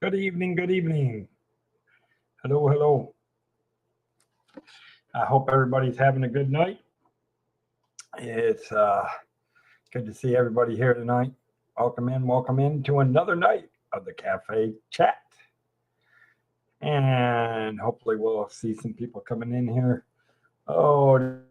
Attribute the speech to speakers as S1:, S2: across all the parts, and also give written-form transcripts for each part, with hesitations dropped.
S1: Good evening, good evening. Hello, hello. I hope everybody's having a good night. It's good to see everybody here tonight. Welcome in to another night of the Cafe Chat. And hopefully we'll see some people coming in here. Oh, just a few minutes here.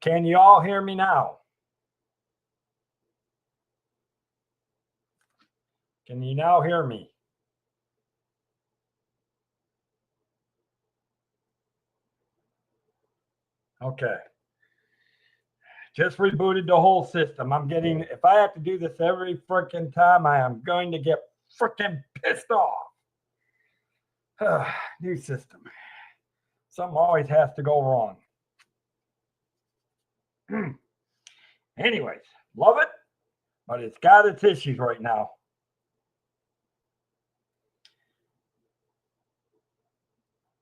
S1: Can you all hear me now? Can you now hear me? Okay. Just rebooted the whole system. I'm getting, if I have to do this every freaking time, I am going to get freaking pissed off. New system. Something always has to go wrong. Anyways, love it, but it's got its issues right now.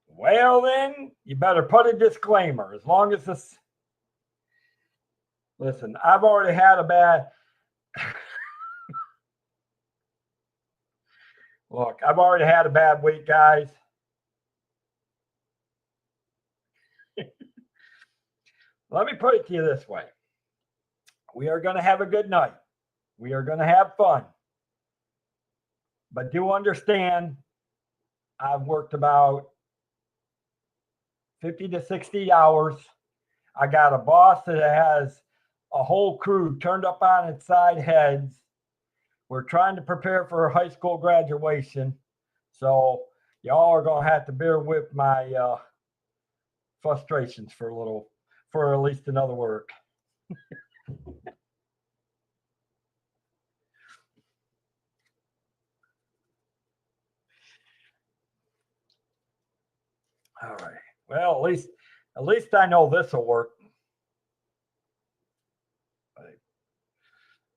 S1: Well, then you better put a disclaimer. As long as this, listen, I've already had a bad. Look, I've already had a bad week, guys. Let me put it to you this way. We are going to have a good night. We are going to have fun. But do understand, I've worked about 50 to 60 hours. I got a boss that has a whole crew turned up on its side heads. We're trying to prepare for high school graduation. So y'all are going to have to bear with my frustrations for at least another work. All right. Well, at least I know this will work.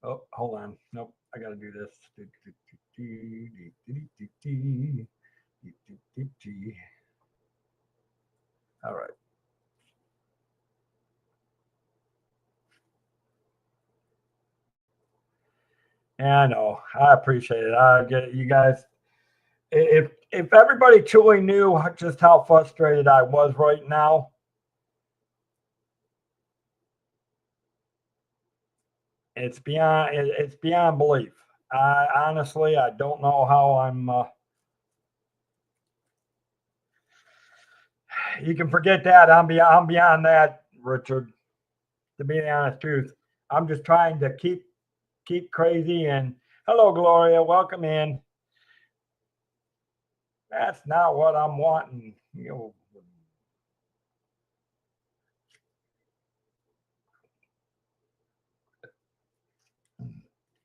S1: Oh, hold on. Nope. I got to do this. All right. Yeah, I know. I appreciate it. I get it. You guys, if everybody truly knew just how frustrated I was right now, it's beyond belief. I honestly, I don't know how I'm. You can forget that. I'm beyond that, Richard. To be the honest truth, I'm just trying to keep crazy. And hello, Gloria, welcome in. That's not what I'm wanting. You know,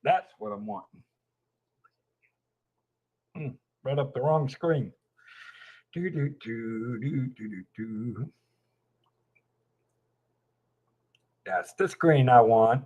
S1: that's what I'm wanting. Right up the wrong screen. Do do do do do do do. That's the screen I want.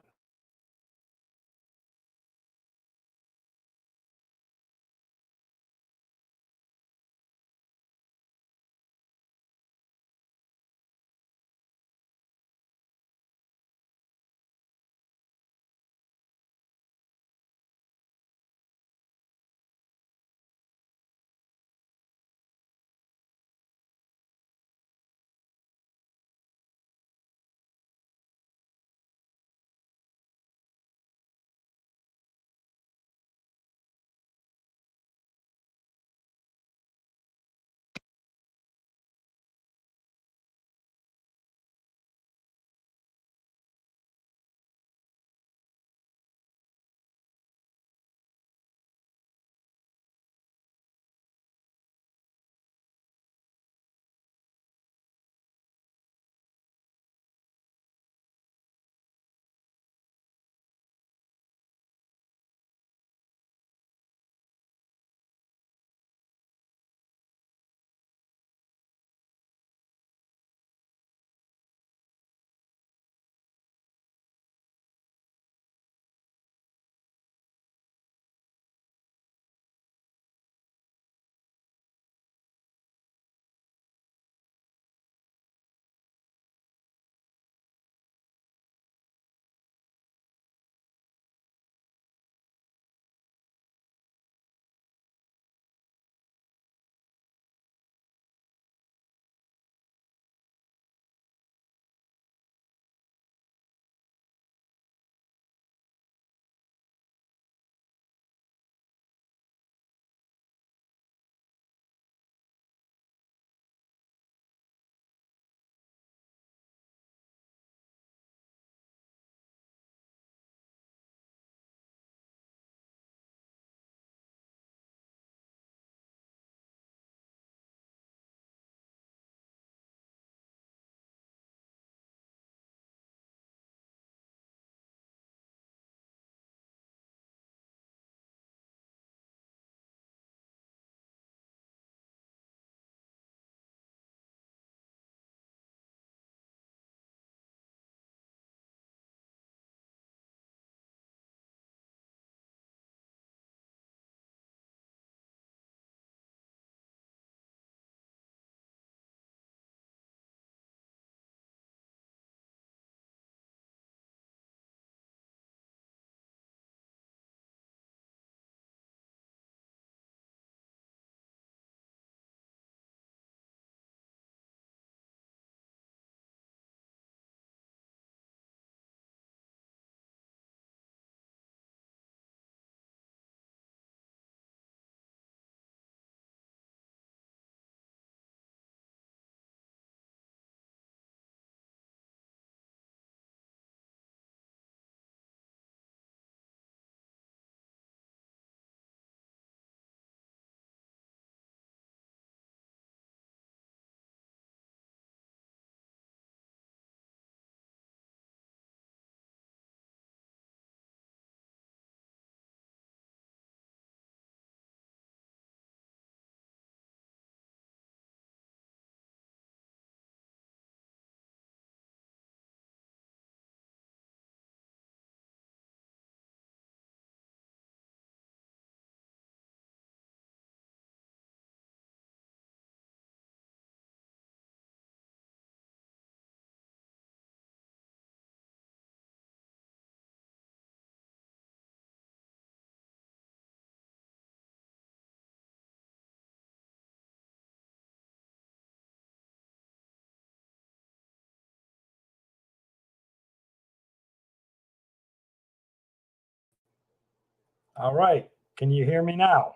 S1: All right. Can you hear me now?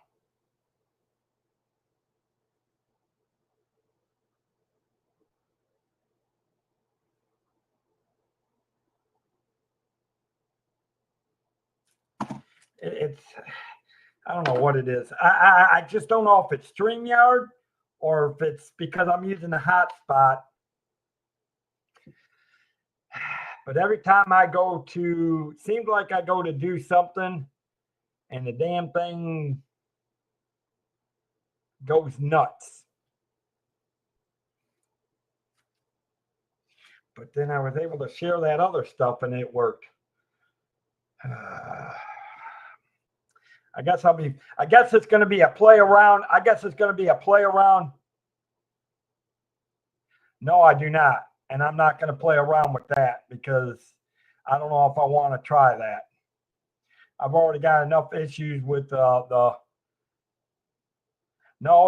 S1: It's, I don't know what it is. I just don't know if it's StreamYard or if it's because I'm using the hotspot. But every time I go to, seems like I go to do something and the damn thing goes nuts. But then I was able to share that other stuff and it worked. I guess it's going to be a play around. I guess it's going to be a play around. No, I do not. And I'm not going to play around with that because I don't know if I want to try that. I've already got enough issues with no,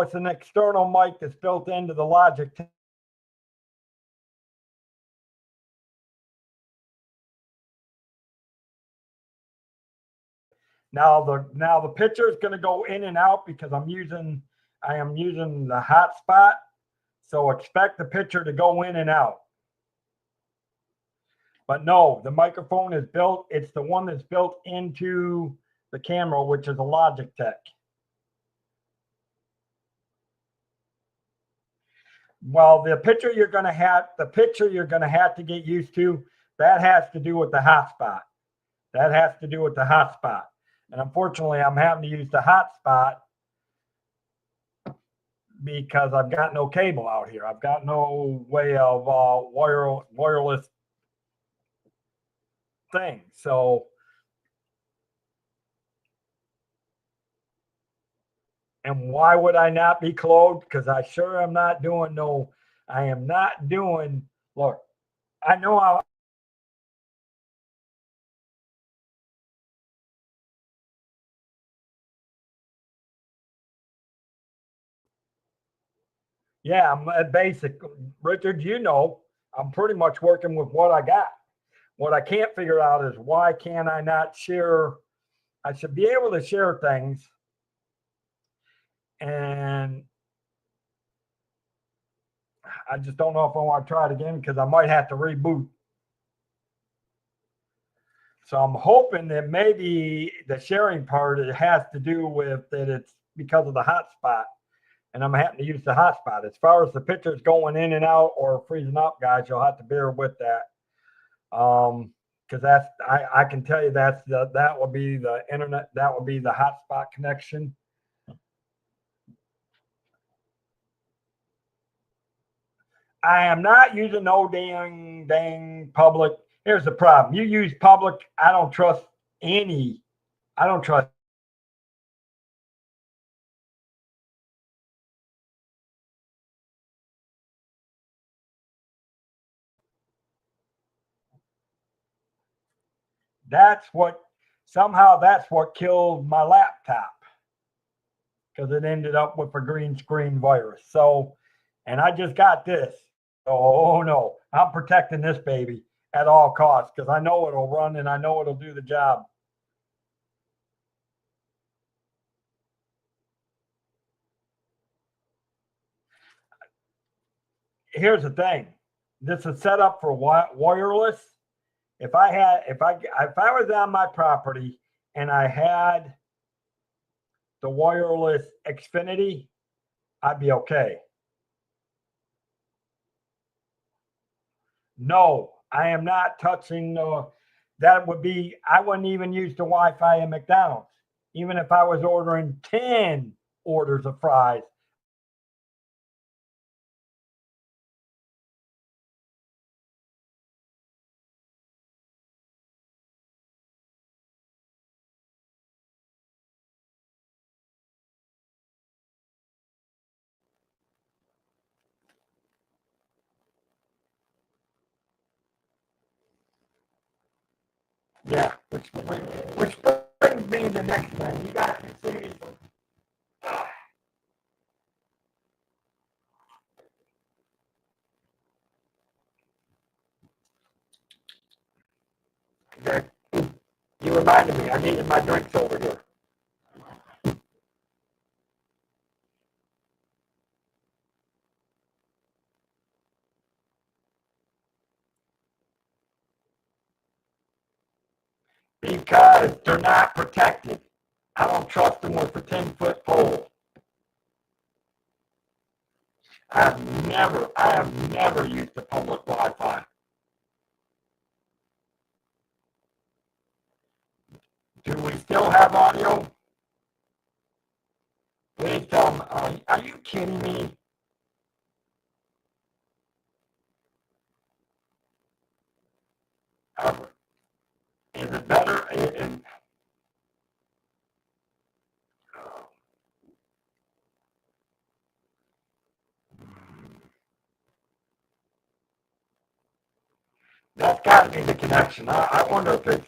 S1: it's an external mic that's built into the Logitech. Now the picture is going to go in and out because I am using the hotspot. So expect the picture to go in and out. But no, the microphone is built. It's the one that's built into the camera, which is a Logitech. Well, the picture you're going to have to get used to, that has to do with the hotspot. That has to do with the hotspot. And unfortunately, I'm having to use the hotspot because I've got no cable out here. I've got no way of wireless thing. So, and why would I not be clothed? Because I sure am not doing look, I know how. Yeah, I'm a basic. Richard, I'm pretty much working with what I got. What I can't figure out is why can't I not share? I should be able to share things. And I just don't know if I want to try it again because I might have to reboot. So I'm hoping that maybe the sharing part, it has to do with that it's because of the hotspot. And I'm having to use the hotspot. As far as the pictures going in and out or freezing up, guys, you'll have to bear with that. Because I can tell you that will be the internet, that will be the hotspot connection. I am not using no dang public. Here's the problem. You use public, I don't trust. That's what killed my laptop because it ended up with a green screen virus. So, and I just got this. Oh no, I'm protecting this baby at all costs because I know it'll run and I know it'll do the job. Here's the thing. This is set up for wireless. If I was on my property and I had the wireless Xfinity, I'd be okay. No, I am not touching that would be, I wouldn't even use the Wi-Fi at McDonald's. Even if I was ordering 10 orders of fries. Yeah, which brings me to the next thing. You guys can see you reminded me, I needed my drinks over here. because they're not protected. I don't trust them with a 10-foot pole. I have never used the public Wi-Fi. Do we still have audio? Please tell me, are you kidding me? Is it better? That's got to be the connection. I wonder if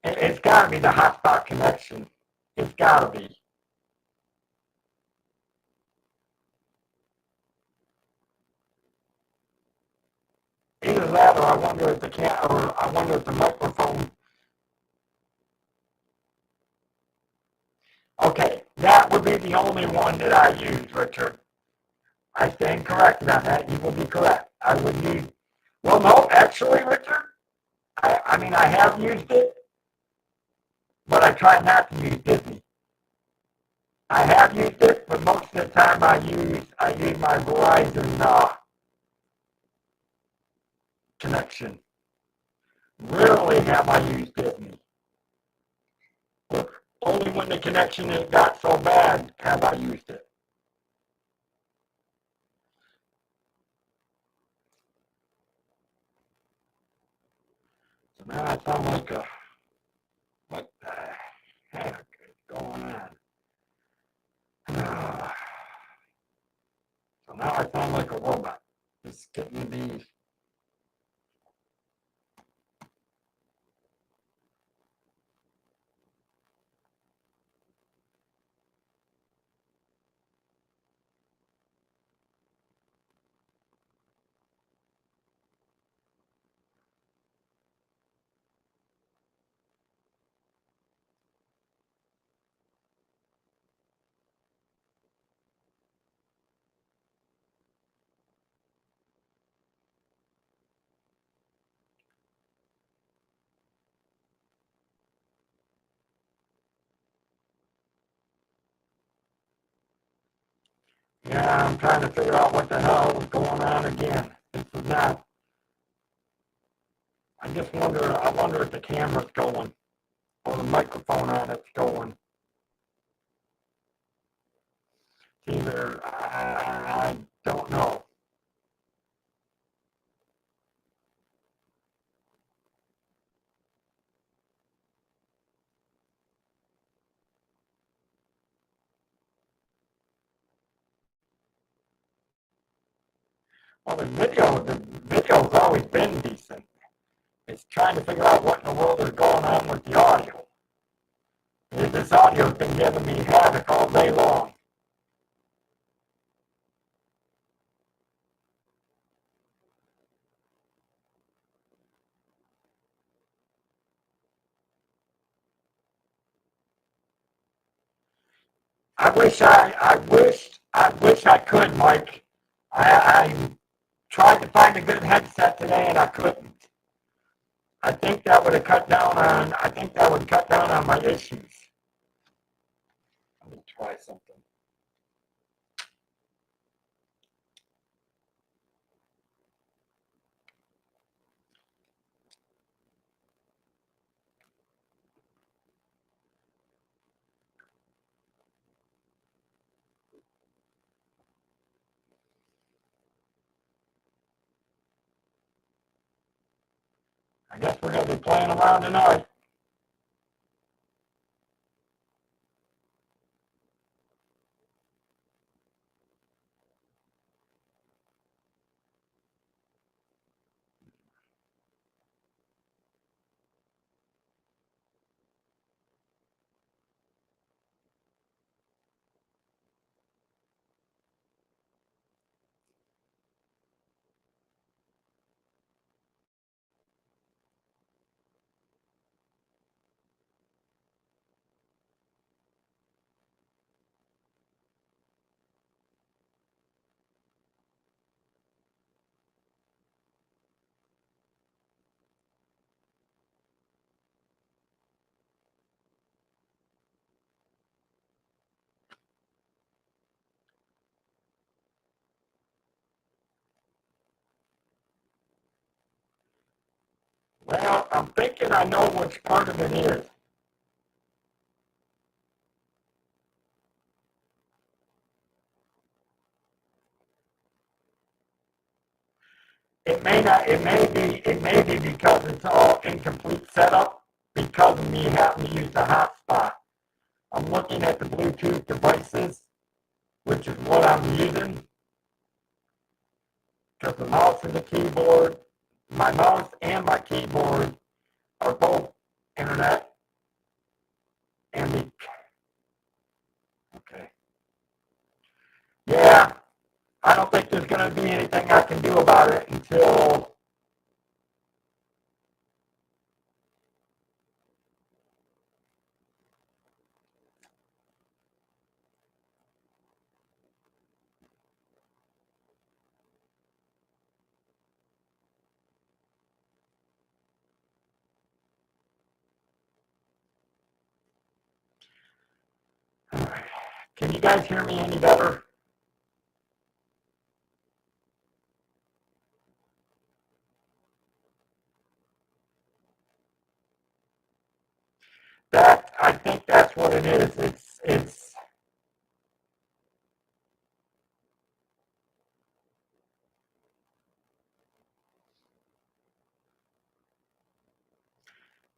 S1: it's got to be the hotspot connection. It's got to be. Either that, or I wonder if I wonder if the microphone. Okay, that would be the only one that I use, Richard. I stand corrected on that. You will be correct. I would use. Well, no, actually, Richard. I mean, I have used it, but I try not to use Disney. I have used it, but most of the time I use my Verizon connection. Rarely have I used Disney. Look, only when the connection has got so bad have I used it. So now I sound like a, what the heck is going on? So now I sound like a robot. Just getting these. Yeah, I'm trying to figure out what the hell was going on again. This is not. I wonder if the camera's going or the microphone on it's going. Either, I don't know. Well, the video's always been decent. It's trying to figure out what in the world is going on with the audio. This audio's been giving me havoc all day long. I wish I could, Mike. I tried to find a good headset today and I couldn't. I think that would cut down on my issues. Let me try something. I guess we're going to be playing around tonight. thinking I know which part of it is. It may not, it may be because it's all incomplete setup because of me having to use the hotspot. I'm looking at the Bluetooth devices, which is what I'm using, because the mouse and the keyboard, my mouse and my keyboard are both internet, and the, okay. Yeah, I don't think there's going to be anything I can do about it until can you guys hear me any better? That, I think that's what it is. It's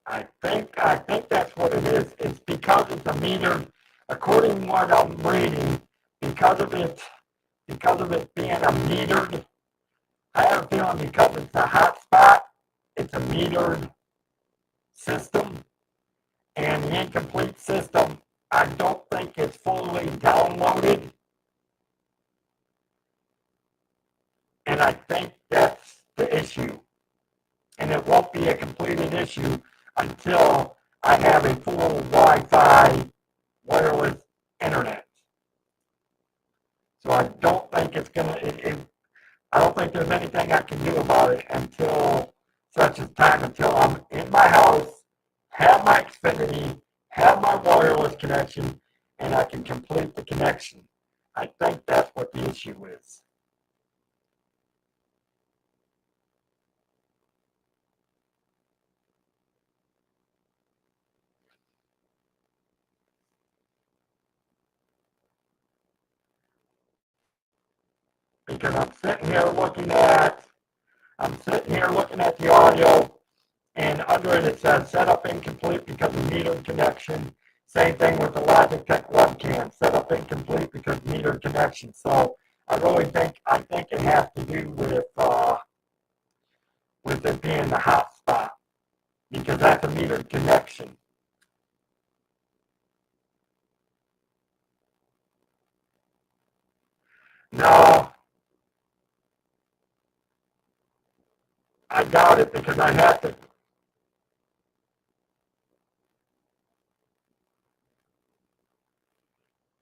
S1: I think that's what it is. It's because it's a meter, according to what I'm reading, because of it being a metered, I have a feeling because it's a hotspot, it's a metered system, and the incomplete system, I don't think it's fully downloaded, and I think that's the issue. And it won't be a completed issue until I have a full Wi-Fi wireless internet. So I don't think it's gonna. I don't think there's anything I can do about it until such a time until I'm in my house, have my Xfinity, have my wireless connection, and I can complete the connection. I think that's what the issue is. Because I'm sitting here looking at the audio, and under it says setup incomplete because of metered connection. Same thing with the Logitech webcam, setup incomplete because metered connection. So I think it has to do with it being the hotspot because that's a metered connection. No, I doubt it because I have to.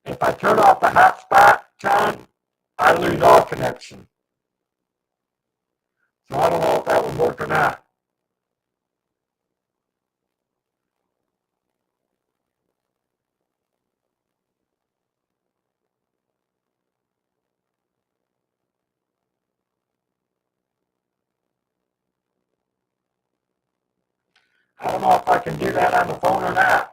S1: If I turn off the hotspot, John, I lose all connection. So I don't know if that would work or not. I don't know if I can do that on the phone or not.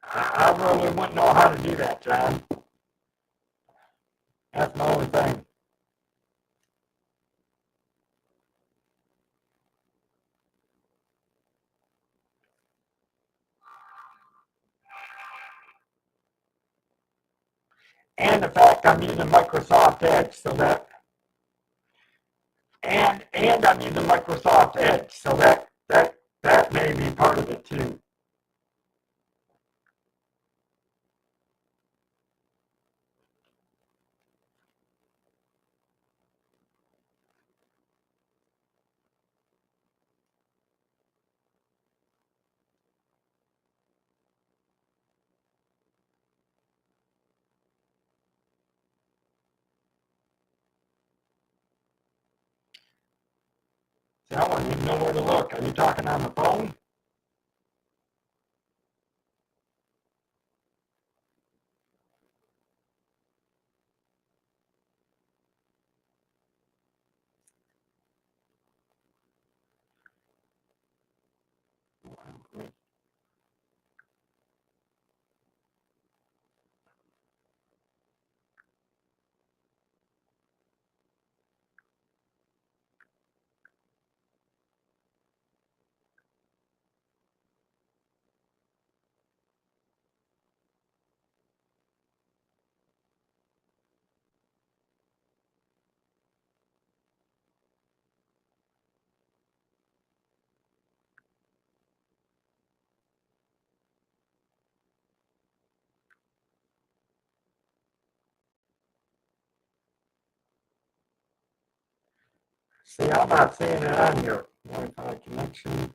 S1: I really wouldn't know how to do that, John. That's the only thing. and the fact I'm using Microsoft Edge, so that and I'm using Microsoft Edge, so that may be part of it too. See, I don't even know where to look. Are you talking on the phone? See, I'm not seeing it on your Wi-Fi connection.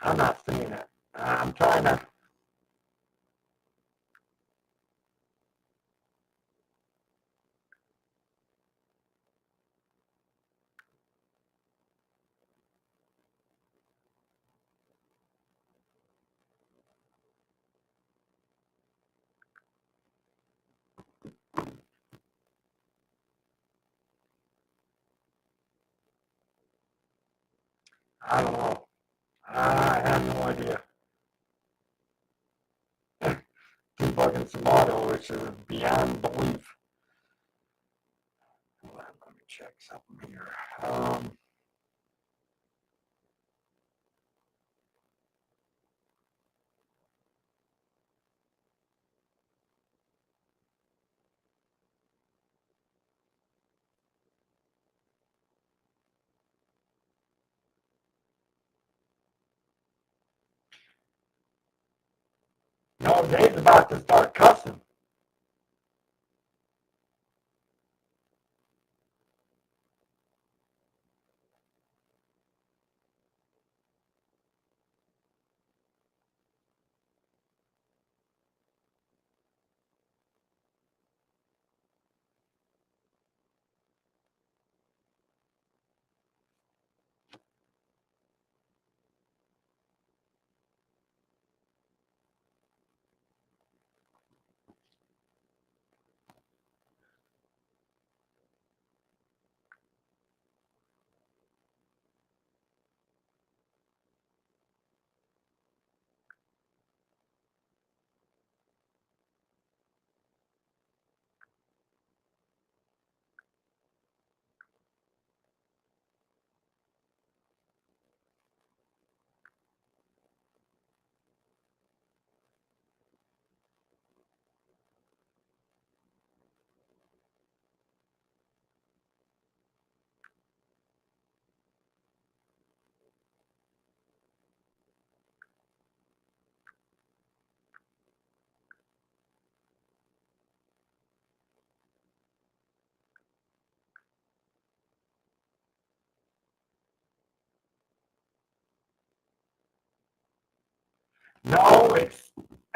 S1: I'm not seeing it. I'm trying to. I don't know. I have no idea. Debugging some audio, which is beyond belief. Hold on, let me check something here. No, Dave's about to start cussing.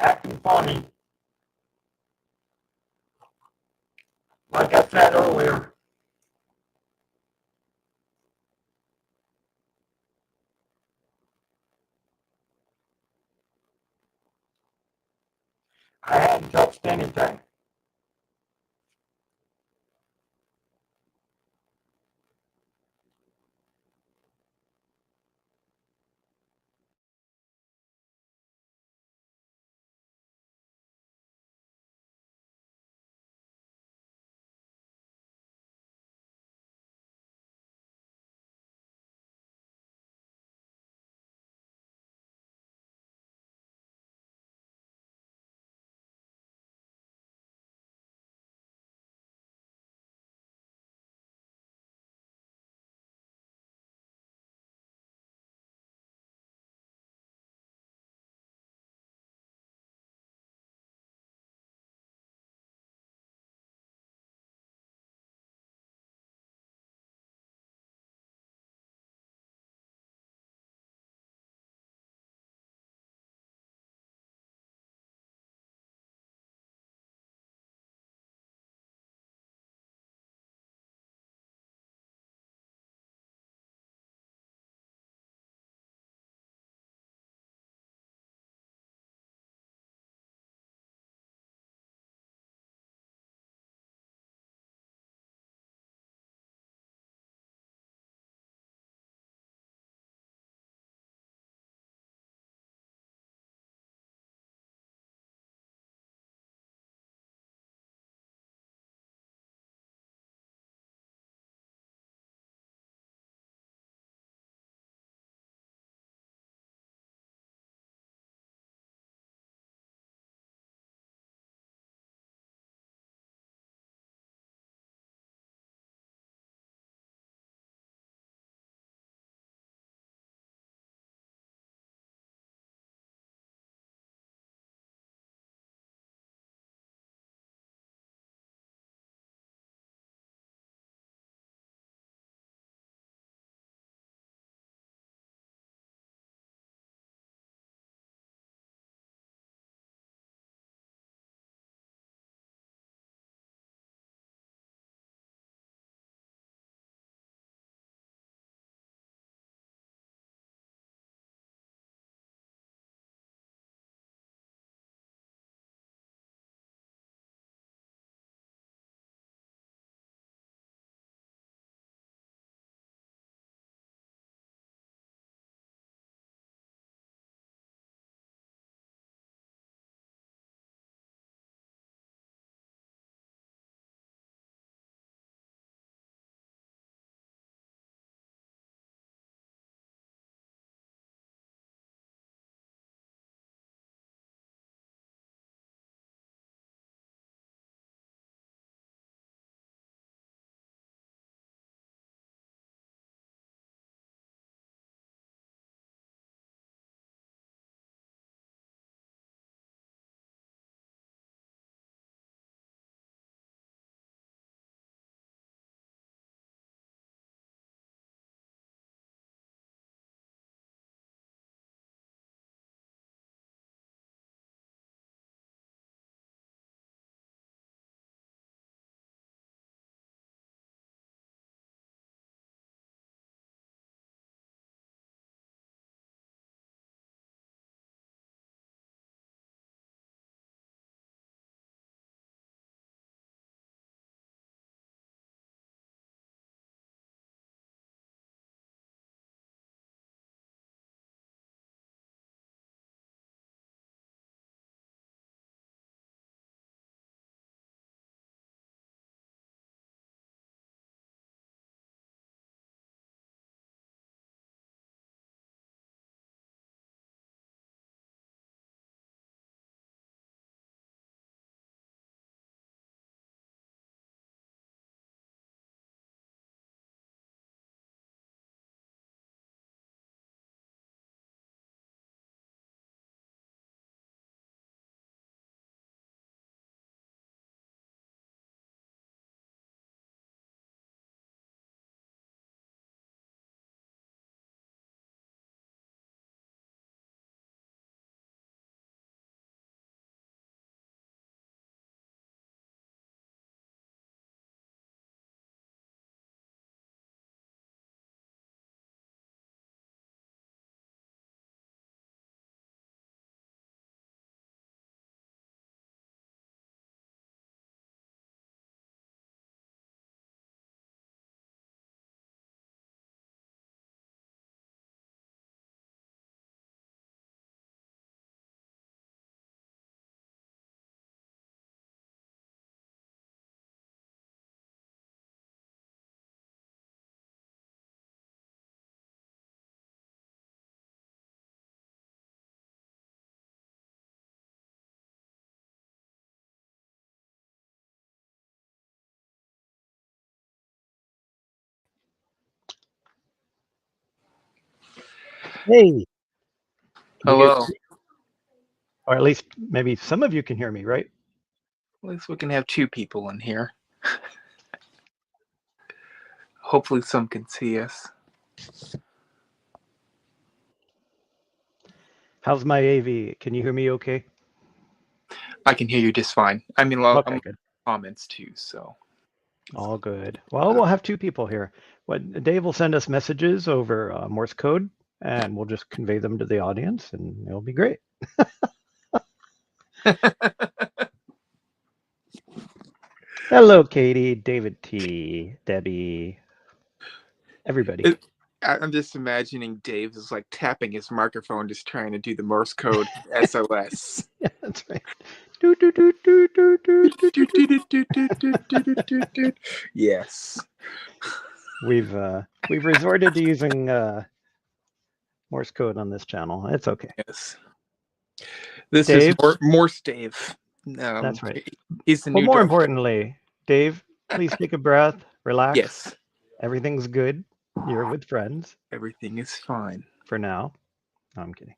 S1: acting funny. Like I said earlier, I hadn't touched anything.
S2: Hey.
S3: Hello.
S2: Or at least maybe some of you can hear me, right?
S3: At least we can have 2 people in here. Hopefully some can see us.
S2: How's my AV? Can you hear me okay?
S3: I can hear you just fine. I mean,
S2: Okay, good.
S3: comments too, so.
S2: All good. Well, we'll have 2 people here. Dave will send us messages over Morse code, and we'll just convey them to the audience, and it'll be great. Hello, Katie, David T, Debbie, everybody.
S3: I'm just imagining Dave is like tapping his microphone, just trying to do the Morse code SOS.
S2: Yeah, that's right.
S3: Yes.
S2: We've resorted to using Morse code on this channel. It's okay.
S3: Yes. This
S2: Dave?
S3: is Morse Dave.
S2: That's right.
S3: He's the
S2: Well,
S3: new
S2: more
S3: director.
S2: importantly, Dave, please take a breath, relax.
S3: Yes.
S2: Everything's good. You're with friends.
S3: Everything is fine.
S2: For now. No, I'm kidding.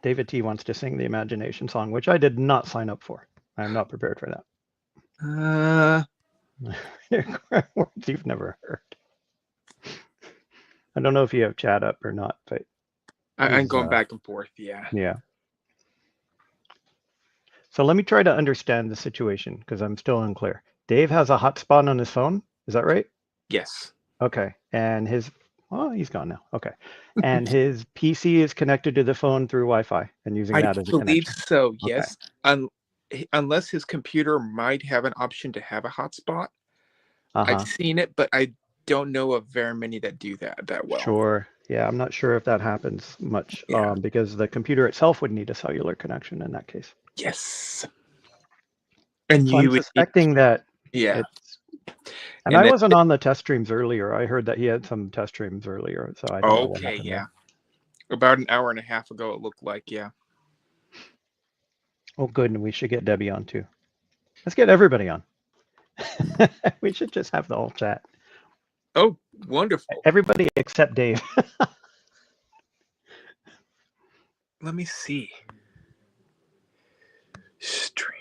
S2: David T wants to sing the Imagination song, which I did not sign up for. I'm not prepared for that. Words you've never heard. I don't know if you have chat up or not, but
S3: I'm going back and forth. Yeah.
S2: Yeah. So let me try to understand the situation because I'm still unclear. Dave has a hotspot on his phone. Is that right?
S3: Yes.
S2: Okay. And he's gone now. Okay. And his PC is connected to the phone through Wi-Fi and using that as a connection. I
S3: believe so. Yes. Okay. Unless his computer might have an option to have a hotspot. I've seen it, but I don't know of very many that do that well.
S2: Sure. Yeah, I'm not sure if that happens much because the computer itself would need a cellular connection in that case.
S3: Yes. And
S2: so I'm suspecting that.
S3: Yeah.
S2: And I wasn't on the test streams earlier. I heard that he had some test streams earlier, so I don't know what happened there.
S3: About an hour and a half ago, it looked like, yeah.
S2: Oh, good. And we should get Debbie on too. Let's get everybody on. We should just have the whole chat.
S3: Oh, wonderful.
S2: Everybody except Dave.
S3: Let me see. Stream.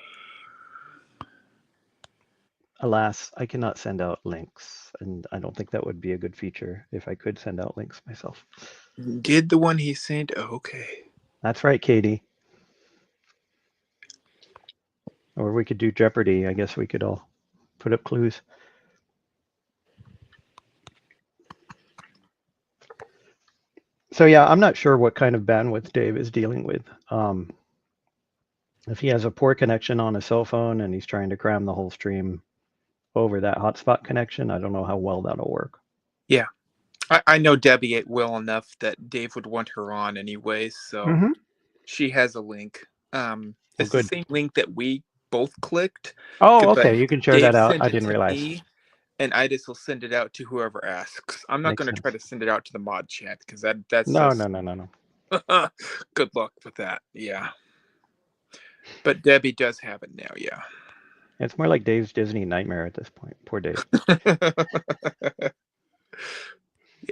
S2: Alas, I cannot send out links, and I don't think that would be a good feature if I could send out links myself.
S3: Did the one he sent? Oh, okay.
S2: That's right, Katie. Or we could do Jeopardy. I guess we could all put up clues. So yeah, I'm not sure what kind of bandwidth Dave is dealing with. If he has a poor connection on a cell phone and he's trying to cram the whole stream over that hotspot connection, I don't know how well that'll work.
S3: Yeah. I know Debbie well enough that Dave would want her on anyway, so she has a link. It's the same link that we both clicked.
S2: Oh, okay. You can share that out. I didn't realize.
S3: And I just will send it out to whoever asks. I'm not going to try to send it out to the mod chat because that's
S2: no.
S3: Good luck with that. Yeah. But Debbie does have it now. Yeah.
S2: It's more like Dave's Disney nightmare at this point. Poor Dave.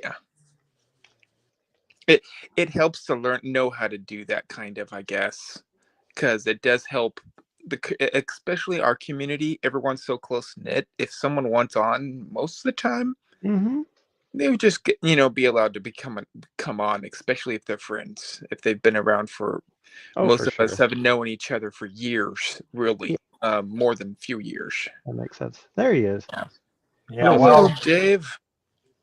S3: Yeah. It helps to know how to do that kind of, I guess, because it does help. Especially our community, everyone's so close knit. If someone wants on most of the time, they would just be allowed to come on, especially if they're friends, if they've been around for most of us have known each other for years, really, more than a few years.
S2: That makes sense. There he is.
S1: Yeah. Well,
S3: Dave.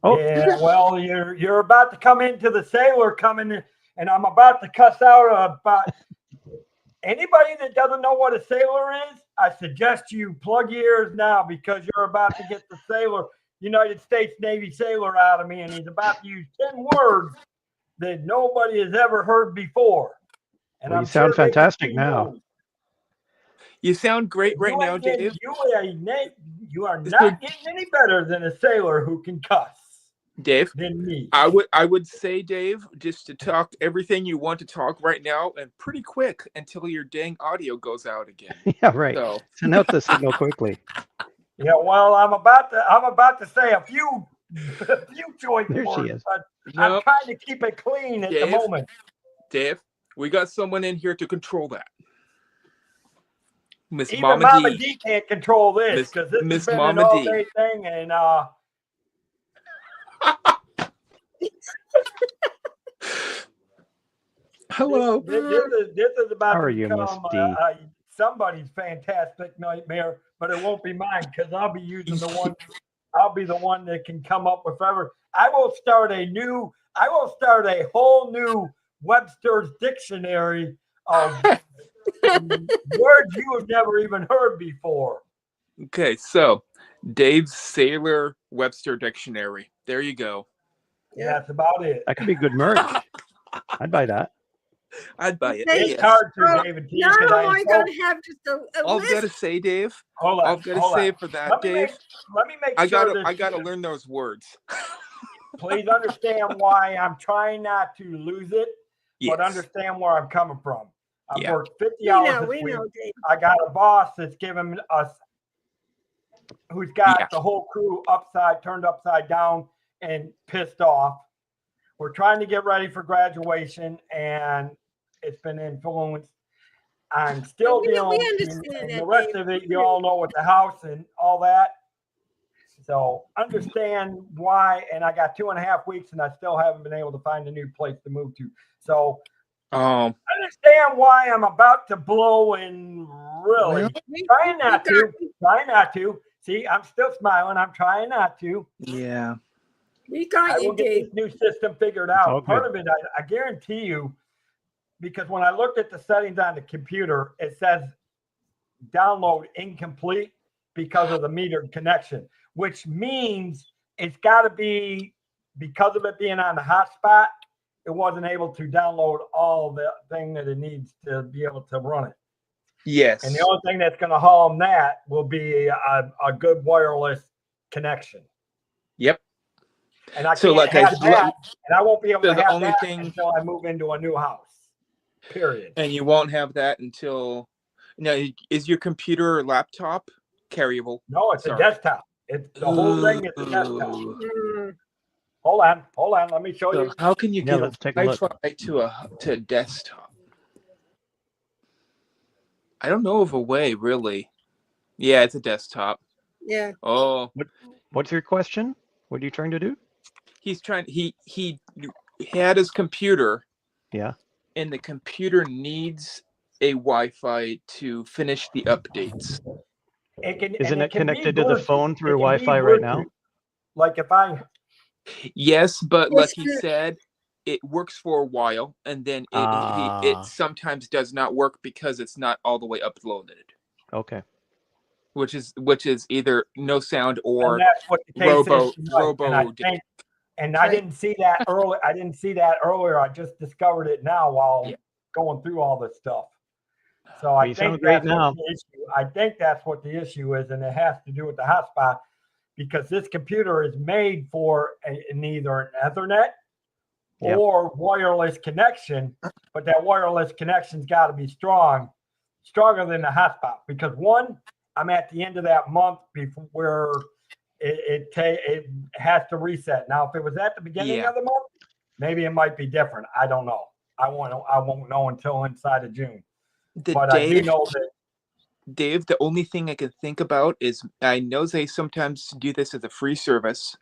S1: Oh, yeah. Well, you're about to come into the sailor coming in, and I'm about to cuss out about. Anybody that doesn't know what a sailor is, I suggest you plug your ears now because you're about to get the sailor, United States Navy sailor out of me, and he's about to use 10 words that nobody has ever heard before. And
S2: you sound fantastic now.
S3: You sound great right now, Dave.
S1: You are not getting any better than a sailor who can cuss.
S3: Dave,
S1: than me.
S3: I would say, Dave, just to talk everything you want to talk right now and pretty quick until your dang audio goes out again.
S2: Yeah, right. So. Send out the signal quickly.
S1: Yeah, well, I'm about to say a few few choice
S2: There she
S1: words,
S2: is.
S1: but I'm
S3: Nope.
S1: trying to keep it clean at the
S3: Dave?
S1: moment.
S3: Dave, we got someone in here to control that. Miss
S1: Even
S3: Mama
S1: Mama
S3: D.
S1: D can't control this
S3: Miss-
S1: because this
S3: Miss
S1: has been an
S3: Mama D.
S1: all-day thing, and
S3: Hello.
S1: this is about
S2: How
S1: to
S2: are you, Miss
S1: become
S2: D?
S1: somebody's fantastic nightmare, but it won't be mine because I'll be using the one. I'll be the one that can come up with ever. I will start a whole new Webster's dictionary of words you have never even heard before.
S3: Okay, so Dave's Sailor Webster Dictionary. There you go.
S1: Yeah, that's about it.
S2: That could be good merch. I'd buy that.
S3: I'd buy it.
S4: Hey,
S1: It's
S3: Yes.
S1: hard to,
S4: Well,
S1: David T.
S4: Now
S1: 'cause
S4: am
S1: I'm
S4: I
S1: so-
S4: going to have just a
S3: All I've got to
S4: list?
S3: say, Dave.
S1: Hold on.
S3: All I've got to
S1: hold
S3: say
S1: on.
S3: for that,
S1: Let me
S3: Dave.
S1: make
S3: I
S1: sure
S3: gotta.
S1: that
S3: I gotta
S1: you-
S3: learn those words.
S1: Please understand why I'm trying not to lose it,
S3: Yes.
S1: but understand where I'm coming from. I've
S3: Yeah.
S1: worked 50
S4: We
S1: hours
S4: know,
S1: this
S4: we
S1: week.
S4: know, Dave.
S1: I got a boss that's giving us, who's got
S3: Yeah.
S1: the whole crew turned upside down and pissed off. We're trying to get ready for graduation, and it's been influenced. I'm still
S4: We
S1: dealing,
S4: understand
S1: and
S4: that,
S1: the rest
S4: Dave.
S1: of it, you all know, with the house and all that. So understand why, and I got 2.5 weeks, and I still haven't been able to find a new place to move to. So understand why I'm about to blow, and really trying not to. See, I'm still smiling. I'm trying not to.
S3: Yeah.
S4: We
S1: I
S4: got
S1: will
S4: you,
S1: get
S4: Dave.
S1: this new system figured
S2: all
S1: out. Part
S2: good.
S1: of it, I guarantee you, because when I looked at the settings on the computer, it says download incomplete because of the metered connection, which means it's got to be, because of it being on the hotspot, it wasn't able to download all the thing that it needs to be able to run it.
S3: Yes.
S1: And the only thing that's going to harm that will be a good wireless connection.
S3: Yep.
S1: And I
S3: So,
S1: can't
S3: like,
S1: have that, and I won't be able
S3: so
S1: to
S3: the
S1: have
S3: only
S1: that
S3: thing-
S1: until I move into a new house. Period.
S3: And you won't have that until. Now, is your computer or laptop carryable?
S1: No, it's
S3: Sorry.
S1: a desktop. It's the whole thing is a desktop.
S3: Ooh.
S4: Mm,
S1: Hold on. Let me show
S3: So
S1: you.
S3: how can you
S2: Yeah,
S3: get
S2: let's
S3: a
S2: take a look.
S3: Wi-Fi to a desktop? I don't know of a way, really. Yeah, it's a desktop.
S4: yeah.
S3: Oh,
S2: What's your question? What are you trying to do?
S3: he's trying. He had his computer,
S2: Yeah.
S3: and the computer needs a Wi-Fi to finish the updates.
S2: Isn't it
S1: can be
S2: connected to the
S1: Bluetooth.
S2: phone
S1: It
S2: through
S1: can be
S2: Wi-Fi right now?
S1: Bluetooth. Like if I,
S3: Yes, but
S4: Yes,
S3: like he
S4: sir.
S3: said, it works for a while, and then it
S2: Ah.
S3: sometimes does not work because it's not all the way uploaded,
S2: Okay.
S3: which is either no sound
S1: and
S3: or
S1: that's what the case
S3: robo-
S1: is tonight. And I
S3: robo-
S1: think, and I didn't see that early. I didn't see that earlier. I just discovered it now while
S3: Yeah.
S1: going through all this stuff. So
S2: Well,
S1: I
S2: you
S1: think
S2: sound great
S1: that's what
S2: now.
S1: the issue. I think that's what the issue is, and it has to do with the hotspot, because this computer is made for either an Ethernet
S2: Yep.
S1: or wireless connection, but that wireless connection's got to be stronger than the hotspot. Because one, I'm at the end of that month before where it has to reset. Now, if it was at the beginning
S3: Yeah.
S1: of the month, maybe it might be different. I don't know. I won't know until inside of June. But I do know that.
S3: Dave, the only thing I can think about is I know they sometimes do this as a free service,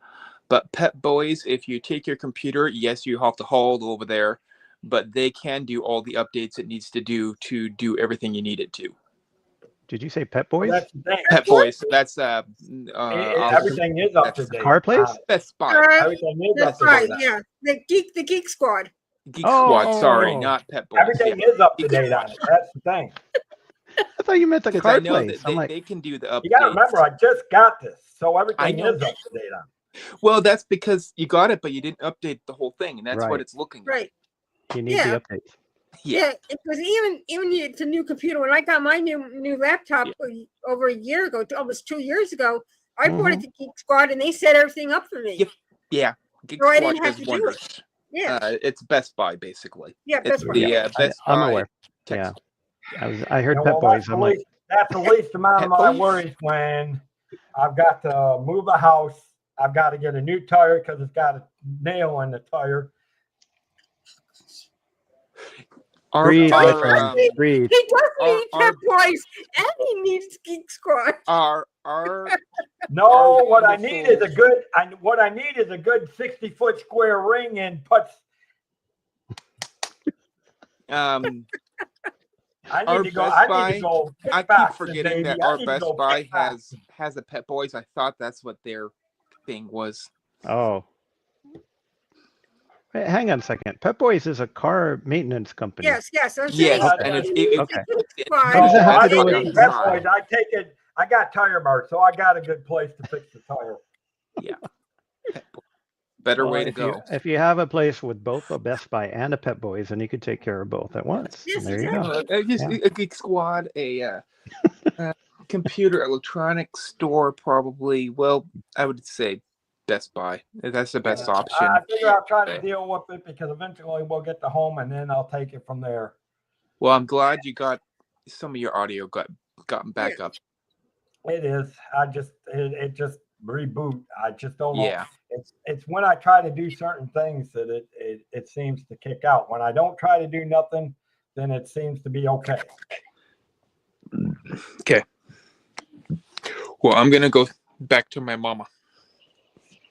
S3: but Pet Boys, if you take your computer, yes, you have to haul it over there, but they can do all the updates it needs to do everything you need it to.
S2: Did you say Pet Boys?
S1: That's the thing.
S3: Pet Boys, that's
S1: Everything is up to
S3: that's
S1: date.
S2: Car place?
S3: Best Buy,
S1: Everything is up
S4: That's
S1: to
S4: right.
S1: date.
S4: Yeah. The Geek Squad.
S3: Geek Squad. Sorry,
S2: Oh.
S3: not Pet Boys.
S1: Everything is up to date on it. That's the thing.
S2: I thought you meant the
S3: Because
S2: car
S3: I know
S2: place.
S3: that
S2: I'm like,
S3: they can do the updates.
S1: You got to remember, I just got this, so everything
S3: know.
S1: is up to date on it.
S3: Well, that's because you got it, but you didn't update the whole thing, and that's
S2: Right.
S3: what it's looking like.
S4: Right.
S2: you need
S4: Yeah.
S2: the updates.
S3: Yeah.
S4: Because even it's a new computer. When I got my new laptop over a year ago, almost 2 years ago, I brought it to Geek Squad and they set everything up for me.
S3: Yep. Yeah. Geek
S4: So I
S3: Squad
S4: didn't have
S3: does
S4: to do it.
S3: wonders.
S4: Yeah.
S3: It's Best Buy basically.
S4: Yeah.
S3: It's
S4: That's
S3: the
S4: right.
S3: Best
S2: I'm
S3: Buy.
S2: aware.
S3: text-
S2: I heard
S1: You know,
S2: Pet
S1: well,
S2: Boys. I'm like,
S1: that's the least amount of
S3: Pet
S1: my
S3: Boys?
S1: worries when I've got to move a house. I've got to get a new tire because it's got a nail in the tire.
S2: Breathe, my
S3: our,
S2: friend. Breathe.
S4: He does
S3: Our-
S4: need Pep Boys, and he needs Geek Squad.
S3: our
S1: No,
S3: Our
S1: what I need is a
S3: wonderful-
S1: good. What I need is a good 60-foot square ring and putts. I
S3: Our
S1: need to go.
S3: Best
S1: I need
S3: Buy-
S1: to go.
S3: I keep
S1: kickboxing,
S3: forgetting
S1: baby.
S3: that
S1: I
S3: our
S1: need to
S3: Best
S1: go
S3: Buy
S1: kickboxing.
S3: has a Pet Boys. I thought that's what their thing was.
S2: Oh. Hey, hang on a second. Pep Boys is a car maintenance company.
S4: Yes, I'm
S3: Yes,
S4: saying
S1: and
S3: it's-
S4: he needs
S2: okay.
S4: a Geek
S3: it-
S4: Squad.
S2: How does
S1: No,
S2: that have
S1: I
S2: to do
S1: don't
S2: with
S1: need
S2: the
S1: Pep
S3: design?
S1: Boys. I take it. I got tire marks, so I got a good place to fix the tire.
S3: Better
S2: Well,
S3: way to
S2: if you-
S3: go.
S2: If you have a place with both a Best Buy and a Pep Boys, then you could take care of both at once.
S4: Yes,
S2: There you go.
S4: exactly.
S3: A Geek Squad, a computer electronics store, probably. Well, I would say Best Buy. That's the best option.
S1: I figure I'll try to deal with it because eventually we'll get to home and then I'll take it from there.
S3: Well, I'm glad you got some of your audio gotten back up.
S1: It is. It just reboot. I just don't know.
S3: Yeah.
S1: It's when I try to do certain things that it seems to kick out. When I don't try to do nothing, then it seems to be okay.
S3: Okay. Well, I'm gonna go back to my mama.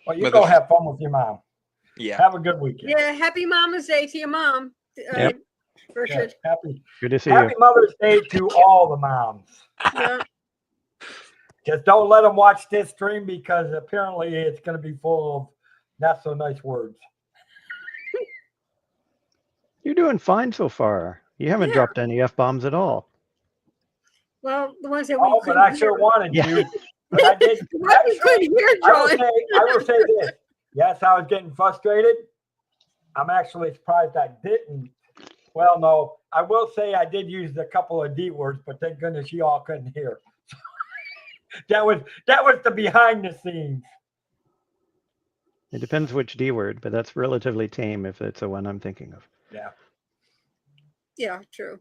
S1: Well, you
S3: But
S1: go
S3: there's-
S1: have fun with your mom.
S3: Yeah.
S1: Have a good weekend.
S4: Yeah, happy Mama's Day to your mom.
S2: Yep.
S4: Richard.
S1: Happy
S2: Good to see
S1: Happy
S2: you.
S1: Mother's Day to all the moms.
S4: Yeah.
S1: Just don't let them watch this stream because apparently it's going to be full of not so nice words.
S2: You're doing fine so far. You haven't
S4: Yeah.
S2: dropped any F-bombs at all.
S4: Well, the ones that we
S1: Oh, but
S4: couldn't
S1: I sure
S4: hear.
S1: wanted
S2: Yeah.
S1: to. But I did.
S4: The ones we couldn't hear, John.
S1: I will say this. Yes, I was getting frustrated. I'm actually surprised I didn't. Well, no, I will say I did use a couple of D words, but thank goodness you all couldn't hear. that was the behind the scenes.
S2: It depends which D word, but that's relatively tame if it's the one I'm thinking of.
S1: Yeah.
S4: Yeah, true.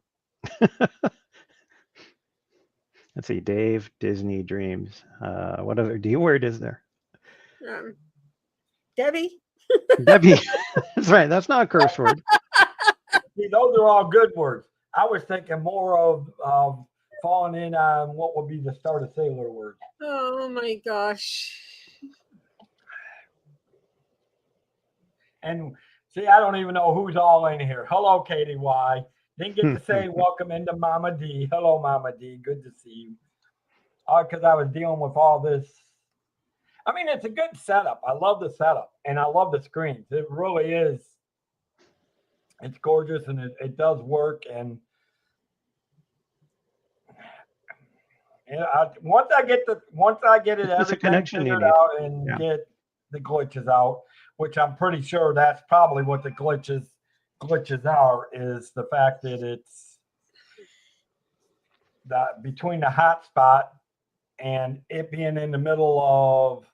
S2: Let's see, Dave, Disney, Dreams. What other D word is there?
S4: Debbie.
S2: Debbie. That's right. That's not a curse word.
S1: See, those are all good words. I was thinking more of falling in on what would be the start of sailor words.
S4: Oh my gosh.
S1: And see, I don't even know who's all in here. Hello, Katie Y. Didn't get to say welcome into Mama D. Hello, Mama D. Good to see you. Because I was dealing with all this. I mean, it's a good setup. I love the setup and I love the screens. It really is. It's gorgeous and it does work. And once I get it,
S2: It's just a
S1: everything
S2: connection you
S1: figured
S2: need.
S1: out and
S2: Yeah.
S1: get the glitches out, which I'm pretty sure that's probably what the glitches are, is the fact that it's that between the hotspot and it being in the middle of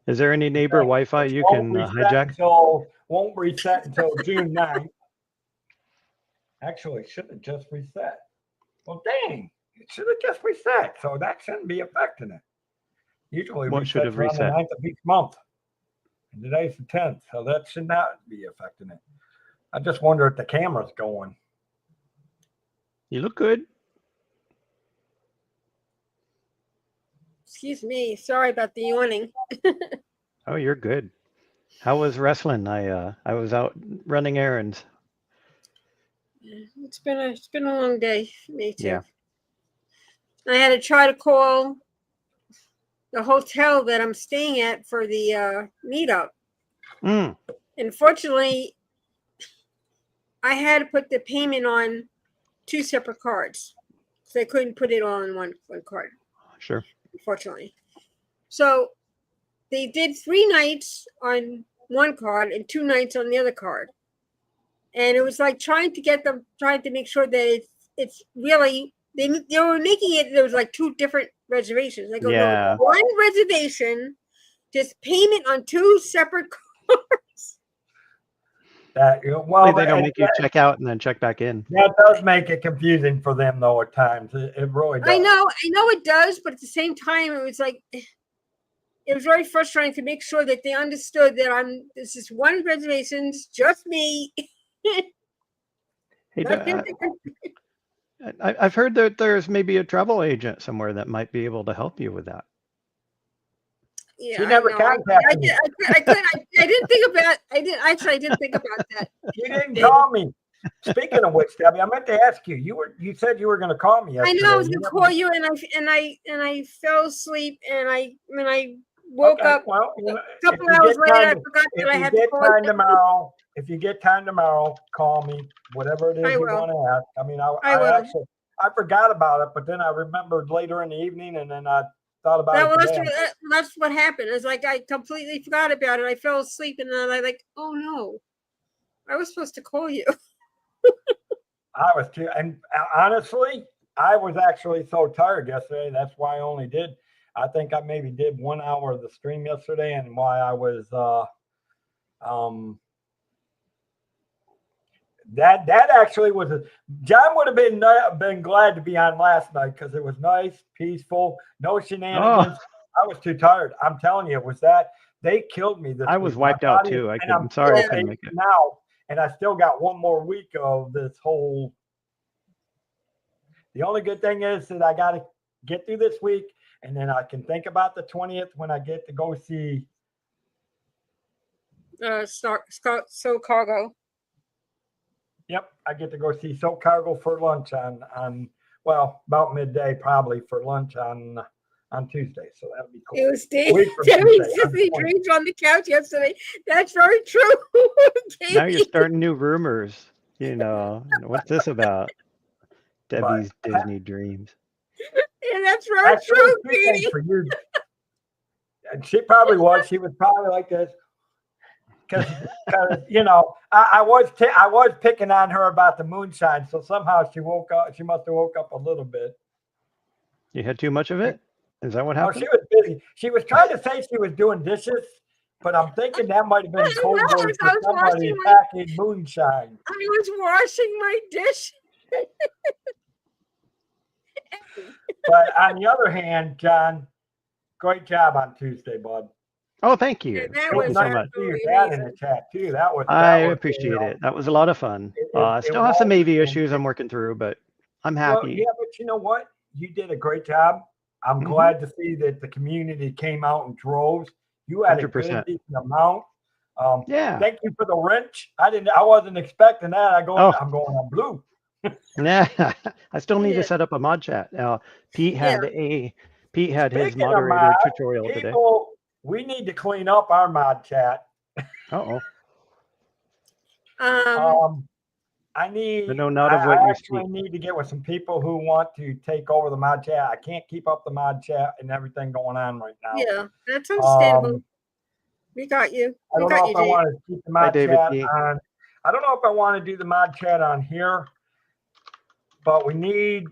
S2: Is there any neighbor Wi-Fi you can hijack?
S1: Won't reset until June 9th. Actually, it should have just reset. Well, dang, it should have just reset. So that shouldn't be affecting it. Usually
S2: What should have
S1: resets around the
S2: reset?
S1: 9th of each month. And today's the 10th, so that should not be affecting it. I just wonder if the camera's going.
S2: You look good.
S4: Excuse me. Sorry about the yawning.
S2: Oh, you're good. How was wrestling? I was out running errands.
S4: It's been a long day for me too.
S2: Yeah.
S4: I had to try to call the hotel that I'm staying at for the meetup.
S2: Mm.
S4: Unfortunately, I had to put the payment on 2 separate cards. So I couldn't put it all on one card,
S2: Sure.
S4: unfortunately. So they did 3 nights on one card and 2 nights on the other card. And it was like trying to make sure that it's really, they were making it, there was like 2 different reservations. Like,
S2: Yeah.
S4: no, one reservation, just payment on 2 separate cards.
S1: That well,
S2: Hopefully they don't make you check out and then check back in.
S1: that does make it confusing for them though at times. It really does.
S4: I know it does, but at the same time, it was like it was very frustrating to make sure that they understood that this is one reservations, just me.
S2: Hey, I've heard that there's maybe a travel agent somewhere that might be able to help you with that.
S4: Yeah,
S1: She never
S4: I know.
S1: contacted me.
S4: I didn't think about. I didn't think about that.
S1: You didn't call me. Speaking of which, Debbie, I meant to ask you. You said you were going to call me yesterday.
S4: I know I was going to call you, and I fell asleep, and I woke up.
S1: Well,
S4: a couple hours later, I forgot that I had to call
S1: tomorrow. If you get time tomorrow, call me. Whatever it is you want to ask. I mean, I forgot about it, but then I remembered later in the evening, and then I thought about it.
S4: That's what happened. It's like I completely forgot about it. I fell asleep, and then I like, oh no, I was supposed to call you.
S1: I was too, and honestly, I was actually so tired yesterday. That's why I only did. I think I maybe did 1 hour of the stream yesterday, and why I was that actually was John would have been glad to be on last night because it was nice, peaceful, no shenanigans. I was too tired. I'm telling you, it was that they killed me.
S2: I was wiped out too. I'm sorry I couldn't make it
S1: now, and I still got one more week of this whole. The only good thing is that I got to get through this week, and then I can think about the 20th when I get to go see.
S4: So Cargo.
S1: Yep, I get to go see So Cargo for lunch on about midday probably for lunch on Tuesday. So that'll be cool.
S4: It was Debbie's dreams on the couch yesterday. That's very true.
S2: Now you're starting new rumors. What's this about? Debbie's Disney dreams.
S4: And that's very true, Katie.
S1: For you. And she probably was. She was probably like this. Because I was picking on her about the moonshine, so somehow she woke up. She must have woke up a little bit.
S2: You had too much of it? Is that what happened?
S1: Oh, she was busy. She was trying to say she was doing dishes, but I'm thinking that might have been code word for somebody packing moonshine.
S4: I was washing my dish.
S1: But on the other hand, John, great job on Tuesday, bud.
S2: Oh, thank you.
S4: That
S2: thank you so much.
S1: See your dad in the chat too.
S2: I appreciate it. That was a lot of fun. Still have some AV issues I'm working through, but I'm happy.
S1: Well, yeah, but you know what? You did a great job. I'm glad to see that the community came out in droves. You had 100%. A good decent amount.
S2: Yeah.
S1: Thank you for the wrench. I wasn't expecting that. I'm going on blue.
S2: Yeah. I still need to set up a mod chat. Pete had his moderator tutorial today.
S1: We need to clean up our mod chat.
S2: Uh-oh.
S1: I need to get with some people who want to take over the mod chat. I can't keep up the mod chat and everything going on right now.
S4: Yeah, that's understandable. We got you.
S1: I don't know if I want to keep the mod chat on. I don't know if I want to do the mod chat on here, but we need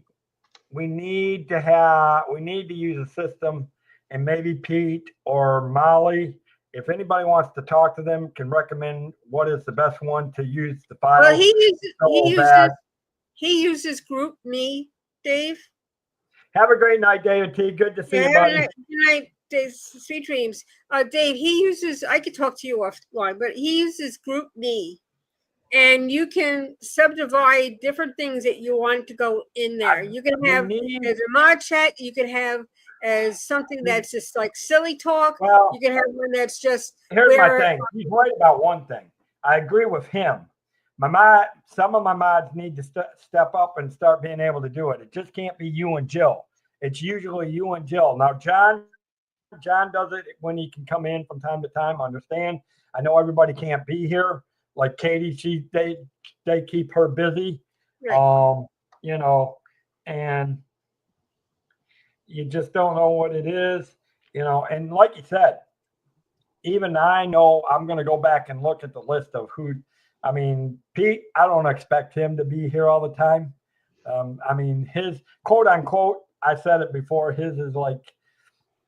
S1: to use a system. And maybe Pete or Molly, if anybody wants to talk to them, can recommend what is the best one to use the file.
S4: Well, he uses GroupMe, Dave.
S1: Have a great night, David T. Good to see you, buddy.
S4: Good night, Dave. Sweet dreams. Dave, he uses, I could talk to you offline, but he uses GroupMe. And you can subdivide different things that you want to go in there. You can have as a mod chat, you can have as something that's just like silly talk.
S1: Well,
S4: you can have one that's just.
S1: Here's my thing. He's right about one thing. I agree with him. Some of my mods need to step up and start being able to do it. It just can't be you and Jill. It's usually you and Jill. Now, John does it when he can come in from time to time. Understand? I know everybody can't be here. Like Katie, they keep her busy. Right. And you just don't know what it is, and like you said, even I know I'm going to go back and look at the list of Pete, I don't expect him to be here all the time. His quote unquote, I said it before, his is like,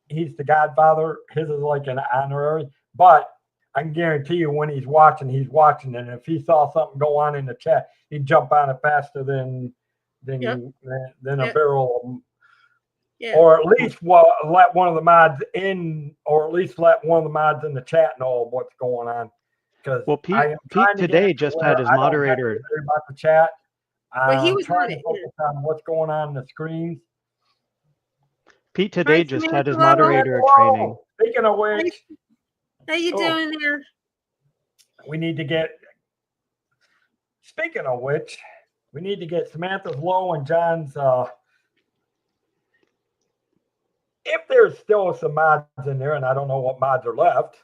S1: he's the godfather. His is like an honorary, but I can guarantee you when he's watching, and if he saw something go on in the chat, he'd jump on it faster than
S4: Yep.
S1: than a
S4: Yep.
S1: barrel.
S4: Yeah.
S1: Or at least let one of the mods in, or at least let one of the mods in the chat know what's going on. Because
S2: Well, Pete today just had his moderator
S1: about the chat.
S4: But he
S1: I'm
S4: was
S1: trying
S4: on
S1: to
S4: it,
S1: focus on what's going on in the screens.
S2: Pete today
S4: Hi,
S2: just had his
S4: Samantha.
S2: moderator
S1: Whoa,
S2: training.
S1: Speaking of which,
S4: How you
S1: Oh.
S4: doing there?
S1: we need to get. Speaking of which, we need to get Samantha's low and John's. If there's still some mods in there, and I don't know what mods are left.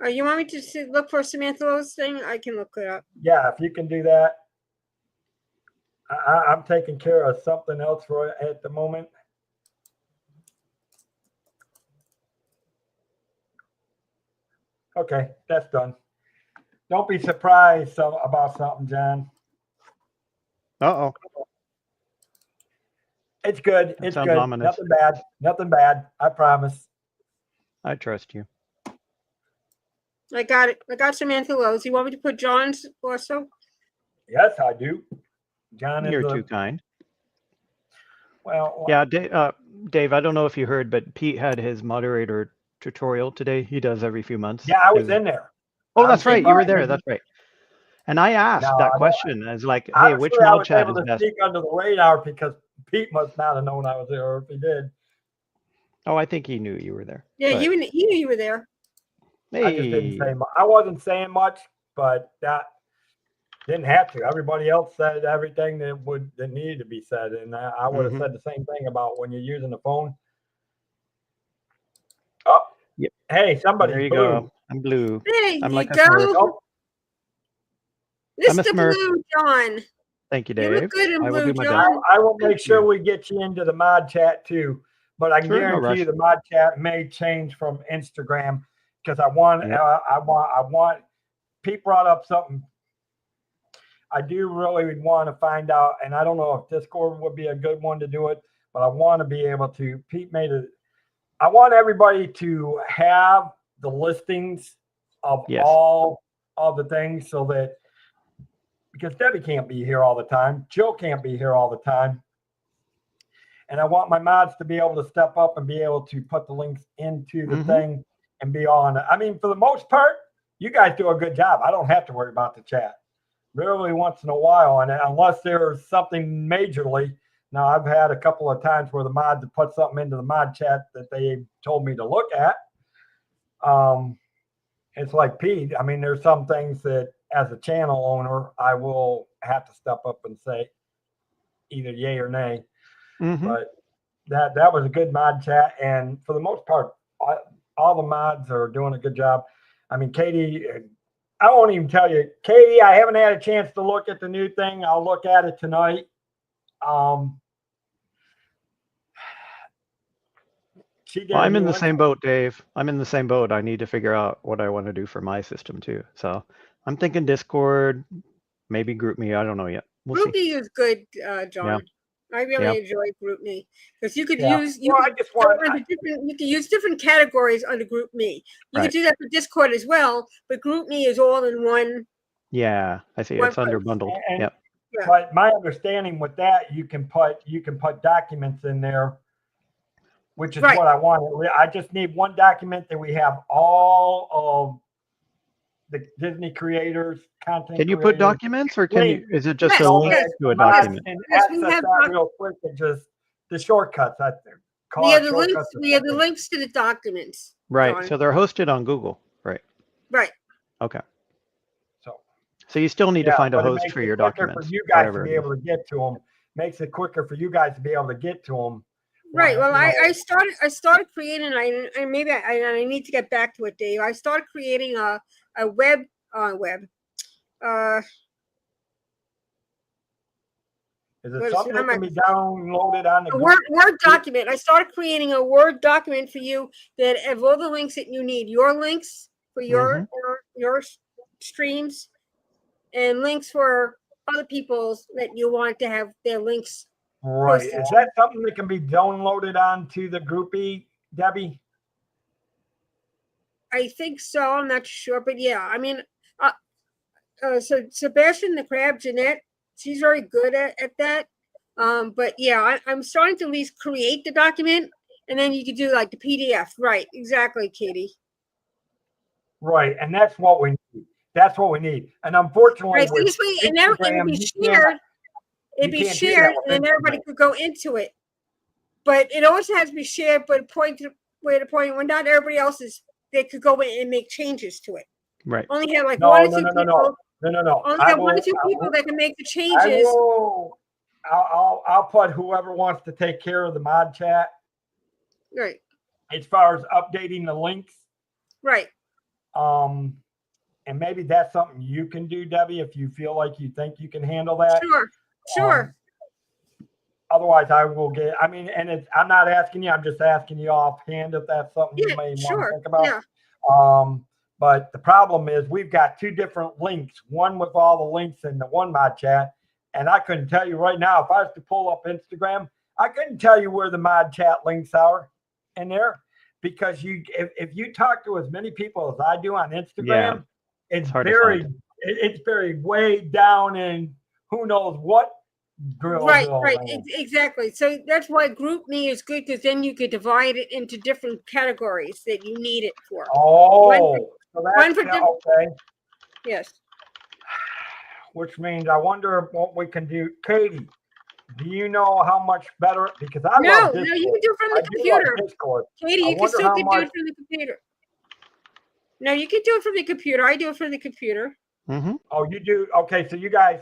S4: You want me to look for Samantha Lowe's thing? I can look it up.
S1: Yeah, if you can do that. I'm taking care of something else for it at the moment. Okay, that's done. Don't be surprised about something, John.
S2: Uh-oh.
S1: It's good.
S2: That
S1: It's
S2: sounds
S1: good.
S2: ominous.
S1: Nothing bad. Nothing bad. I promise.
S2: I trust you.
S4: I got it. I got Samantha Lowe's. You want me to put John's also?
S1: Yes, I do. John is
S2: You're too kind.
S1: Well,
S2: Yeah, Dave, I don't know if you heard, but Pete had his moderator tutorial today. He does every few months.
S1: yeah, I was in there.
S2: Oh,
S1: I'm
S2: that's right. You were there.
S1: surprised.
S2: That's right. And I asked
S1: No,
S2: that
S1: I-
S2: question as like, hey,
S1: Honestly,
S2: which
S1: I
S2: mod
S1: was
S2: chat
S1: able
S2: is
S1: to
S2: best?
S1: sneak under the radar because Pete must not have known I was there, or if he did,
S2: Oh, I think he knew you were there.
S4: Yeah,
S2: But,
S4: he knew you were there.
S1: I just didn't
S2: hey,
S1: say much. I wasn't saying much, but that didn't have to. Everybody else said everything that needed to be said, and I would have
S2: Mhm.
S1: said the same thing about when you're using the phone. Oh,
S2: Yep.
S1: hey, somebody's
S2: there you
S1: blue.
S2: go. I'm blue.
S4: There
S2: I'm
S4: you
S2: like a
S4: go.
S2: Smurf.
S1: Oh,
S2: I'm a
S4: Mr.
S2: Smurf.
S4: Blue, John.
S2: Thank you,
S4: You
S2: Dave.
S4: look good in
S2: I will
S4: blue,
S2: do my
S4: John.
S2: best.
S1: I will make
S2: Thank
S1: sure
S2: you.
S1: we get you into the mod chat too. But I can
S2: Sure, no
S1: guarantee you
S2: rush.
S1: the mod chat may change from Instagram because I want.
S2: Yep.
S1: I want. Pete brought up something. I do really want to find out, and I don't know if Discord would be a good one to do it, but I want to be able to. Pete made it. I want everybody to have the listings of
S2: Yes.
S1: all of the things so that, because Debbie can't be here all the time, Jill can't be here all the time. And I want my mods to be able to step up and be able to put the links into the
S2: Mhm.
S1: thing and be on it. I mean, for the most part, you guys do a good job. I don't have to worry about the chat. Rarely once in a while, and unless there's something majorly. Now, I've had a couple of times where the mods have put something into the mod chat that they told me to look at. It's like Pete. I mean, there's some things that as a channel owner, I will have to step up and say either yay or nay.
S2: Mhm.
S1: But that was a good mod chat, and for the most part, all the mods are doing a good job. I mean, Katie, I won't even tell you, Katie. I haven't had a chance to look at the new thing. I'll look at it tonight. She did.
S2: Well, I'm in the
S1: one.
S2: same boat, Dave. I'm in the same boat. I need to figure out what I want to do for my system too. So I'm thinking Discord, maybe GroupMe. I don't know yet. We'll see.
S4: GroupMe is good, John.
S2: Yeah.
S4: I really
S2: Yeah.
S4: enjoy GroupMe because you could
S1: Yeah.
S4: use
S1: Well, I just want.
S4: you can use different categories under GroupMe. You
S2: Right.
S4: could do that for Discord as well, but GroupMe is all in one.
S2: Yeah, I see.
S4: One
S2: It's under
S4: place.
S2: bundled.
S1: And-
S2: Yep.
S4: Yeah.
S1: But my understanding with that, you can put documents in there, which is
S4: Right.
S1: what I want. I just need one document that we have all of the Disney creators, content.
S2: Can you put
S1: creators,
S2: documents, or can you?
S1: link.
S2: Is it just
S4: Yes,
S2: a link
S4: yes,
S2: to a
S1: and
S2: document?
S4: Yes, we
S1: access
S4: have
S1: that
S4: doc-
S1: real quick and just the shortcuts.
S4: We have the
S1: shortcuts
S4: links.
S1: or
S4: We have the
S1: something.
S4: links to the documents.
S2: Right.
S4: John.
S2: So they're hosted on Google. Right.
S4: Right.
S2: Okay.
S1: So
S2: So you still need to find a
S1: but it
S2: host
S1: makes
S2: for
S1: it
S2: your
S1: quicker
S2: documents.
S1: for you guys
S2: wherever
S1: to be
S2: it is.
S1: able to get to them. Makes it quicker for you guys to be able to get to them.
S4: Right. Well,
S1: You know,
S4: I started creating. I maybe I need to get back to it, Dave. I started creating a web.
S1: Is
S4: what
S1: it
S4: is-
S1: something that
S4: I'm
S1: can be downloaded on the
S4: A
S1: Google?
S4: Word document. I started creating a Word document for you that have all the links that you need. Your links for your streams, and links for other people's that you want to have their links.
S1: Right.
S4: posted.
S1: Is that something that can be downloaded onto the Groupie, Debbie?
S4: I think so. I'm not sure, but yeah, I mean, so Sebastian the Crab, Jeanette, she's very good at that. But yeah, I'm starting to at least create the document, and then you could do like the PDF. Right, exactly, Katie.
S1: Right, and that's what we need. That's what we need. And unfortunately,
S4: Right, so
S1: with
S4: this way, and it would
S1: Instagram,
S4: be
S1: you
S4: shared.
S1: can't-
S4: It'd
S1: you
S4: be
S1: can't do that
S4: shared,
S1: with
S4: and then everybody
S1: Instagram.
S4: could go into it. But it always has to be shared, but where not everybody else is, they could go in and make changes to it.
S2: Right.
S4: Only have like
S1: No,
S4: one or
S1: no,
S4: two
S1: no, no,
S4: people.
S1: no.
S4: Only have one or two people that can make the
S1: I
S4: changes.
S1: will. I'll put whoever wants to take care of the mod chat
S4: Right,
S1: as far as updating the links.
S4: right.
S1: And maybe that's something you can do, Debbie, if you feel like you think you can handle that.
S4: Sure.
S1: Otherwise, I will get. I mean, and I'm not asking you. I'm just asking you offhand if that's something you
S4: Yeah,
S1: may want
S4: sure.
S1: to think about.
S4: Yeah.
S1: But the problem is we've got two different links. One with all the links in the one mod chat, and I couldn't tell you right now if I was to pull up Instagram, I couldn't tell you where the mod chat links are in there because if you talk to as many people as I do on Instagram, it's
S2: hard to
S1: very
S2: find.
S1: it's very way down in who knows what drill.
S4: Right. Exactly. So that's why GroupMe is good, because then you could divide it into different categories that you need it for.
S1: Oh, so that's
S4: different-
S1: okay.
S4: Yes.
S1: Which means I wonder what we can do. Katie, do you know how much better? Because I
S4: No,
S1: love
S4: you
S1: Discord.
S4: can do it from the
S1: I do love
S4: computer.
S1: Discord.
S4: Katie,
S1: I
S4: you can
S1: wonder
S4: still
S1: how
S4: do
S1: much-
S4: it from the computer. No, you can do it from the computer. I do it from the computer.
S2: Mm-hmm.
S1: Oh, you do? Okay, so you guys.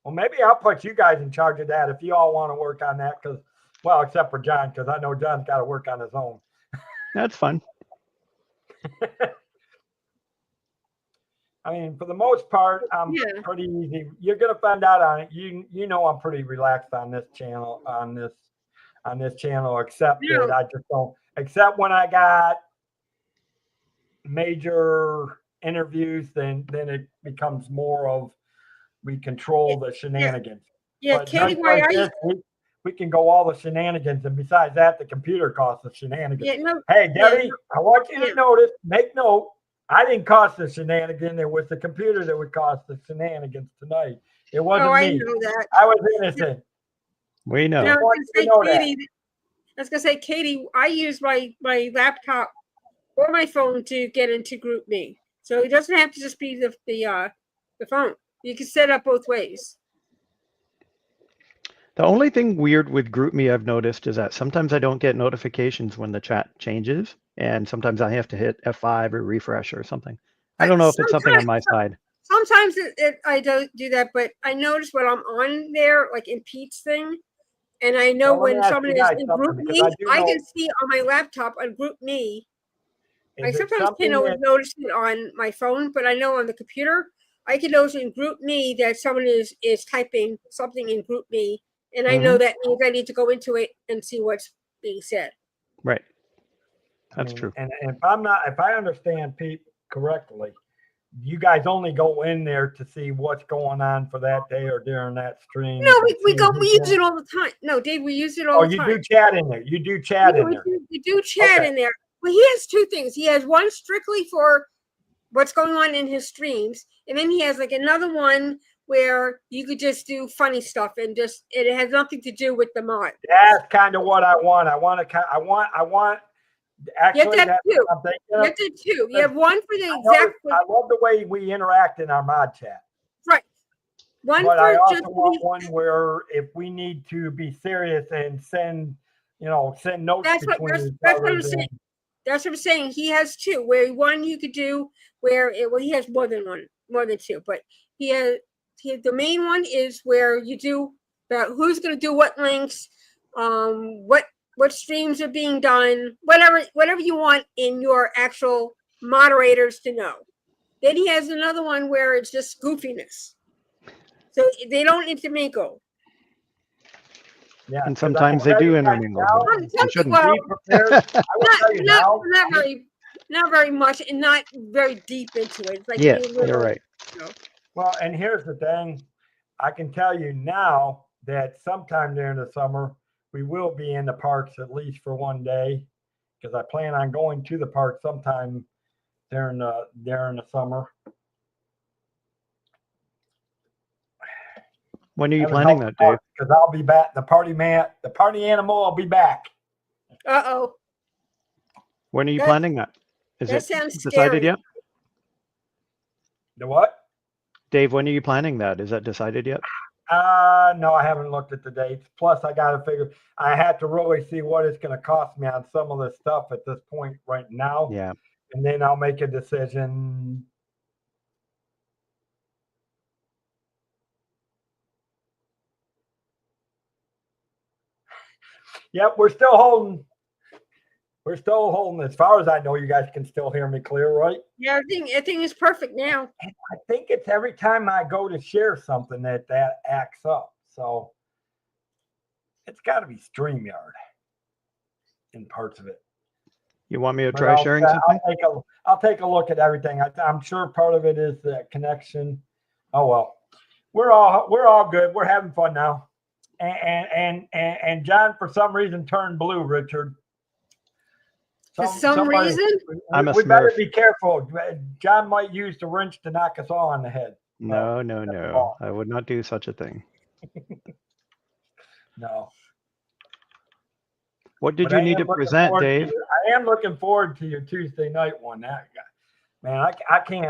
S1: Well, maybe I'll put you guys in charge of that if you all want to work on that. Because, well, except for John, because I know John's got to work on his own.
S2: That's fun.
S1: I mean, for the most part, I'm
S4: Yeah.
S1: pretty easy. You're gonna find out on it. You know I'm pretty relaxed on this channel, except
S4: Yeah.
S1: that I just don't except when I got major interviews, then it becomes more of we control the shenanigans.
S4: Yeah,
S1: But
S4: Katie,
S1: nights
S4: why
S1: like
S4: are you?
S1: this, we can go all the shenanigans, and besides that, the computer costs the shenanigans.
S4: Yeah, no,
S1: Hey, Debbie,
S4: no.
S1: I want you to
S4: Yeah.
S1: notice, make note, I didn't cause the shenanigan. It was the computer that would cause the shenanigans tonight. It wasn't
S4: Oh, I
S1: me.
S4: know that.
S1: I was innocent.
S2: We know.
S4: No, I
S1: want
S4: was
S1: you to
S4: gonna
S1: know
S4: say,
S1: that.
S4: Katie, I was gonna say, Katie, I use my laptop or my phone to get into GroupMe, so it doesn't have to just be the phone. You can set up both ways.
S2: The only thing weird with GroupMe I've noticed is that sometimes I don't get notifications when the chat changes, and sometimes I have to hit F5 or refresh or something. I don't know if it's something on my side.
S4: Sometimes I don't do that, but I notice when I'm on there, like in Pete's thing, and I know
S1: Well, let me
S4: when
S1: ask
S4: somebody
S1: you
S4: is
S1: guys
S4: in
S1: something,
S4: GroupMe,
S1: because I do
S4: I
S1: know-
S4: can see on my laptop on GroupMe. I
S1: Is it
S4: sometimes
S1: something
S4: can't always
S1: that-
S4: notice it on my phone, but I know on the computer, I can notice in GroupMe that someone is typing something in GroupMe, and I know that means I need to go into it and see what's being said.
S2: Right.
S1: I
S2: That's
S1: mean,
S2: true.
S1: And if I understand Pete correctly, you guys only go in there to see what's going on for that day or during that stream.
S4: No,
S1: and
S4: we
S1: see
S4: go.
S1: who's
S4: We use
S1: in-
S4: it all the time. No, Dave, we use it
S1: Oh,
S4: all the
S1: you
S4: time.
S1: do chat in there. You do chat in there.
S4: We do chat
S1: Okay.
S4: in there. Well, he has two things. He has one strictly for what's going on in his streams, and then he has like another one where you could just do funny stuff and just it has nothing to do with the mod.
S1: That's kind of what I want. I want. Actually,
S4: that
S1: that's
S4: too.
S1: what I'm thinking
S4: You
S1: of.
S4: have to two. You have one for the
S1: I love the way we interact in our mod chat.
S4: right. One
S1: But I
S4: for
S1: also
S4: just
S1: want one where if we need to be serious and send notes
S4: That's what-
S1: between
S4: that's-
S1: each
S4: that's
S1: other,
S4: what I'm
S1: then-
S4: saying. That's what I'm saying. He has two. Where one you could do where he has more than two, but he the main one is where you do about who's going to do what links, what streams are being done, whatever you want in your actual moderators to know. Then he has another one where it's just goofiness, so they don't intermingle.
S1: Yeah,
S2: And
S1: 'cause I can
S2: sometimes they
S1: tell
S2: do
S1: you right
S2: intermingle.
S1: now,
S2: but They shouldn't.
S4: Well,
S1: be prepared. I will tell you now.
S4: not very much, and not very deep into it. It's like
S2: Yes,
S4: being little,
S2: you're right.
S4: you know.
S1: Well, and here's the thing. I can tell you now that sometime during the summer, we will be in the parks at least for one day. because I plan on going to the park sometime during the summer.
S2: When are you planning that, Dave?
S1: Because I'll be back. The party animal will be back.
S4: Uh-oh.
S2: When are you
S4: That-
S2: planning that? Is
S4: that
S2: it
S4: sounds
S2: decided
S4: scary.
S2: yet?
S1: The what?
S2: Dave, when are you planning that? Is that decided yet?
S1: No, I haven't looked at the dates. Plus, I got to figure. I have to really see what it's going to cost me on some of this stuff at this point right now,
S2: Yeah.
S1: and then I'll make a decision. Yep, we're still holding. We're still holding. As far as I know, you guys can still hear me clear, right?
S4: Yeah, everything is perfect now.
S1: I think it's every time I go to share something that acts up. So it's got to be StreamYard in parts of it.
S2: You want me to
S1: But
S2: try sharing something?
S1: I'll take a look at everything. I'm sure part of it is the connection. Oh well, we're all good. We're having fun now. And John, for some reason, turned blue. Richard.
S4: For some reason?
S2: I'm a
S1: we better
S2: Smurf.
S1: be careful. John might use the wrench to knock us all on the head.
S2: No, no, no. I would not do such a thing.
S1: No.
S2: What did
S1: But
S2: you
S1: I
S2: need
S1: am
S2: to
S1: looking
S2: present,
S1: forward to
S2: Dave?
S1: I am looking forward to your Tuesday night one. That guy, man,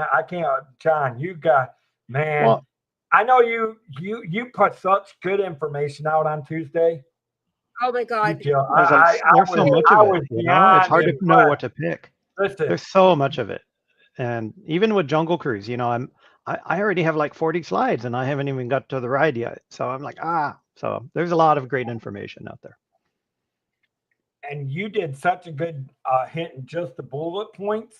S1: I can't. John, you got, man.
S2: Well,
S1: I know you put such good information out on Tuesday.
S4: Oh my God.
S2: there's so much of it, you know? It's hard to know what to pick.
S1: Listen,
S2: There's so much of it. And even with Jungle Cruise, you know, I already have like 40 slides and I haven't even got to the ride yet. So I'm like, so there's a lot of great information out there.
S1: and you did such a good hit in just the bullet points.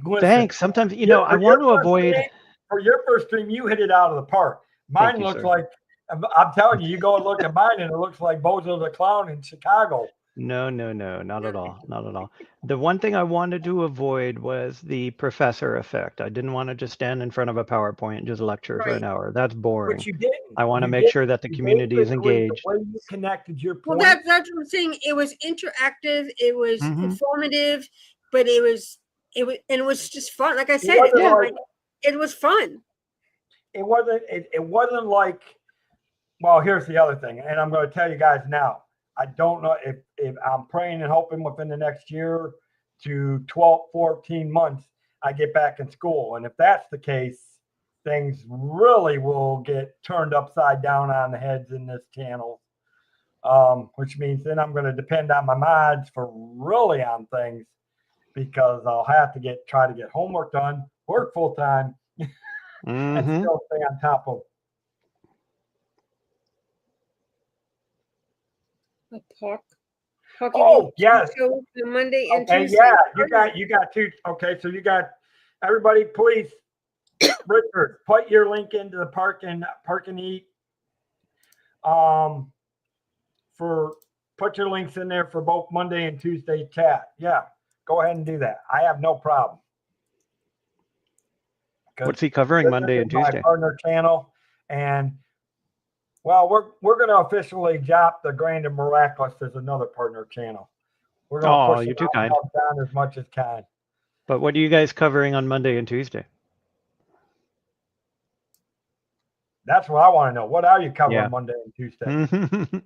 S1: Listen,
S2: Thanks. Sometimes, you know, I
S1: for
S2: want to
S1: your first
S2: avoid.
S1: stream- For your first stream, you hit it out of the park. Mine
S2: you,
S1: looks
S2: sir.
S1: like, I'm telling you, you go and look at mine and it looks like Bozo the Clown in Chicago.
S2: No, not at all. Not at all. The one thing I wanted to avoid was the professor effect. I didn't want to just stand in front of a PowerPoint and just lecture for
S4: Right.
S2: an hour. That's boring.
S1: But you didn't.
S2: I want to
S1: You
S2: make
S1: didn't.
S2: sure that the
S1: You
S2: community is
S1: basically,
S2: engaged.
S1: The way you connected your
S4: Well,
S1: point.
S4: that's what I'm saying. It was interactive. It was
S2: Mhm.
S4: informative, but it was just fun. Like I said,
S1: wasn't
S2: Yeah.
S1: like-
S4: it was fun.
S1: it wasn't like, well, here's the other thing, and I'm going to tell you guys now. I don't know if I'm praying and hoping within the next year to 12, 14 months, I get back in school. And if that's the case, things really will get turned upside down on the heads in this channel. Which means then I'm going to depend on my mods for really on things, because I'll have to try to get homework done, work full time, and
S2: Mhm.
S1: still stay on top of.
S4: A park.
S1: Oh, yes.
S4: So the Monday and
S1: Okay,
S4: Tuesday.
S1: yeah, you got two. Okay, so you got everybody. Please, Richard, put your link into the park and eat. Put your links in there for both Monday and Tuesday chat. Yeah, go ahead and do that. I have no problem.
S2: What's he covering Monday and
S1: My
S2: Tuesday?
S1: partner channel, and well, we're going to officially drop the Grand and Miraculous as another partner channel. We're going to push
S2: you're
S1: it
S2: too
S1: out
S2: kind.
S1: down as much as can.
S2: But what are you guys covering on Monday and Tuesday?
S1: That's what I want to know. What are you covering
S2: Yeah.
S1: Monday and Tuesday?
S2: Mhm.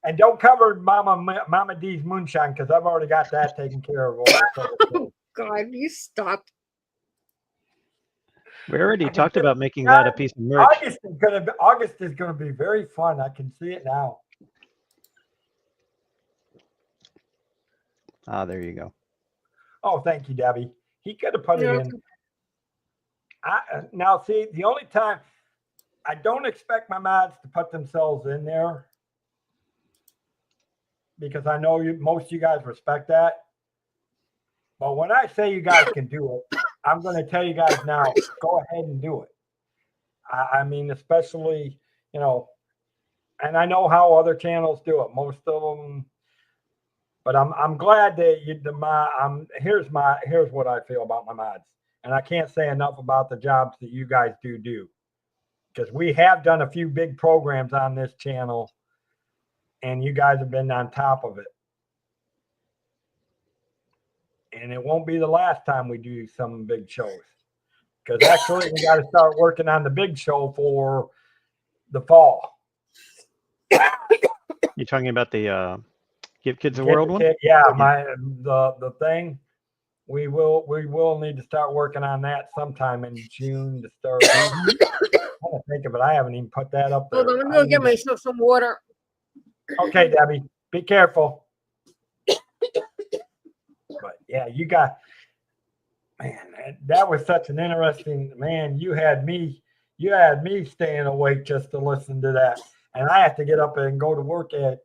S1: And don't cover Mama D's moonshine, because I've already got that taken care of.
S4: Oh God, you stop.
S2: We already
S1: I can
S2: talked
S1: just-
S2: about making that a piece of merch.
S1: August is gonna be very fun. I can see it now.
S2: There you go.
S1: Oh, thank you, Debbie. He could have put it
S4: You're
S1: in. Now, see, the only time I don't expect my mods to put themselves in there, because I know most of you guys respect that. But when I say you guys can do it, I'm going to tell you guys now, go ahead and do it. I mean, especially, you know, and I know how other channels do it. Most of them, but I'm glad that here's what I feel about my mods. And I can't say enough about the jobs that you guys do, because we have done a few big programs on this channel and you guys have been on top of it. And it won't be the last time we do some big shows. Because actually, we got to start working on the big show for the fall.
S2: You talking about the Give Kids a World one?
S1: Yeah, the thing. We will need to start working on that sometime in June to start. I want to think of it. I haven't even put that up there.
S4: Hold on, let me go get myself some water.
S1: Okay, Debbie, be careful. But yeah, you got, man, that was such an interesting, man. You had me staying awake just to listen to that, and I have to get up and go to work at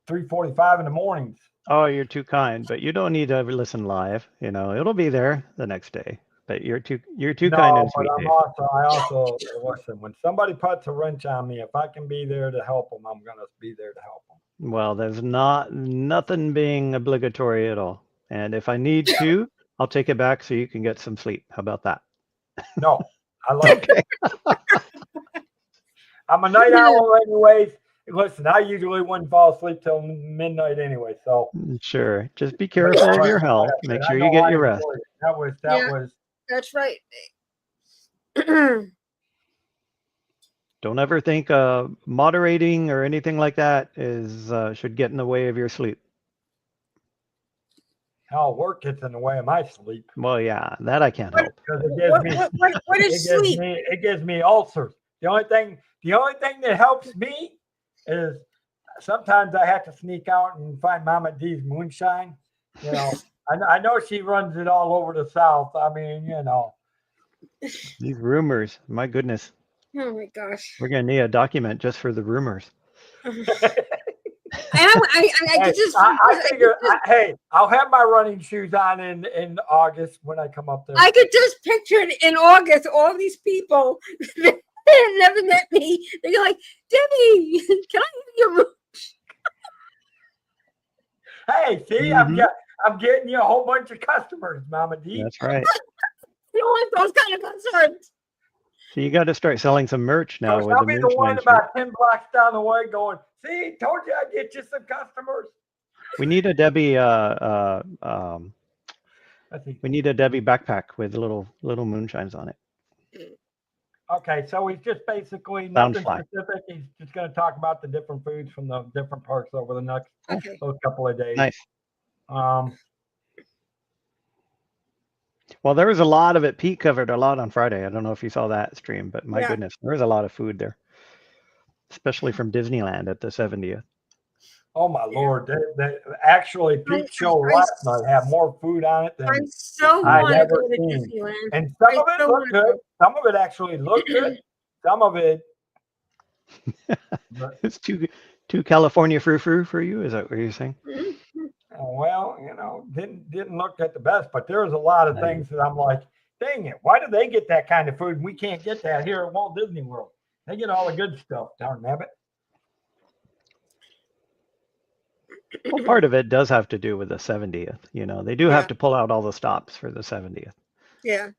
S1: 3:45 in the mornings.
S2: Oh, you're too kind, but you don't need to listen live. You know, it'll be there the next day. But you're too kind and sweet, Dave.
S1: I also listen. When somebody puts a wrench on me, if I can be there to help them, I'm gonna be there to help them.
S2: Well, there's nothing being obligatory at all. And if I need to, I'll take it back so you can get some sleep. How about that?
S1: No, I love it. I'm a night owl anyways. Listen, I usually wouldn't fall asleep till midnight anyway. So
S2: Sure. Just be careful of your health. Make sure you get your rest.
S1: That was
S4: That's right.
S2: Don't ever think moderating or anything like that is should get in the way of your sleep.
S1: how work gets in the way of my sleep.
S2: Well, yeah, that I can't help.
S1: Because it gives me
S4: What is sleep?
S1: it gives me ulcers. The only thing that helps me is sometimes I have to sneak out and find Mama D's moonshine. You know, I know she runs it all over the South. I mean, you know.
S2: These rumors, my goodness.
S4: Oh my gosh.
S2: We're going to need a document just for the rumors.
S4: I could just.
S1: I figure, hey, I'll have my running shoes on in August when I come up there.
S4: I could just picture it in August. All these people that never met me. They're like, Debbie, can I have your moon?
S1: Hey, see, I'm getting you a whole bunch of customers, Mama D.
S2: That's right.
S4: You don't want those kind of concerns.
S2: So you got to start selling some merch now with
S1: I'll
S2: the
S1: be the one
S2: moonshine.
S1: about 10 blocks down the way going, see, told you I'd get you some customers.
S2: We need a Debbie
S1: I think.
S2: we need a Debbie backpack with little moonshines on it.
S1: Okay, so he's just basically
S2: Sounds
S1: nothing
S2: fine.
S1: specific. He's just going to talk about the different foods from the different parks over the next
S4: Okay.
S1: those couple of days.
S2: Nice.
S1: Well,
S2: there was a lot of it. Pete covered a lot on Friday. I don't know if you saw that stream, but my goodness, there was a lot of food there, especially from Disneyland at the 70th.
S1: Oh my Lord! They actually Pete's show last night had more food on it than
S4: I so
S1: I
S4: want to
S1: never
S4: go to
S1: seen.
S4: Disneyland.
S1: And some
S4: I
S1: of it
S4: so
S1: looked
S4: wanna
S1: good. Some of it actually looked good. Some of it. But,
S2: It's too California frou-frou for you. Is that what you're saying?
S1: well, you know, didn't look at the best, but there was a lot of
S2: Nice.
S1: things that I'm like, dang it, why do they get that kind of food and we can't get that here at Walt Disney World? They get all the good stuff, darn nabbit.
S2: Well, part of it does have to do with the 70th. You know, they do have to pull out all the stops for the 70th.
S4: Yeah.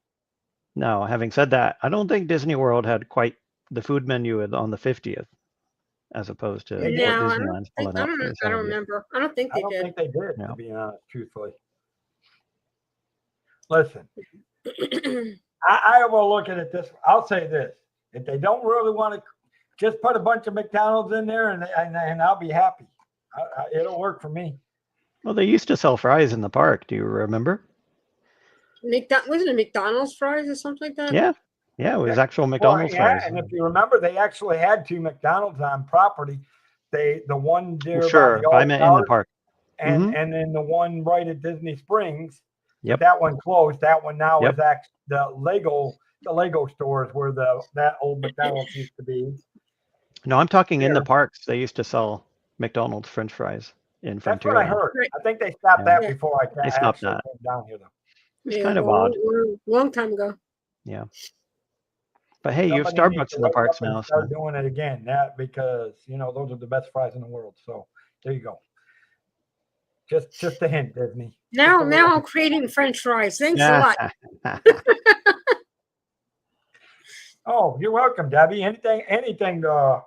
S2: Now, having said that, I don't think Disney World had quite the food menu on the 50th, as opposed to what
S1: No,
S4: I
S2: Disneyland's
S4: I
S2: pulling out
S4: don't,
S2: for the
S4: I don't
S2: 70th.
S4: remember. I don't think
S1: I
S4: they
S1: don't
S4: did.
S1: think they did,
S2: No.
S1: to be honest, truthfully. Listen, I will look at it this. I'll say this: if they don't really want to, just put a bunch of McDonald's in there, and I'll be happy. It'll work for me.
S2: Well, they used to sell fries in the park. Do you remember?
S4: Wasn't it McDonald's fries or something like that?
S2: Yeah. Yeah, it was actual McDonald's
S1: Well, yeah,
S2: fries.
S1: and if you remember, they actually had two McDonald's on property. The one there by
S2: Sure,
S1: the
S2: I meant in the
S1: All-Stars,
S2: park.
S1: and then the one right at Disney Springs.
S2: Yep.
S1: That one closed. That one now
S2: Yep.
S1: is actually the Lego stores where that old McDonald's used to be.
S2: No, I'm talking in the
S1: Here.
S2: parks. They used to sell McDonald's French fries in
S1: That's what I
S2: Frontierland.
S1: heard.
S4: Right.
S1: I think they stopped
S2: Yeah.
S1: that before I
S2: They stopped
S1: actually
S2: that.
S1: came down here, though.
S2: It's
S4: Yeah,
S2: kind of
S4: a
S2: odd.
S4: long time ago.
S2: Yeah. But hey, you have
S1: Somebody needs
S2: Starbucks
S1: to
S2: in the
S1: wake
S2: parks
S1: up and
S2: now.
S1: Start
S2: So
S1: doing it again, because those are the best fries in the world. So there you go. Just a hint, Disney.
S4: Now
S1: Just a little-
S4: I'm creating French fries. Thanks a lot.
S1: Oh, you're welcome, Debbie. Anything to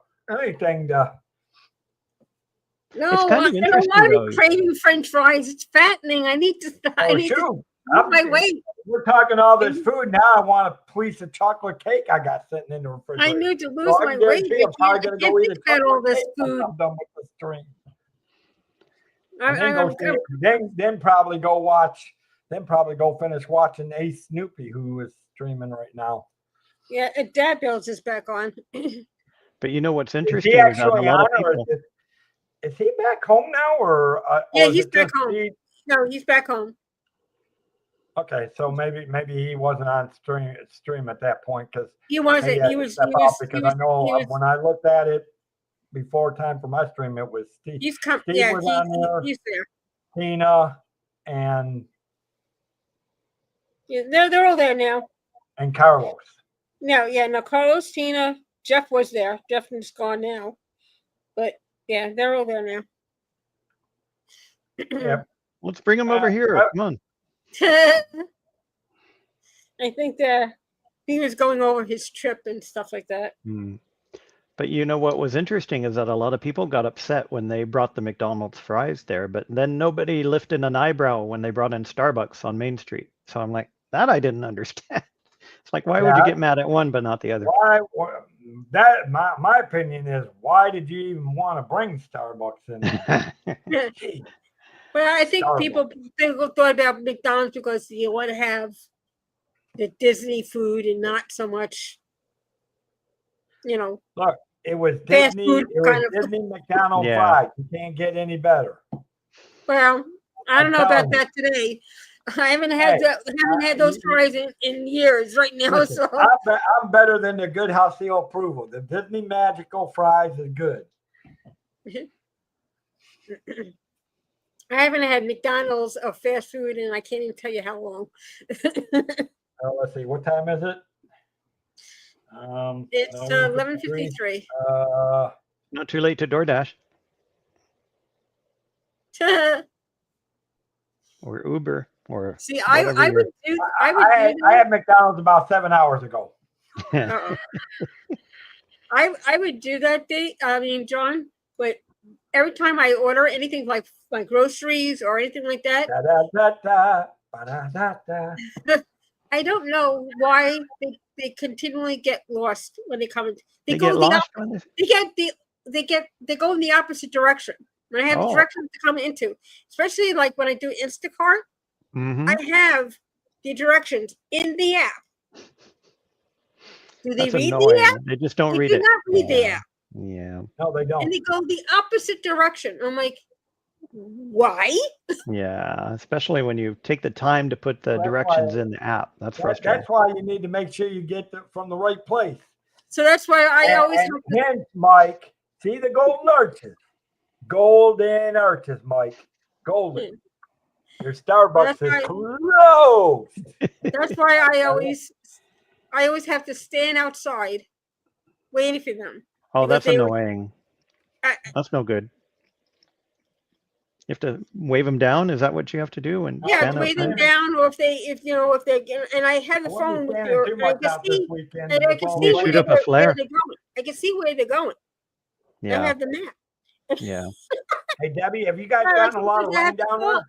S4: No,
S2: It's kind of
S4: I don't want to
S2: interesting,
S4: be craving French fries. It's fattening. I need to. I
S1: Oh,
S4: need to
S1: shoot.
S4: lose my weight.
S1: We're talking all this food. Now I want a piece of chocolate cake I got sitting in the
S4: I
S1: refrigerator.
S4: need to
S1: So
S4: lose
S1: I
S4: my
S1: can
S4: weight.
S1: guarantee I'm probably going to go eat a
S4: think about all
S1: chocolate
S4: this
S1: cake once
S4: food.
S1: I'm done with the stream.
S4: I,
S1: And then
S4: I'm,
S1: go see, then probably go watch, then probably go finish watching Ace Snoopy, who is streaming right now.
S4: yeah, Dad Bills is back on.
S2: but you know what's
S1: Is
S2: interesting
S1: he
S2: is that a
S1: actually
S2: lot of
S1: on, or
S2: people.
S1: is he back home now, or
S4: Yeah,
S1: or is
S4: he's
S1: it
S4: back
S1: just
S4: home.
S1: Steve?
S4: No, he's back home.
S1: Okay, so maybe he wasn't on stream at that point, because
S4: He
S1: maybe
S4: wasn't.
S1: I
S4: He
S1: had to
S4: was.
S1: step
S4: He
S1: off,
S4: was.
S1: because
S4: He was.
S1: I know
S4: He was.
S1: when I looked at it before time for my stream, it was Steve.
S4: He's come.
S1: Steve
S4: Yeah,
S1: was on there,
S4: he's there.
S1: Tina, and
S4: Yeah, they're all there now.
S1: Carlos.
S4: No, yeah, no. Carlos, Tina, Jeff was there. Jeff is gone now, but yeah, they're all there now.
S1: Yep.
S2: Let's bring them over here. Come on.
S4: I think he was going over his trip and stuff like that.
S2: Hmm. But you know what was interesting is that a lot of people got upset when they brought the McDonald's fries there, but then nobody lifted an eyebrow when they brought in Starbucks on Main Street. So I'm like, that I didn't understand. It's like, why would you
S1: Yeah.
S2: get mad at one but not the other?
S1: Why? That my opinion is, why did you even want to bring Starbucks in there? Gee,
S4: But I think
S1: Starbucks.
S4: people thought about McDonald's because you want to have the Disney food and not so much,
S1: Look, it was
S4: fast
S1: Disney.
S4: food
S1: It was
S4: kind of-
S1: Disney McDonald's
S2: Yeah.
S1: fries. You can't get any better.
S4: Well, I don't know
S1: I'm
S4: about
S1: telling
S4: that today. I haven't had those fries in years right now.
S1: Listen,
S4: So
S1: I'm better than the Good House Seal approval. The Disney Magical fries is good.
S4: I haven't had McDonald's or fast food, and I can't even tell you how long.
S1: Let's see, what time is it?
S4: It's 11:53.
S2: Not too late to DoorDash or Uber or
S4: See, I
S2: whatever
S4: would do. I would
S1: I
S4: do
S1: had McDonald's about 7 hours ago.
S2: your-
S4: Uh-oh. I would do that day. I mean, John, but every time I order anything like my groceries or anything like that,
S1: Da, da, da, da, ba, da, da, da.
S4: I don't know why they continually get lost when they come in.
S2: They
S4: go
S2: get
S4: the
S2: lost.
S4: they go in the opposite direction. When I have the
S2: Oh.
S4: direction to come into, especially like when I do Instacart,
S2: Mhm.
S4: I have the directions in the app. Do they
S2: That's
S4: read
S2: annoying.
S4: the app?
S2: They just don't
S4: They
S2: read
S4: do
S2: it.
S4: not read the
S2: Yeah.
S4: app.
S2: Yeah.
S1: No, they
S4: And
S1: don't.
S4: they go the opposite direction. I'm like, why?
S2: Yeah. Especially when you take the time to put the
S1: That's
S2: directions
S1: why-
S2: in the app. That's frustrating.
S1: That's why you need to make sure you get from the right place.
S4: So that's why I always
S1: and
S4: have to,
S1: hence, Mike, see the golden arches. Golden arches, Mike. Golden. Your Starbucks
S4: That's right.
S1: is closed.
S4: that's why I always have to stand outside waiting for them.
S2: Oh,
S4: because
S2: that's
S4: they were-
S2: annoying.
S4: I-
S2: That's no good. You have to wave them down. Is that what you have to do? And
S4: Yeah,
S2: stand
S4: weigh them
S2: outside?
S4: down, or if they get, and I have the
S1: I
S4: phone
S1: won't be
S4: with
S1: standing
S4: your,
S1: too
S4: and I
S1: much
S4: can
S1: out this
S4: see,
S1: weekend.
S4: and I
S1: with
S4: can
S1: all
S4: see
S1: the
S2: shoot
S4: where
S2: up a flare.
S4: they're going. I can see where they're going. I
S2: Yeah.
S4: have the map.
S2: Yeah.
S1: Hey, Debbie, have you guys
S4: I
S1: gotten a lot of
S4: have
S1: rain
S4: to
S1: down
S4: call-
S1: there?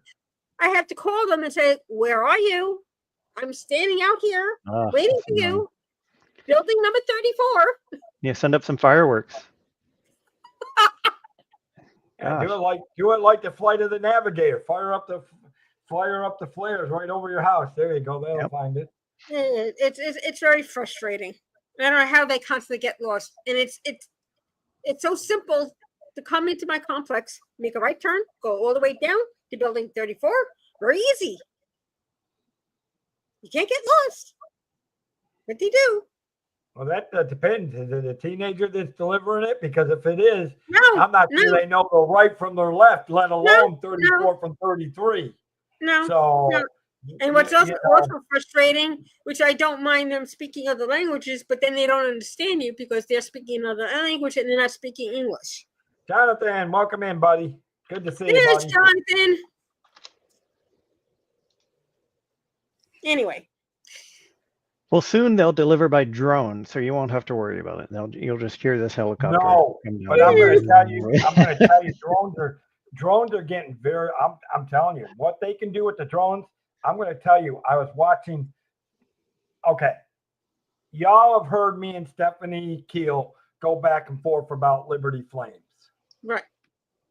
S4: I have to call them and say, "Where are you? I'm standing out here
S2: Oh,
S4: waiting
S2: that's
S4: for
S2: annoying.
S4: you. Building number 34."
S2: Yeah. Send up some fireworks.
S1: Yeah,
S2: Gosh.
S1: do it like the Flight of the Navigator. Fire up the flares right over your house. There you go. They'll
S2: Yep.
S1: find it.
S4: It's very frustrating. I don't know how they constantly get lost, and it's so simple to come into my complex, make a right turn, go all the way down to building 34. Very easy. You can't get lost, but they do.
S1: Well, that depends. Is it a teenager that's delivering it? Because if it is,
S4: No,
S1: I'm not sure
S4: no.
S1: they know the right from their left, let alone 34 from 33.
S4: no.
S1: So,
S4: no. And what's also,
S1: you know,
S4: also frustrating, which I don't mind them speaking other languages, but then they don't understand you because they're speaking another language and they're not speaking English.
S1: Jonathan, welcome in, buddy. Good to see you,
S4: There's
S1: buddy.
S4: Jonathan. Anyway,
S2: Well, soon they'll deliver by drone, so you won't have to worry about it. You'll just hear this helicopter.
S1: No,
S2: come down.
S1: but I'm going to tell you, drones are getting very. I'm telling you what they can do with the drones. I'm going to tell you. I was watching. Okay, y'all have heard me and Stephanie Keel go back and forth about Liberty Flames
S4: Right.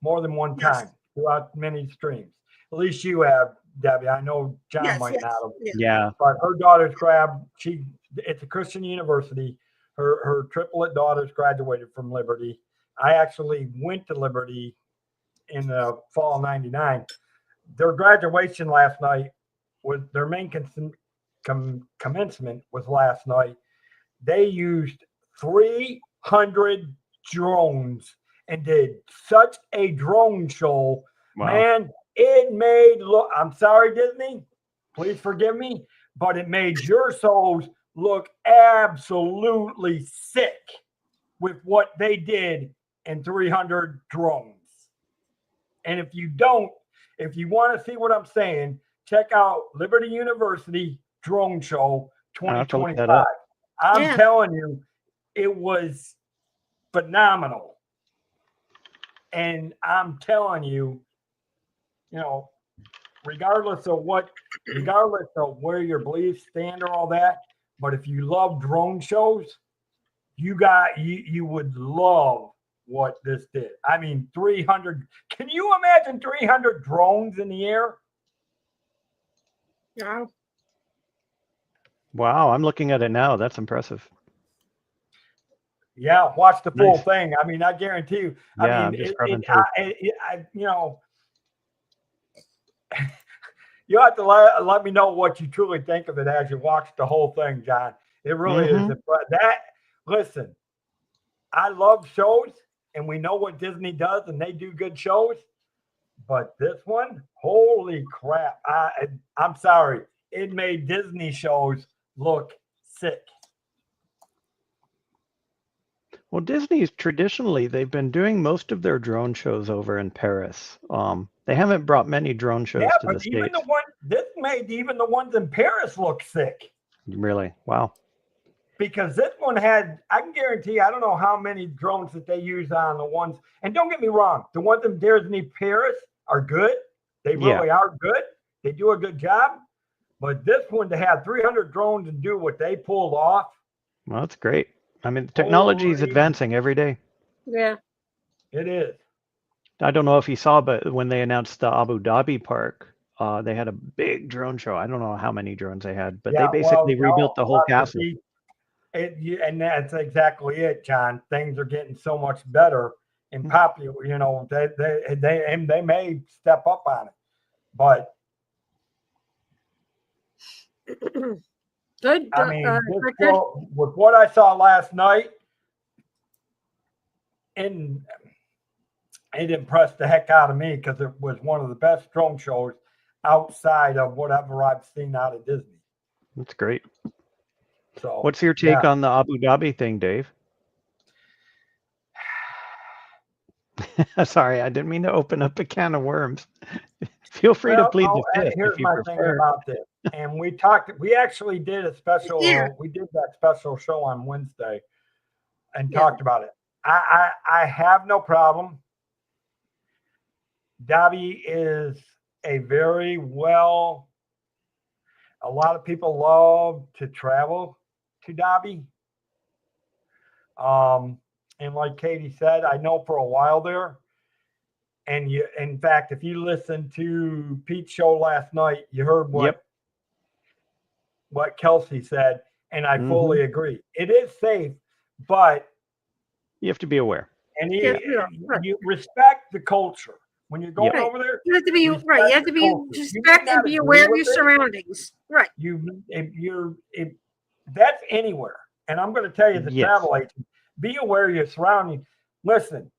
S1: more than one
S4: Yes.
S1: time throughout many streams. At least you have, Debbie. I know John
S4: Yes,
S1: might
S4: yes,
S1: not have.
S4: yeah.
S2: Yeah.
S1: But her daughter's it's a Christian university. Her triplet daughters graduated from Liberty. I actually went to Liberty in the fall of '99. Their graduation last night was their main commencement was last night. They used 300 drones and did such a drone show.
S2: Wow.
S1: Man, it made look. I'm sorry, Disney. Please forgive me, but it made your souls look absolutely sick with what they did in 300 drones. And if you want to see what I'm saying, check out Liberty University Drone Show
S2: I'll have to look that
S1: 2025.
S2: up.
S1: I'm
S4: Yeah.
S1: telling you, it was phenomenal. And I'm telling you, regardless of where your beliefs stand or all that, but if you love drone shows, you would love what this did. I mean, 300. Can you imagine 300 drones in the air?
S4: Wow.
S2: Wow, I'm looking at it now. That's impressive.
S1: Yeah, watch the full
S2: Nice.
S1: thing. I mean, I guarantee you.
S2: Yeah,
S1: I
S2: I'm
S1: mean,
S2: just scrubbing through.
S1: You have to let me know what you truly think of it as you watch the whole thing, John. It really is. Listen, I love shows, and we know what Disney does, and they do good shows. But this one, holy crap! I'm sorry, it made Disney shows look sick.
S2: Well, Disney's traditionally they've been doing most of their drone shows over in Paris. They haven't brought many drone shows
S1: Yeah,
S2: to
S1: but
S2: the
S1: even
S2: States.
S1: this made even the ones in Paris look sick.
S2: Really? Wow.
S1: Because this one had, I can guarantee, I don't know how many drones that they use on the ones. And don't get me wrong, the ones in Disney Paris are good. They really are good. They do a good job. But this one, to have 300 drones and do what they pulled off.
S2: Well, that's great. I mean, the technology is advancing every day.
S4: Yeah.
S1: It is.
S2: I don't know if you saw, but when they announced the Abu Dhabi park, they had a big drone show. I don't know how many drones they had, but they basically rebuilt the whole castle.
S1: And that's exactly it, John. Things are getting so much better and popular. They may step up on it, but
S4: Good.
S1: I mean,
S4: Richard?
S1: with what I saw last night, and it impressed the heck out of me because it was one of the best drone shows outside of whatever I've seen out of Disney.
S2: That's great.
S1: So,
S2: what's your take on the Abu Dhabi thing, Dave? Sorry, I didn't mean to open up a can of worms. Feel free to plead the fifth.
S1: Here's my thing about this. And we actually did a special, we did that special show on Wednesday and talked about it. I have no problem. Dhabi is a lot of people love to travel to Dhabi. And like Katie said, I know for a while there. And in fact, if you listened to Pete's show last night, you heard what Kelsey said, and I fully agree. It is safe, but
S2: you have to be aware.
S1: And you respect the culture when you're going over there.
S4: You have to be right. You have to be respect and be aware of your surroundings. Right.
S1: That's anywhere. And I'm going to tell you, the travel agent, be aware of your surroundings. Listen,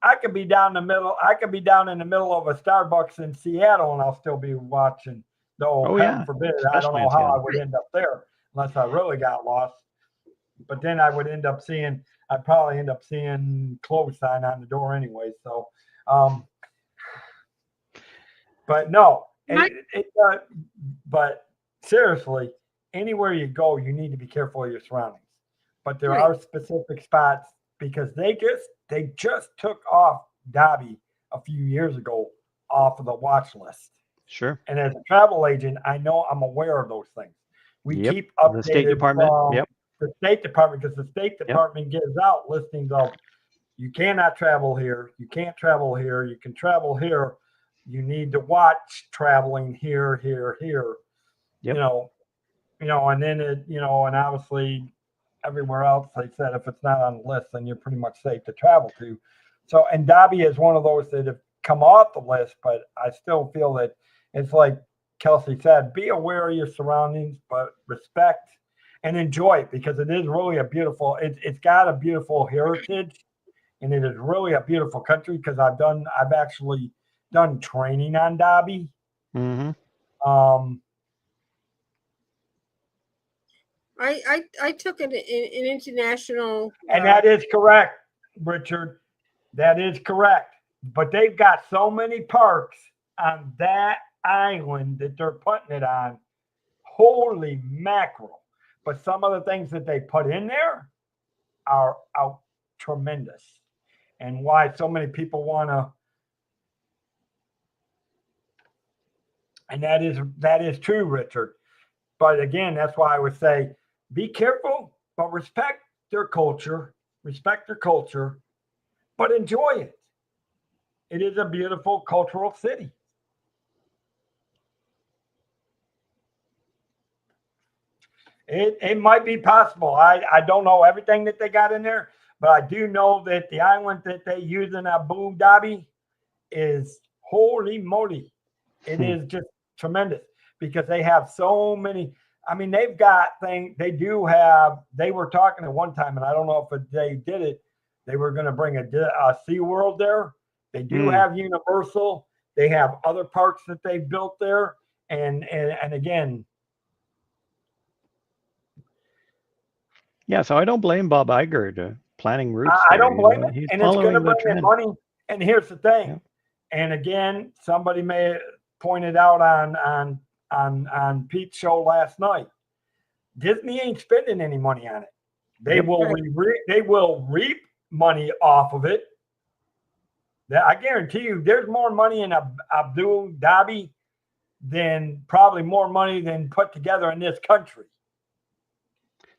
S1: I could be down in the middle of a Starbucks in Seattle, and I'll still be watching. Though, heaven forbid, I don't know how I would end up there unless I really got lost. But then I'd probably end up seeing close sign on the door anyway. So, but no, but seriously, anywhere you go, you need to be careful of your surroundings. But there
S4: Right.
S1: are specific spots because they just took off Dobby a few years ago off of the watch list.
S2: Sure.
S1: And as a travel agent, I know I'm aware of those things. We
S2: Yep.
S1: keep
S2: The State
S1: updated
S2: Department.
S1: from
S2: Yep.
S1: the State Department because the State Department gives out listings of you cannot travel here, you can't travel here, you can travel here, you need to watch traveling here, here, here.
S2: Yep.
S1: And then and obviously everywhere else they said if it's not on the list, then you're pretty much safe to travel to. So, and Dobby is one of those that have come off the list, but I still feel that it's like Kelsey said, be aware of your surroundings, but respect and enjoy it because it is really a beautiful, it's got a beautiful heritage and it is really a beautiful country because I've actually done training on Dobby.
S2: Mm-hmm.
S4: I took an international.
S1: And that is correct, Richard. That is correct. But they've got so many parks on that island that they're putting it on. Holy mackerel. But some of the things that they put in there are out tremendous. And why so many people want to. And that is true, Richard. But again, that's why I would say be careful, but respect their culture, but enjoy it. It is a beautiful cultural city. It might be possible. I don't know everything that they got in there, but I do know that the island that they use in Abu Dhabi is holy moly. It is just tremendous because they have so many. I mean, they've got things. They were talking at one time, and I don't know if they did it. They were going to bring a SeaWorld there. They do have Universal. They have other parks that they've built there. And again.
S2: Yeah, so I don't blame Bob Iger planning routes.
S1: I don't blame it.
S2: He's
S1: And it's going to
S2: following the
S1: bring in
S2: trend.
S1: money. And here's the thing.
S2: Yeah.
S1: And again, somebody may point it out on Pete's show last night. Disney ain't spending any money on it. They will reap money off of it. I guarantee you, there's more money in Abu Dhabi than probably more money than put together in this country.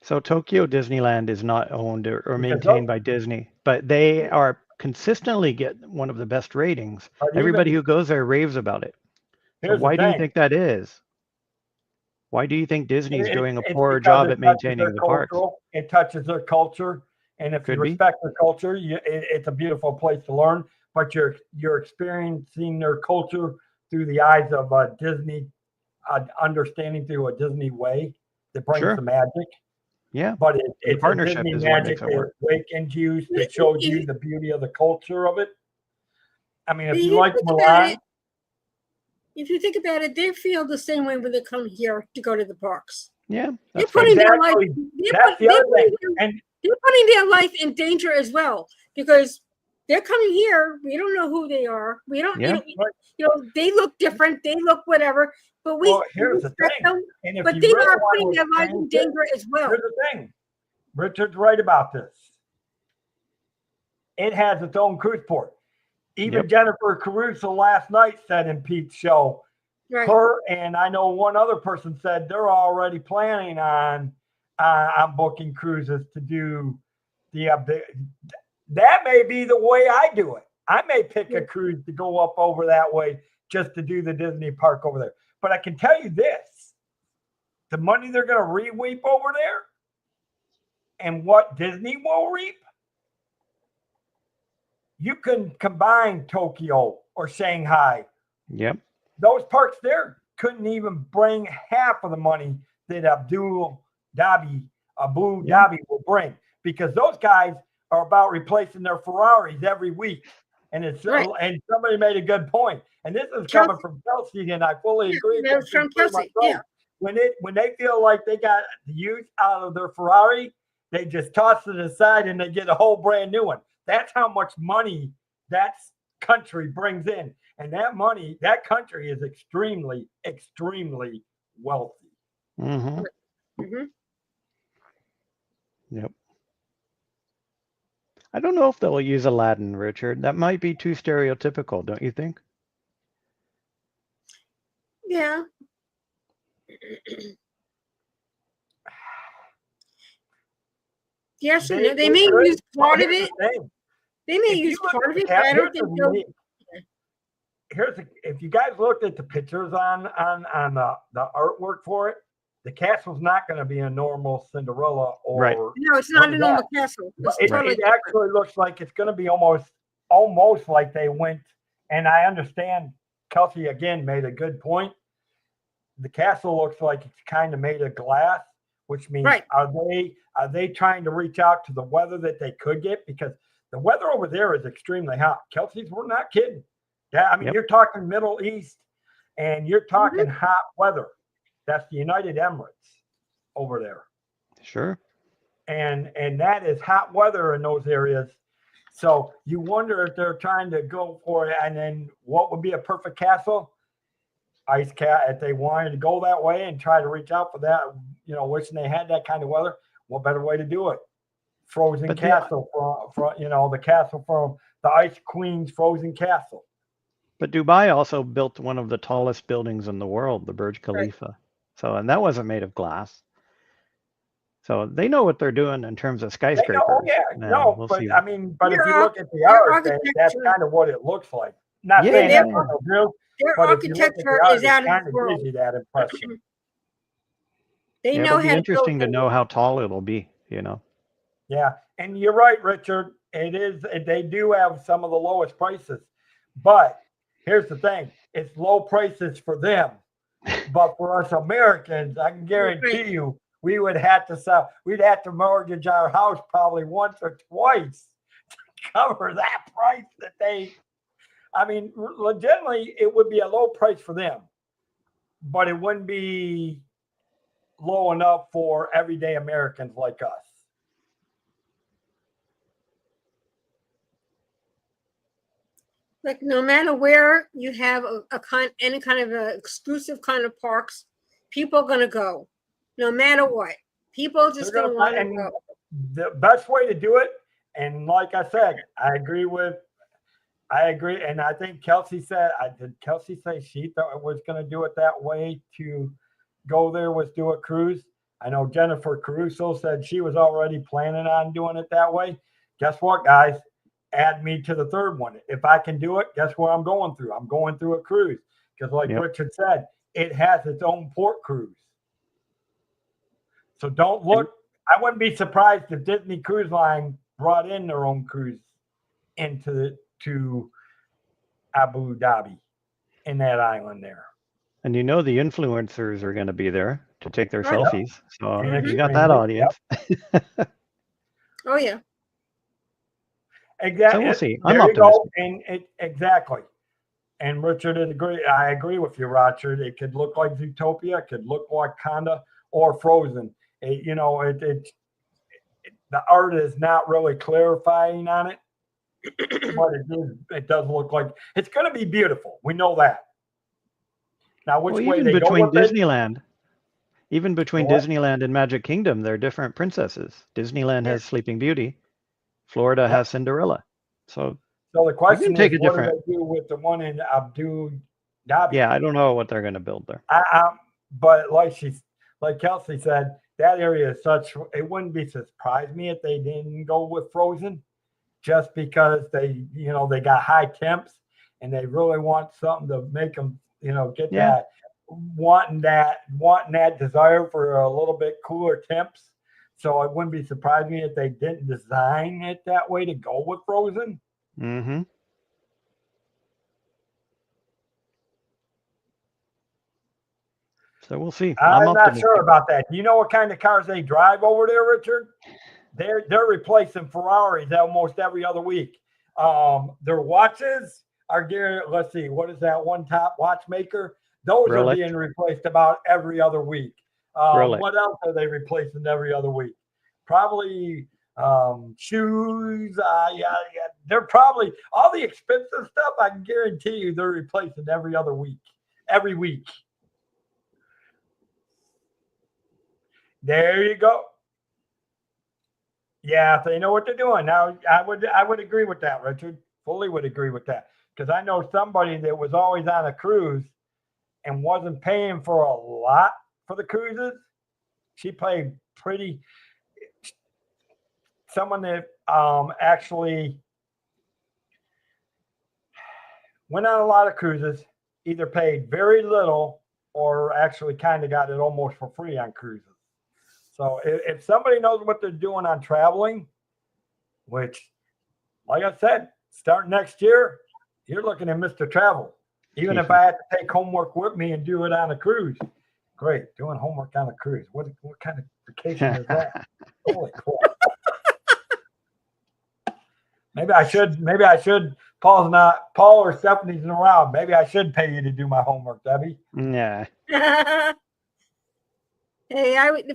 S2: So Tokyo Disneyland is not owned or maintained by Disney, but they are consistently get one of the best ratings. Everybody who goes there raves about it. So why do you think that is? Why do you think Disney is doing a poor job at maintaining the parks?
S1: It touches their culture, and if you respect their culture, it's a beautiful place to learn. But you're experiencing their culture through the eyes of a Disney, understanding through a Disney way that brings the magic.
S2: Yeah,
S1: but it's
S2: partnership
S1: a Disney
S2: is
S1: magic that awakens you, that shows you the beauty of the culture of it. I mean, if you like Mulan.
S4: If you think about it, they feel the same way when they come here to go to the parks.
S2: Yeah,
S4: they're putting their life. They're putting their life in danger as well because they're coming here. We don't know who they are. We don't.
S2: Yeah.
S4: They look different. They look whatever. But
S1: here's the thing.
S4: Them, but they are putting their life in danger as well.
S1: Here's the thing. Richard's right about this. It has its own cruise port. Even Jennifer Caruso last night said in Pete's show, her and I know one other person said they're already planning on booking cruises to do that may be the way I do it. I may pick a cruise to go up over that way just to do the Disney park over there. But I can tell you this, the money they're going to reap over there and what Disney will reap, you can combine Tokyo or Shanghai.
S2: Yep.
S1: Those parks there couldn't even bring half of the money that Abu Dhabi will bring because those guys are about replacing their Ferraris every week. And and somebody made a good point. And this is coming from Kelsey, and I fully agree.
S4: That was from Kelsey. Yeah.
S1: When they feel like they got the use out of their Ferrari, they just toss it aside and they get a whole brand new one. That's how much money that country brings in. And that country is extremely, extremely wealthy.
S2: Mm-hmm.
S4: Mhm.
S2: Yep. I don't know if they'll use Aladdin, Richard. That might be too stereotypical, don't you think?
S4: Yeah. Yes and no. They may
S1: could.
S4: use part of
S1: Here's
S4: it.
S1: the thing.
S4: They may
S1: If you
S4: use
S1: look
S4: part
S1: at
S4: of
S1: the
S4: it, but I don't
S1: here's
S4: think
S1: the
S4: they'll.
S1: neat- if you guys looked at the pictures on the artwork for it, the castle's not going to be a normal Cinderella or
S2: Right.
S4: No, it's not
S1: What
S4: a
S1: is
S4: normal castle.
S1: but
S4: It's
S1: it,
S4: totally
S1: it
S4: different.
S1: actually looks like it's going to be almost like they went. And I understand Kelsey again made a good point. The castle looks like it's kind of made of glass, which means
S4: Right.
S1: are they trying to reach out to the weather that they could get, because the weather over there is extremely hot. Kelsey's, we're not kidding. Yeah, I mean,
S2: Yep.
S1: you're talking Middle East, and you're talking
S4: Mm-hmm.
S1: hot weather. That's the United Emirates over there,
S2: Sure.
S1: and that is hot weather in those areas. So you wonder if they're trying to go for it. And then what would be a perfect castle? Ice cat. If they wanted to go that way and try to reach out for that, wishing they had that kind of weather, what better way to do it? Frozen
S2: But
S1: castle from the castle from the Ice Queen's frozen castle.
S2: But Dubai also built one of the tallest buildings in the world, the Burj Khalifa. So, and that wasn't made of glass. So they know what they're doing in terms of skyscrapers.
S1: No,
S2: we'll
S1: but
S2: see.
S1: I mean, but if
S4: Their
S1: you look at the
S4: their
S1: art, that's
S4: architecture-
S1: kind of what it looks like. Not
S2: Yeah,
S1: saying
S2: yeah,
S1: that's
S2: yeah.
S1: what they'll do,
S4: Their
S1: but if you look at the
S4: architecture
S1: art,
S4: is
S1: it
S4: out of
S1: kind
S4: this
S1: of
S4: world.
S1: gives you that impression.
S4: They
S2: Yeah,
S4: know
S2: it'll be
S4: how to
S2: interesting to
S4: build
S2: know how tall it'll be,
S1: Yeah, and you're right, Richard. It is. They do have some of the lowest prices, but here's the thing: it's low prices for them, but for us Americans, I can guarantee you, we would have to sell. We'd have to mortgage our house probably once or twice to cover that price that they. I mean, legitimately, it would be a low price for them, but it wouldn't be low enough for everyday Americans like us.
S4: Like no matter where you have any kind of exclusive kind of parks, people are gonna go, no matter what. People just
S1: They're
S4: gonna
S1: gonna
S4: want to
S1: find-
S4: go.
S1: The best way to do it, and like I said, I agree, and I think Kelsey said, did Kelsey say she thought it was going to do it that way to go there, was do a cruise? I know Jennifer Caruso said she was already planning on doing it that way. Guess what, guys? Add me to the third one. If I can do it, guess what I'm going through? I'm going through a cruise, because like
S2: Yep.
S1: Richard said, it has its own port cruise. So don't look. I wouldn't be surprised if Disney Cruise Line brought in their own cruise to Abu Dhabi in that island there.
S2: And the influencers are going to be there to take their
S4: Right.
S2: selfies. So
S1: Mhm.
S2: you got that audience.
S4: Oh yeah.
S1: Exactly.
S2: So we'll see. I'm
S1: There you go.
S2: optimistic.
S1: And exactly. And Richard would agree. I agree with you, Richard. It could look like Zootopia. It could look like Wakanda or Frozen. The art is not really clarifying on it, but it does look like it's going to be beautiful. We know that. Now, which way
S2: even
S1: they go
S2: between
S1: with it?
S2: Disneyland,
S1: What?
S2: Disneyland and Magic Kingdom, they're different princesses. Disneyland has Sleeping Beauty. Florida has Cinderella. So
S1: So the question
S2: take
S1: is,
S2: a
S1: what do
S2: different-
S1: they do with the one in Abu Dhabi?
S2: yeah, I don't know what they're going to build there.
S1: But like Kelsey said, that area is such. It wouldn't be surprise me if they didn't go with Frozen, just because they got high temps and they really want something to make them get
S2: Yeah.
S1: that wanting that desire for a little bit cooler temps. So it wouldn't be surprising me if they didn't design it that way to go with Frozen.
S2: Mm-hmm. So we'll see.
S1: I'm not
S2: optimistic.
S1: sure about that. Do you know what kind of cars they drive over there, Richard? They're replacing Ferraris almost every other week. Their watches are geared. Let's see, what is that one top watchmaker? Those
S2: Rolex.
S1: are being replaced about every other week.
S2: Rolex.
S1: What else are they replacing every other week? Probably shoes. Yeah. They're probably all the expensive stuff. I can guarantee you they're replacing every other week, every week. There you go. Yeah, they know what they're doing. Now, I would agree with that, Richard. Fully would agree with that. Because I know somebody that was always on a cruise and wasn't paying for a lot for the cruises. She paid pretty. Someone that actually went on a lot of cruises, either paid very little or actually kind of got it almost for free on cruises. So if somebody knows what they're doing on traveling, which, like I said, starting next year, you're looking at Mr. Travel. Even if I had to take homework with me and do it on a cruise, great. Doing homework on a cruise. What kind of vacation is that? Holy crap. Maybe I should. Paul or Stephanie's around. Maybe I should pay you to do my homework, Debbie.
S2: Yeah.
S4: Hey, I would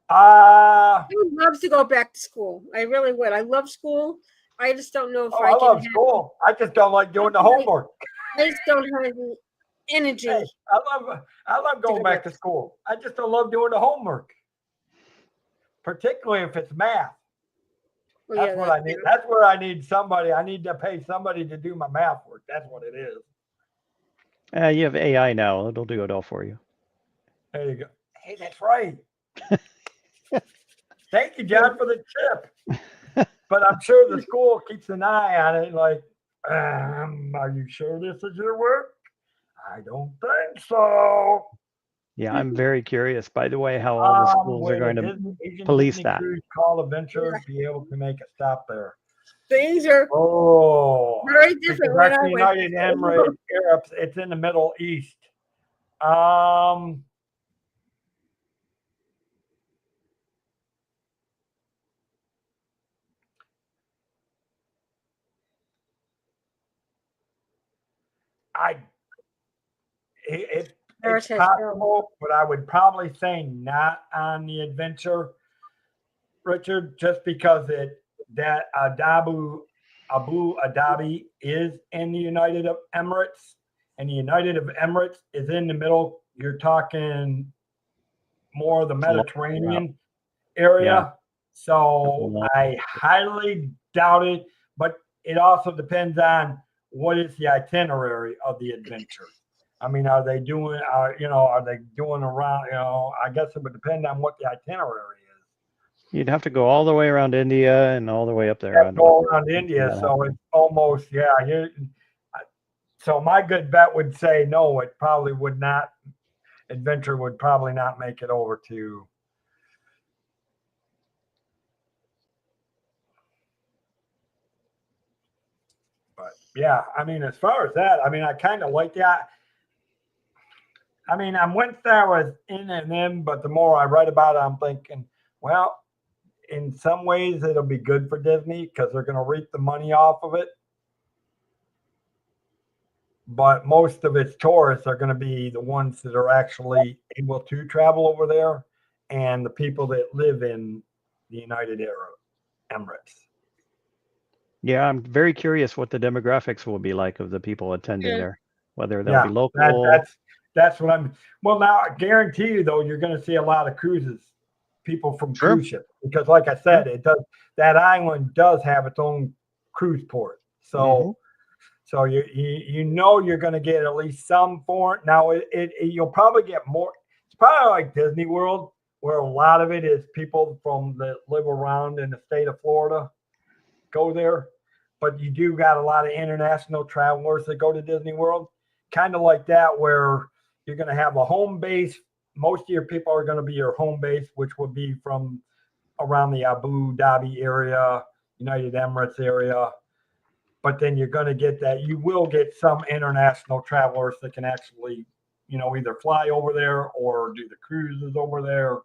S1: I
S4: would love to go back to school. I really would. I love school. I just don't know if
S1: I
S4: I can.
S1: love school. I just don't like doing the homework.
S4: I just don't have the energy.
S1: Hey, I love going back to school. I just don't love doing the homework, particularly if it's math.
S4: Well,
S1: That's
S4: yeah,
S1: what I need. That's where I need somebody. I need to pay somebody to do my math work. That's what it is.
S2: You have AI now. It'll do it all for you.
S1: There you go. Hey, that's right. Thank you, John, for the tip. But I'm sure the school keeps an eye on it. Like, are you sure this is your work? I don't think so.
S2: Yeah, I'm very curious, by the way, how all the schools are going to police that.
S1: Cruise call Adventure be able to make a stop there.
S4: Things are very different.
S1: That's the United Emirates. It's in the Middle East. It's possible, but I would probably say not on the Adventure, Richard, just because that Abu Dhabi is in the United Arab Emirates, and the United Arab Emirates is in the middle. You're talking more of the Mediterranean area.
S2: Yeah.
S1: So I highly doubt it, but it also depends on what is the itinerary of the adventure. I mean, are they doing around, I guess it would depend on what the itinerary is.
S2: You'd have to go all the way around India and all the way up there.
S1: Go around India. So it's almost, so my good bet would say, no, it probably would not. Adventure would probably not make it over to. But yeah, I mean, as far as that, I mean, I kind of like that. I mean, I went there was in and in, but the more I read about it, I'm thinking, well, in some ways it'll be good for Disney because they're going to reap the money off of it. But most of its tourists are going to be the ones that are actually able to travel over there and the people that live in the United Arab Emirates.
S2: Yeah, I'm very curious what the demographics will be like of the people attending there, whether they'll be local.
S1: That's what I'm. Well, now I guarantee you, though, you're going to see a lot of cruises, people from cruise ships, because, like I said, it does. That island does have its own cruise port, so so you know you're going to get at least some foreign. Now you'll probably get more. It's probably like Disney World, where a lot of it is people from that live around in the state of Florida go there, but you do got a lot of international travelers that go to Disney World, kind of like that, where you're going to have a home base. Most of your people are going to be your home base, which would be from around the Abu Dhabi area, United Emirates area. But then you're going to get that. You will get some international travelers that can actually, either fly over there or do the cruises over there.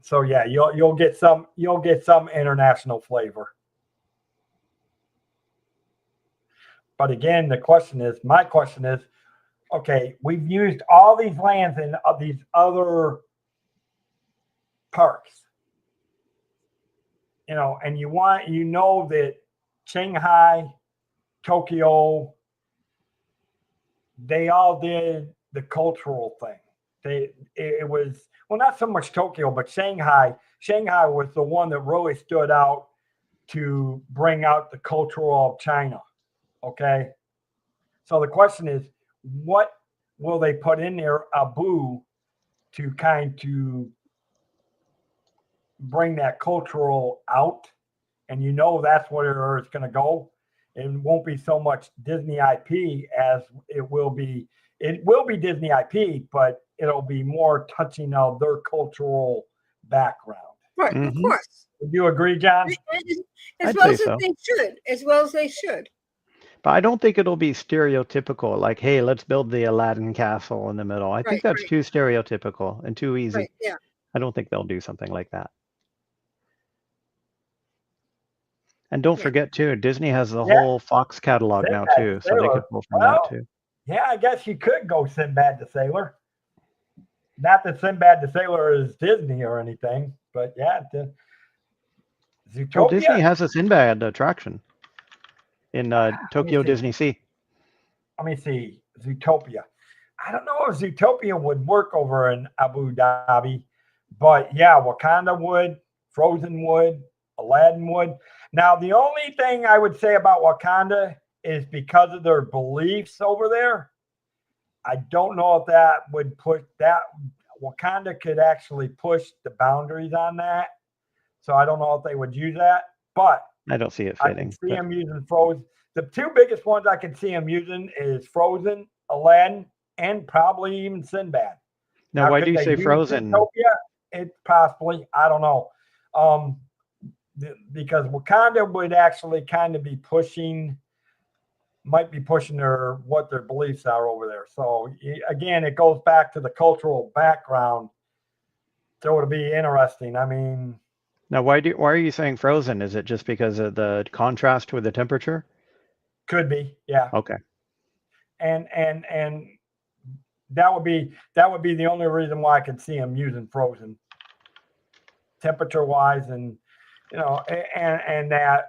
S1: So yeah, you'll get some international flavor. But again, my question is, okay, we've used all these lands in these other parks, and that Shanghai, Tokyo, they all did the cultural thing. it was, well, not so much Tokyo, but Shanghai. Shanghai was the one that really stood out to bring out the culture of China. Okay. So the question is, what will they put in there, Abu, to kind to bring that cultural out? And that's where it's going to go. It won't be so much Disney IP as it will be Disney IP, but it'll be more touching of their cultural background.
S4: Right, of
S2: Mhm.
S4: course.
S1: Would you agree, John?
S4: As
S2: I'd
S4: well
S2: say
S4: as
S2: so.
S4: they should. As well as they should.
S2: But I don't think it'll be stereotypical, like, hey, let's build the Aladdin castle in the middle. I think
S4: Right,
S2: that's too stereotypical and too easy.
S4: Right. Yeah.
S2: I don't think they'll do something like that. And don't
S4: Yeah.
S2: forget too, Disney has the
S1: Yeah.
S2: whole Fox catalog now
S1: Sinbad
S2: too,
S1: the
S2: so they
S1: Sailor.
S2: could pull from that
S1: Well,
S2: too.
S1: Yeah, I guess you could go Sinbad the Sailor. Not that Sinbad the Sailor is Disney or anything, but yeah, Zootopia.
S2: Well, Disney has a Sinbad attraction in Tokyo
S1: see.
S2: Disney Sea.
S1: Let me see, Zootopia. I don't know if Zootopia would work over in Abu Dhabi, but yeah, Wakanda would, Frozen would, Aladdin would. Now, the only thing I would say about Wakanda is because of their beliefs over there, I don't know if that would push that. Wakanda could actually push the boundaries on that. So I don't know if they would use that, but
S2: I don't see it
S1: I can
S2: fitting.
S1: see
S2: but-
S1: them using Frozen. The two biggest ones I can see them using is Frozen, Aladdin, and probably even Sinbad.
S2: Now, why
S1: could
S2: do you
S1: they
S2: say
S1: use
S2: Frozen?
S1: Zootopia? It possibly, I don't know. Because Wakanda would actually kind of be might be pushing what their beliefs are over there. So again, it goes back to the cultural background. So it'll be interesting. I mean,
S2: Now, why are you saying Frozen? Is it just because of the contrast with the temperature?
S1: could be, yeah.
S2: Okay.
S1: And that would be the only reason why I could see them using Frozen, temperature wise, and and that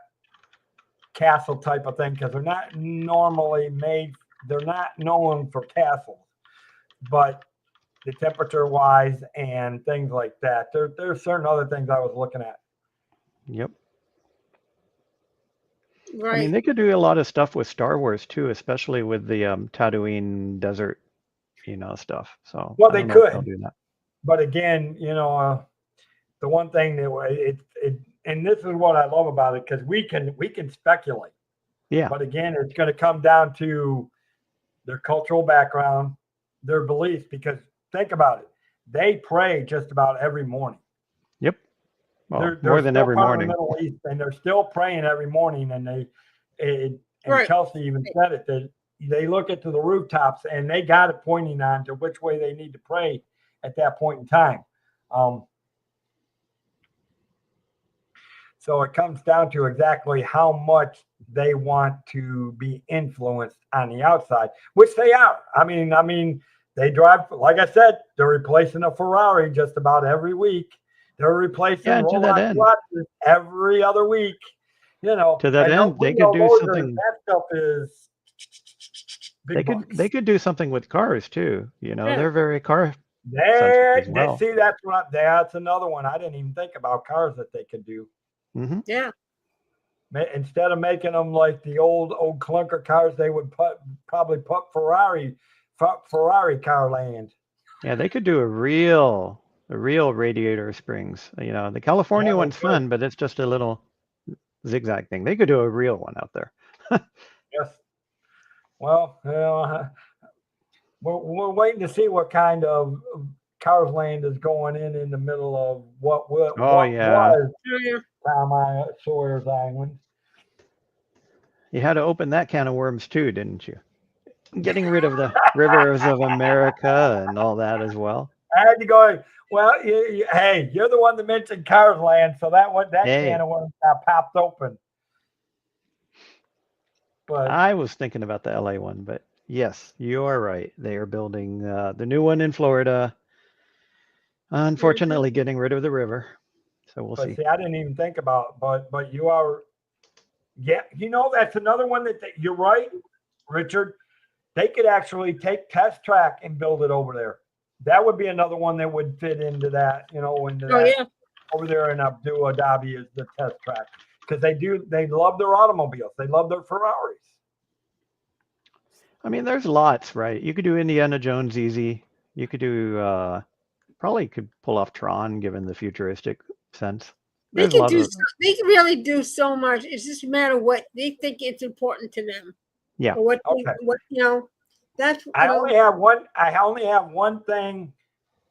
S1: castle type of thing, because they're not normally made. They're not known for castles, but the temperature wise and things like that. There's certain other things I was looking at.
S2: Yep.
S4: Right.
S2: I mean, they could do a lot of stuff with Star Wars too, especially with the Tatooine desert, stuff. So
S1: Well,
S2: I
S1: they
S2: don't know if
S1: could.
S2: they'll do that.
S1: But again, the one thing that and this is what I love about it, because we can speculate.
S2: Yeah.
S1: But again, it's going to come down to their cultural background, their beliefs. Because think about it, they pray just about every morning.
S2: Yep. Well,
S1: They're
S2: more than
S1: still
S2: every
S1: part of the
S2: morning.
S1: Middle East, and they're still praying every morning. And
S4: Right.
S1: Kelsey even said it, that they look to the rooftops and they got it pointing on to which way they need to pray at that point in time. So it comes down to exactly how much they want to be influenced on the outside, which they are. I mean, they drive, like I said, they're replacing a Ferrari just about every week. They're replacing
S2: Yeah, to that end.
S1: Rolex every other week.
S2: To that
S1: and
S2: end, they
S1: we
S2: could
S1: know
S2: do
S1: those
S2: something.
S1: That stuff is big bucks.
S2: They could do something with cars too.
S4: Yeah.
S2: They're very car centric as well.
S1: See, that's another one. I didn't even think about cars that they could do.
S2: Hmm.
S4: Yeah.
S1: Instead of making them like the old clunker cars, they would probably put Ferrari car land.
S2: Yeah, they could do a real radiator springs. The California
S1: Yeah, they
S2: one's
S1: could.
S2: fun, but it's just a little zigzag thing. They could do a real one out there.
S1: Yes. Well, we're waiting to see what kind of Cars Land is going in the middle of what was Tom Sawyer's Island.
S2: You had to open that can of worms too, didn't you? Getting rid of the rivers of America and all that as well.
S1: I had to go. Well, hey, you're the one that mentioned Cars Land, so that
S2: Hey.
S1: can of worms got popped open. But
S2: I was thinking about the LA one, but yes, you are right. They are building the new one in Florida. Unfortunately, getting rid of the river. So we'll see.
S1: see, I didn't even think about. But you are. Yeah, that's another one that you're right, Richard. They could actually take Test Track and build it over there. that would be another one that would fit into that, into
S4: Oh,
S1: that
S4: yeah.
S1: over there in Abu Dhabi is the test track. Because they love their automobiles. They love their Ferraris.
S2: I mean, there's lots, right? You could do Indiana Jones easy. You could do probably could pull off Tron, given the futuristic sense.
S4: They
S2: There's a
S4: can
S2: lot
S4: do.
S2: of
S4: They can really do so much. It's just a matter of what they think it's important to them.
S2: Yeah.
S4: Or what?
S1: Okay.
S4: What That's.
S1: I only have one thing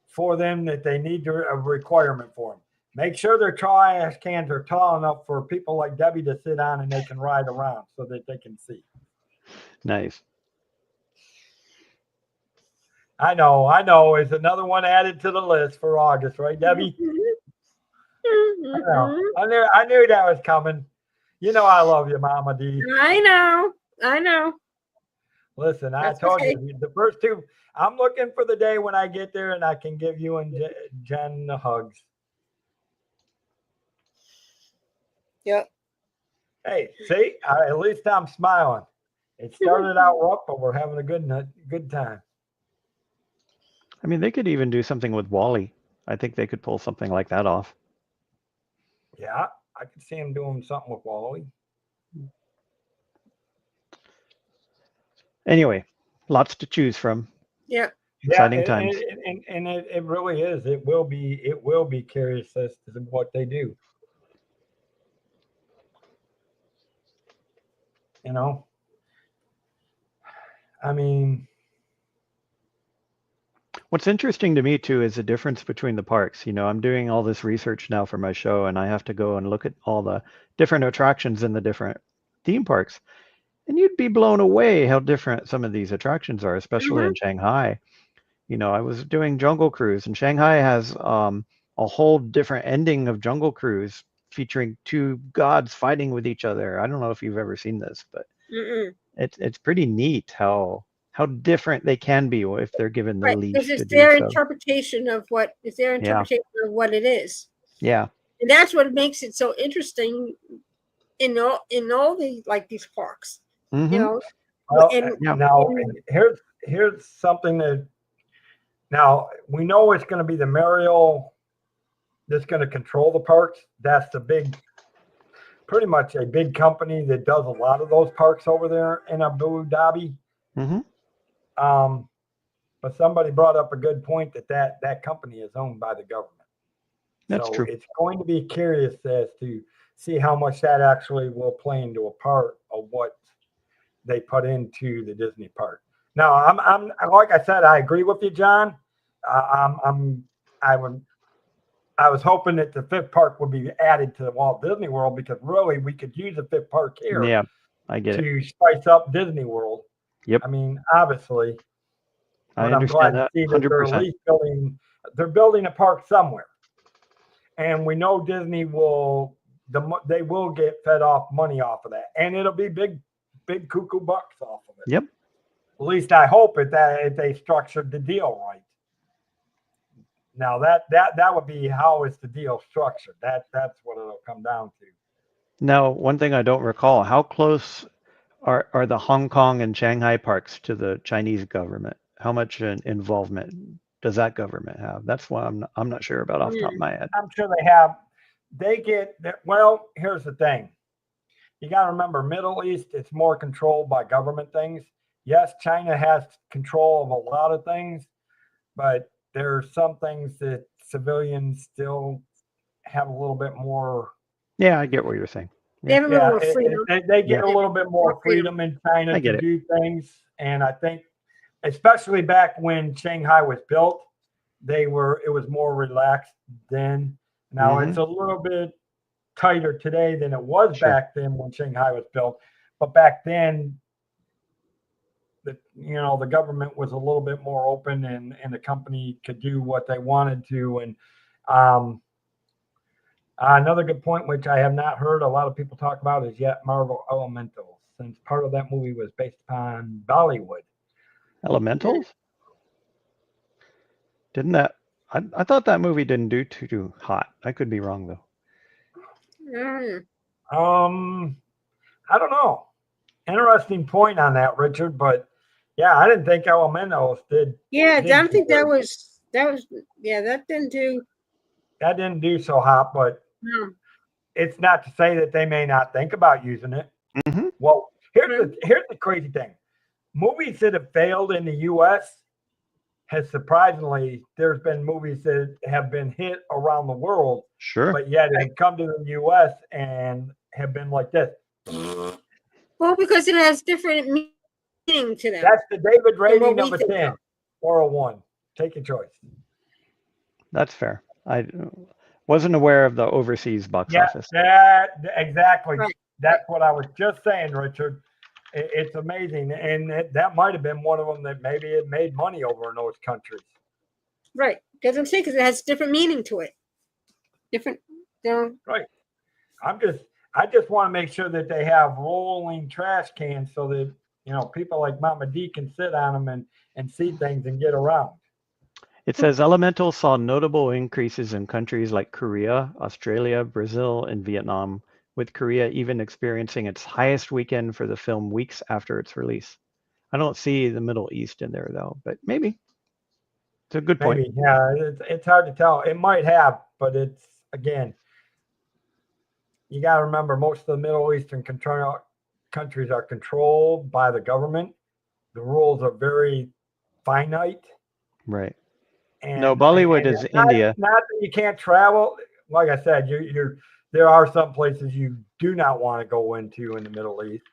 S1: for them that they need a requirement for them. Make sure their trash cans are tall enough for people like Debbie to sit on and they can ride around so that they can see.
S2: nice.
S1: I know. It's another one added to the list for August, right, Debbie? I knew that was coming. I love you, Mama D.
S4: I know.
S1: Listen, I
S4: That's
S1: told
S4: okay.
S1: you the first two. I'm looking for the day when I get there and I can give you and Jen the hugs.
S4: Yep.
S1: Hey, see, at least I'm smiling. It started out rough, but we're having a good time.
S2: I mean, they could even do something with Wally. I think they could pull something like that off.
S1: Yeah, I could see him doing something with Wally.
S2: Anyway, lots to choose from.
S4: Yep.
S2: Exciting times.
S1: And it really is. It will be curious as to what they do. I mean,
S2: What's interesting to me too is the difference between the parks. I'm doing all this research now for my show, and I have to go and look at all the different attractions in the different theme parks. And you'd be blown away how different some of these attractions are, especially in Shanghai. I was doing Jungle Cruise, and Shanghai has a whole different ending of Jungle Cruise featuring two gods fighting with each other. I don't know if you've ever seen this, but it's pretty neat how different they can be if they're given the
S4: Right.
S2: leash
S4: Because
S2: to
S4: it's
S2: do
S4: their
S2: so.
S4: interpretation of what is their interpretation of what it is.
S2: Yeah.
S4: And that's what makes it so interesting in all these parks.
S2: Mhm.
S1: well,
S4: and-
S1: now here's something that now we know it's going to be the Mariel that's going to control the parks. That's pretty much a big company that does a lot of those parks over there in Abu Dhabi.
S2: Mhm.
S1: But somebody brought up a good point that company is owned by the government.
S2: That's
S1: so
S2: true.
S1: It's going to be curious as to see how much that actually will play into a part of what they put into the Disney park. Now, I'm like I said, I agree with you, John. I was hoping that the fifth park would be added to the Walt Disney World because really we could use a fifth park here.
S2: Yeah, I get it.
S1: To spice up Disney World.
S2: Yep.
S1: I mean, obviously,
S2: I
S1: but I'm glad
S2: understand
S1: to
S2: that
S1: see that they're at
S2: 100%.
S1: least building a park somewhere. And we know Disney they will get fed off money off of that. And it'll be big cuckoo bucks off of it.
S2: Yep.
S1: At least I hope if they structured the deal right. Now that would be how is the deal structured. That's what it'll come down to.
S2: Now, one thing I don't recall, how close are the Hong Kong and Shanghai parks to the Chinese government? How much involvement does that government have? That's what I'm not sure about off the top of my head.
S1: I'm sure they have. Well, here's the thing. You got to remember, Middle East, it's more controlled by government things. Yes, China has control of a lot of things, but there are some things that civilians still have a little bit more.
S2: Yeah, I get what you're saying.
S4: They have a little more freedom.
S1: They get a little bit more freedom in China to do things. And I think, especially back when Shanghai was built, it was more relaxed then. Now it's a little bit tighter today than it was back then when Shanghai was built. But back then, the government was a little bit more open and the company could do what they wanted to. And another good point, which I have not heard a lot of people talk about, is yet Marvel Elementals, since part of that movie was based upon Bollywood.
S2: Elementals? Didn't that? I thought that movie didn't do too hot. I could be wrong though.
S1: I don't know. Interesting point on that, Richard. But yeah, I didn't think Elementals did.
S4: Yeah, I don't think that was that didn't do.
S1: That didn't do so hot, but
S4: No.
S1: it's not to say that they may not think about using it.
S2: Hmm.
S1: Well, here's the crazy thing. Movies that have failed in the US has surprisingly, there's been movies that have been hit around the world,
S2: Sure.
S1: but yet have come to the US and have been like this.
S4: Well, because it has different meaning to them.
S1: That's the David rating
S4: what we
S1: of a
S4: think
S1: 10
S4: of.
S1: or a 1. Take your choice.
S2: That's fair. I wasn't aware of the overseas box
S1: Yeah,
S2: office.
S1: exactly.
S4: Right.
S1: That's what I was just saying, Richard. It's amazing, and that might have been one of them that maybe it made money over in those countries.
S4: Right. Because I'm saying, because it has different meaning to it. Different,
S1: Right. I just want to make sure that they have rolling trash cans so that people like Mama D can sit on them and see things and get around.
S2: It says Elemental saw notable increases in countries like Korea, Australia, Brazil, and Vietnam, with Korea even experiencing its highest weekend for the film weeks after its release. I don't see the Middle East in there though, but maybe. It's a good point.
S1: Maybe, yeah, it's hard to tell. It might have, but it's again, you got to remember most of the Middle Eastern countries are controlled by the government. The rules are very finite.
S2: Right.
S1: And
S2: No, Bollywood is India.
S1: Not that you can't travel. Like I said, there are some places you do not want to go into in the Middle East.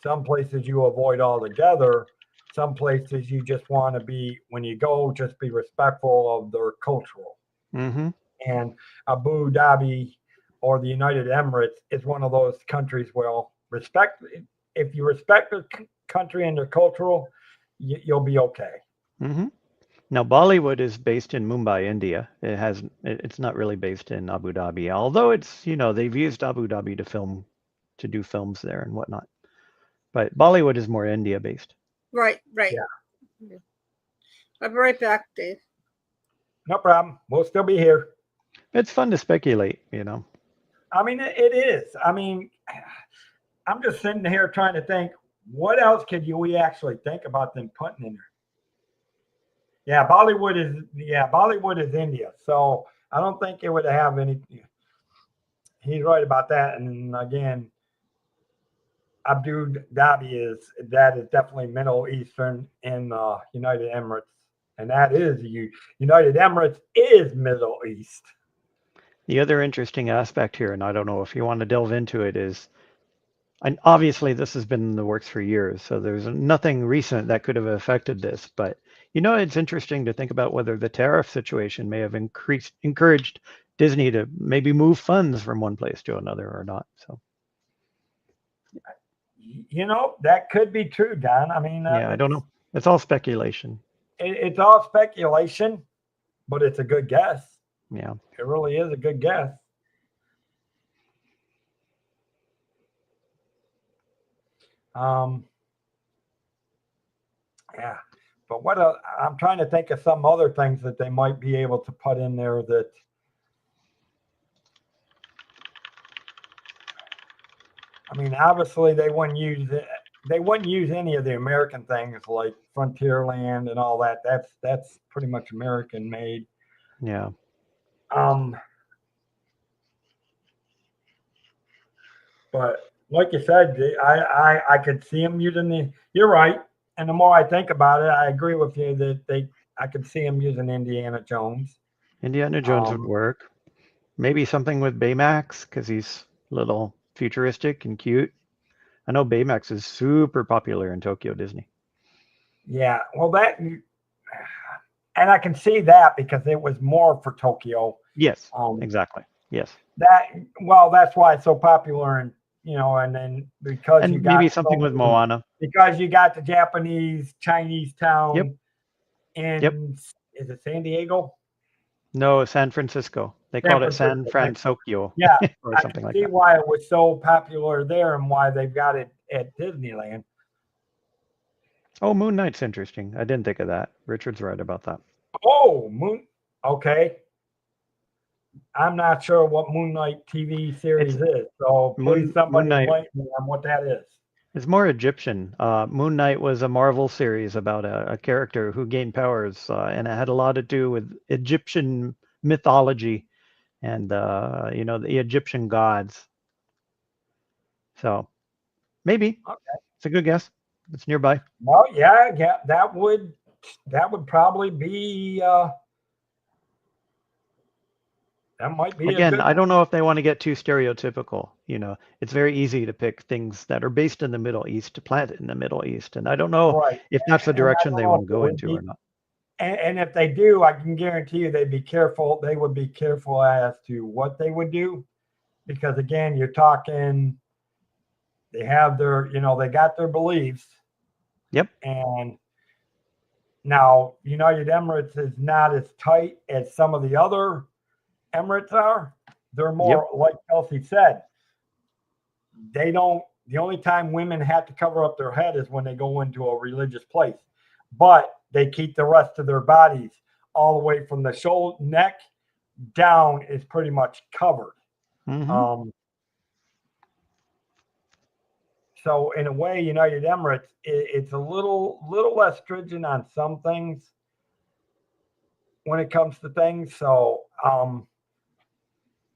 S1: Some places you avoid altogether. Some places you just want to be, when you go, just be respectful of their cultural.
S2: Mm-hmm.
S1: And Abu Dhabi or the United Emirates is one of those countries. Well, if you respect the country and their cultural, you'll be okay.
S2: Mm-hmm. Now, Bollywood is based in Mumbai, India. It's not really based in Abu Dhabi, although it's, they've used Abu Dhabi to do films there and whatnot. But Bollywood is more India based.
S4: right.
S1: Yeah.
S4: I'll be right back, Dave.
S1: No problem. We'll still be here.
S2: It's fun to speculate,
S1: I mean, it is. I mean, I'm just sitting here trying to think, what else we actually think about them putting in there? Yeah, Bollywood is India. So I don't think it would have any. He's right about that. And again, Abu Dhabi is definitely Middle Eastern in United Emirates. And that is United Emirates is Middle East.
S2: The other interesting aspect here, and I don't know if you want to delve into it, is, and obviously this has been in the works for years, so there's nothing recent that could have affected this, but it's interesting to think about whether the tariff situation may have encouraged Disney to maybe move funds from one place to another or not. So,
S1: that could be true, Don. I mean,
S2: yeah, I don't know. It's all speculation.
S1: It's all speculation, but it's a good guess.
S2: Yeah.
S1: It really is a good guess. Yeah, but I'm trying to think of some other things that they might be able to put in there that. I mean, obviously they wouldn't use it. They wouldn't use any of the American things like Frontierland and all that. That's pretty much American made.
S2: Yeah.
S1: But like you said, I could see them using you're right. And the more I think about it, I agree with you that I could see them using Indiana Jones.
S2: Indiana Jones would work. Maybe something with Baymax, because he's a little futuristic and cute. I know Baymax is super popular in Tokyo Disney.
S1: Yeah, well, and I can see that because it was more for Tokyo.
S2: Yes, exactly. Yes.
S1: That's why it's so popular, and and then because
S2: and
S1: you got
S2: maybe something with Moana.
S1: Because you got the Japanese Chinese town.
S2: Yep.
S1: Is it San Diego?
S2: No, San Francisco. They called it San Francisco.
S1: Yeah,
S2: or something like that. I
S1: see why it was so popular there and why they've got it at Disneyland.
S2: Oh, Moon Knight's interesting. I didn't think of that. Richard's right about that.
S1: Oh, okay. I'm not sure what Moon Knight TV series is, so please somebody enlighten me on what that is.
S2: It's more Egyptian. Moon Knight was a Marvel series about a character who gained powers, and it had a lot to do with Egyptian mythology and the Egyptian gods. So maybe
S1: Okay.
S2: it's a good guess. It's nearby.
S1: Well, yeah, that would probably be that might be a
S2: Again,
S1: good
S2: I don't know if they want to get too stereotypical. It's very easy to pick things that are based in the Middle East to plant it in the Middle East, and I don't know
S1: right.
S2: if that's the
S1: And I
S2: direction
S1: don't
S2: they
S1: know
S2: want
S1: if
S2: to
S1: it
S2: go
S1: would
S2: into
S1: be-
S2: or not.
S1: And if they do, I can guarantee you they'd be careful. They would be careful as to what they would do, because again, you're talking. They have their, they got their beliefs.
S2: Yep.
S1: And now United Emirates is not as tight as some of the other Emirates are. They're more like Kelsey said. They don't. The only time women have to cover up their head is when they go into a religious place, but they keep the rest of their bodies all the way from the shoulder, neck down is pretty much covered.
S2: Mhm.
S1: So in a way, United Emirates, it's a little less stringent on some things when it comes to things. So